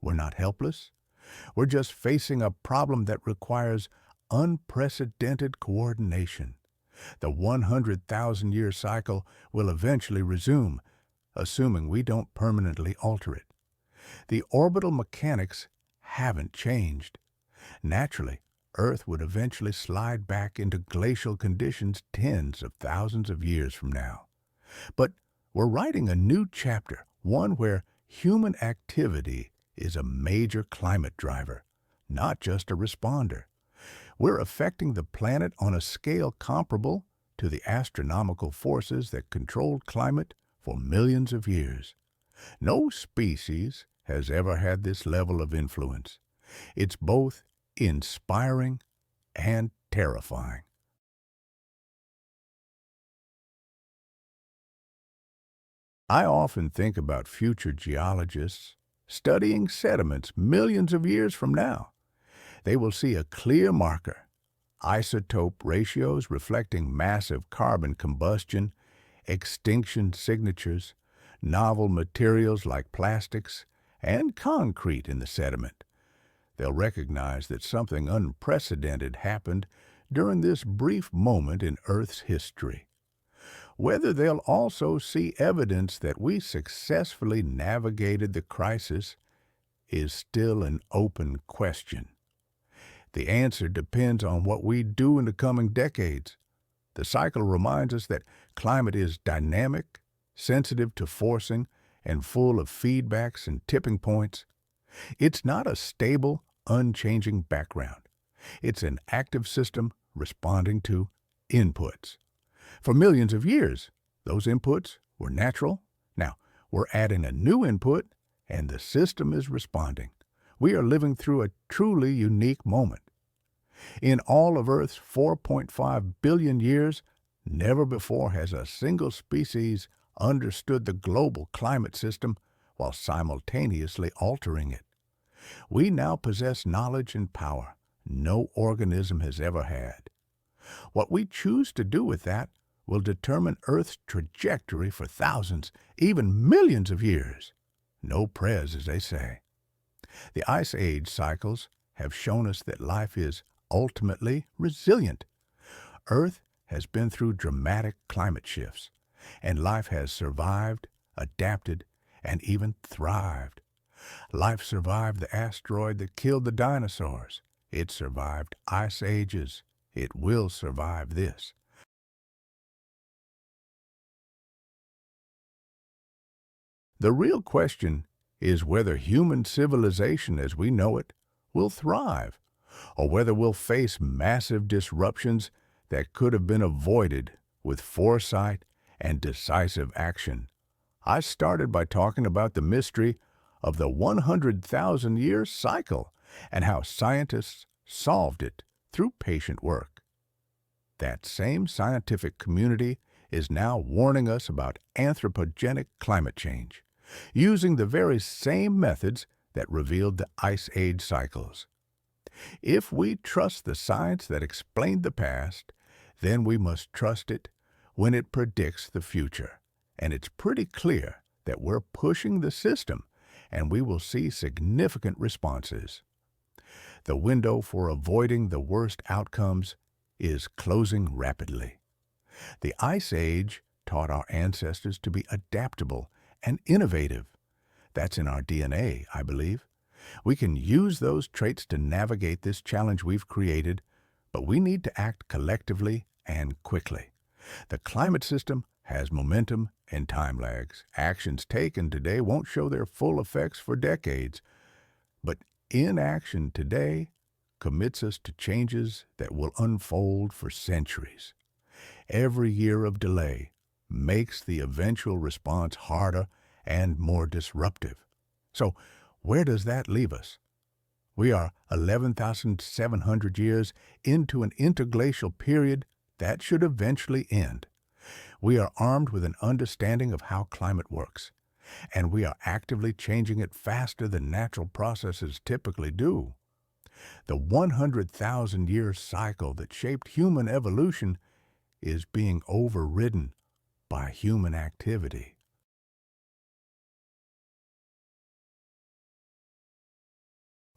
S1: We're not helpless. We're just facing a problem that requires unprecedented coordination. The 100,000-year cycle will eventually resume, assuming we don't permanently alter it. The orbital mechanics haven't changed. Naturally, Earth would eventually slide back into glacial conditions tens of thousands of years from now. But we're writing a new chapter, one where human activity is a major climate driver, not just a responder. We're affecting the planet on a scale comparable to the astronomical forces that controlled climate for millions of years. No species has ever had this level of influence. It's both inspiring and terrifying. I often think about future geologists studying sediments millions of years from now. They will see a clear marker, isotope ratios reflecting massive carbon combustion, extinction signatures, novel materials like plastics, and concrete in the sediment. They'll recognize that something unprecedented happened during this brief moment in Earth's history. Whether they'll also see evidence that we successfully navigated the crisis is still an open question. The answer depends on what we do in the coming decades. The cycle reminds us that climate is dynamic, sensitive to forcing, and full of feedbacks and tipping points. It's not a stable, unchanging background. It's an active system responding to inputs. For millions of years, those inputs were natural. Now, we're adding a new input, and the system is responding. We are living through a truly unique moment. In all of Earth's 4.5 billion years, never before has a single species understood the global climate system while simultaneously altering it. We now possess knowledge and power no organism has ever had. What we choose to do with that will determine Earth's trajectory for thousands, even millions of years. No prez, as they say. The Ice Age cycles have shown us that life is ultimately resilient. Earth has been through dramatic climate shifts, and life has survived, adapted, and even thrived. Life survived the asteroid that killed the dinosaurs. It survived ice ages. It will survive this. The real question is whether human civilization as we know it will thrive, or whether we'll face massive disruptions that could have been avoided with foresight and decisive action. I started by talking about the mystery of the 100,000-year cycle and how scientists solved it through patient work. That same scientific community is now warning us about anthropogenic climate change, using the very same methods that revealed the Ice Age cycles. If we trust the science that explained the past, then we must trust it when it predicts the future. And it's pretty clear that we're pushing the system, and we will see significant responses. The window for avoiding the worst outcomes is closing rapidly. The Ice Age taught our ancestors to be adaptable and innovative. That's in our DNA, I believe. We can use those traits to navigate this challenge we've created, but we need to act collectively and quickly. The climate system has momentum and time lags. Actions taken today won't show their full effects for decades, but inaction today commits us to changes that will unfold for centuries. Every year of delay makes the eventual response harder and more disruptive. So, where does that leave us? We are 11,700 years into an interglacial period that should eventually end. We are armed with an understanding of how climate works, and we are actively changing it faster than natural processes typically do. The 100,000-year cycle that shaped human evolution is being overridden by human activity.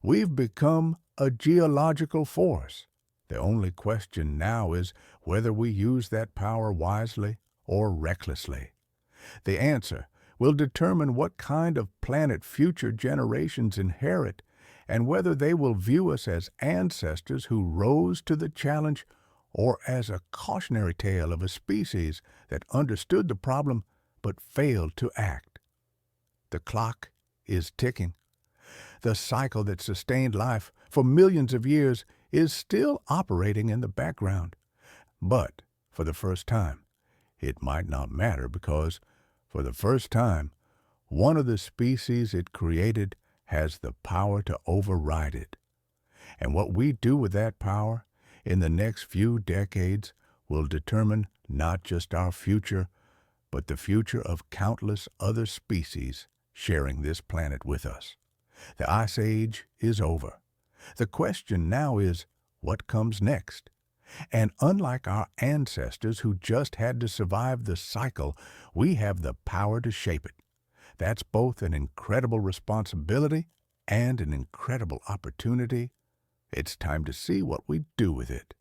S1: We've become a geological force. The only question now is whether we use that power wisely or recklessly. The answer will determine what kind of planet future generations inherit and whether they will view us as ancestors who rose to the challenge or as a cautionary tale of a species that understood the problem but failed to act. The clock is ticking. The cycle that sustained life for millions of years is still operating in the background. But for the first time, it might not matter because, for the first time, one of the species it created has the power to override it. And what we do with that power in the next few decades will determine not just our future, but the future of countless other species sharing this planet with us. The Ice Age is over. The question now is, what comes next? And unlike our ancestors who just had to survive the cycle, we have the power to shape it. That's both an incredible responsibility and an incredible opportunity. It's time to see what we do with it.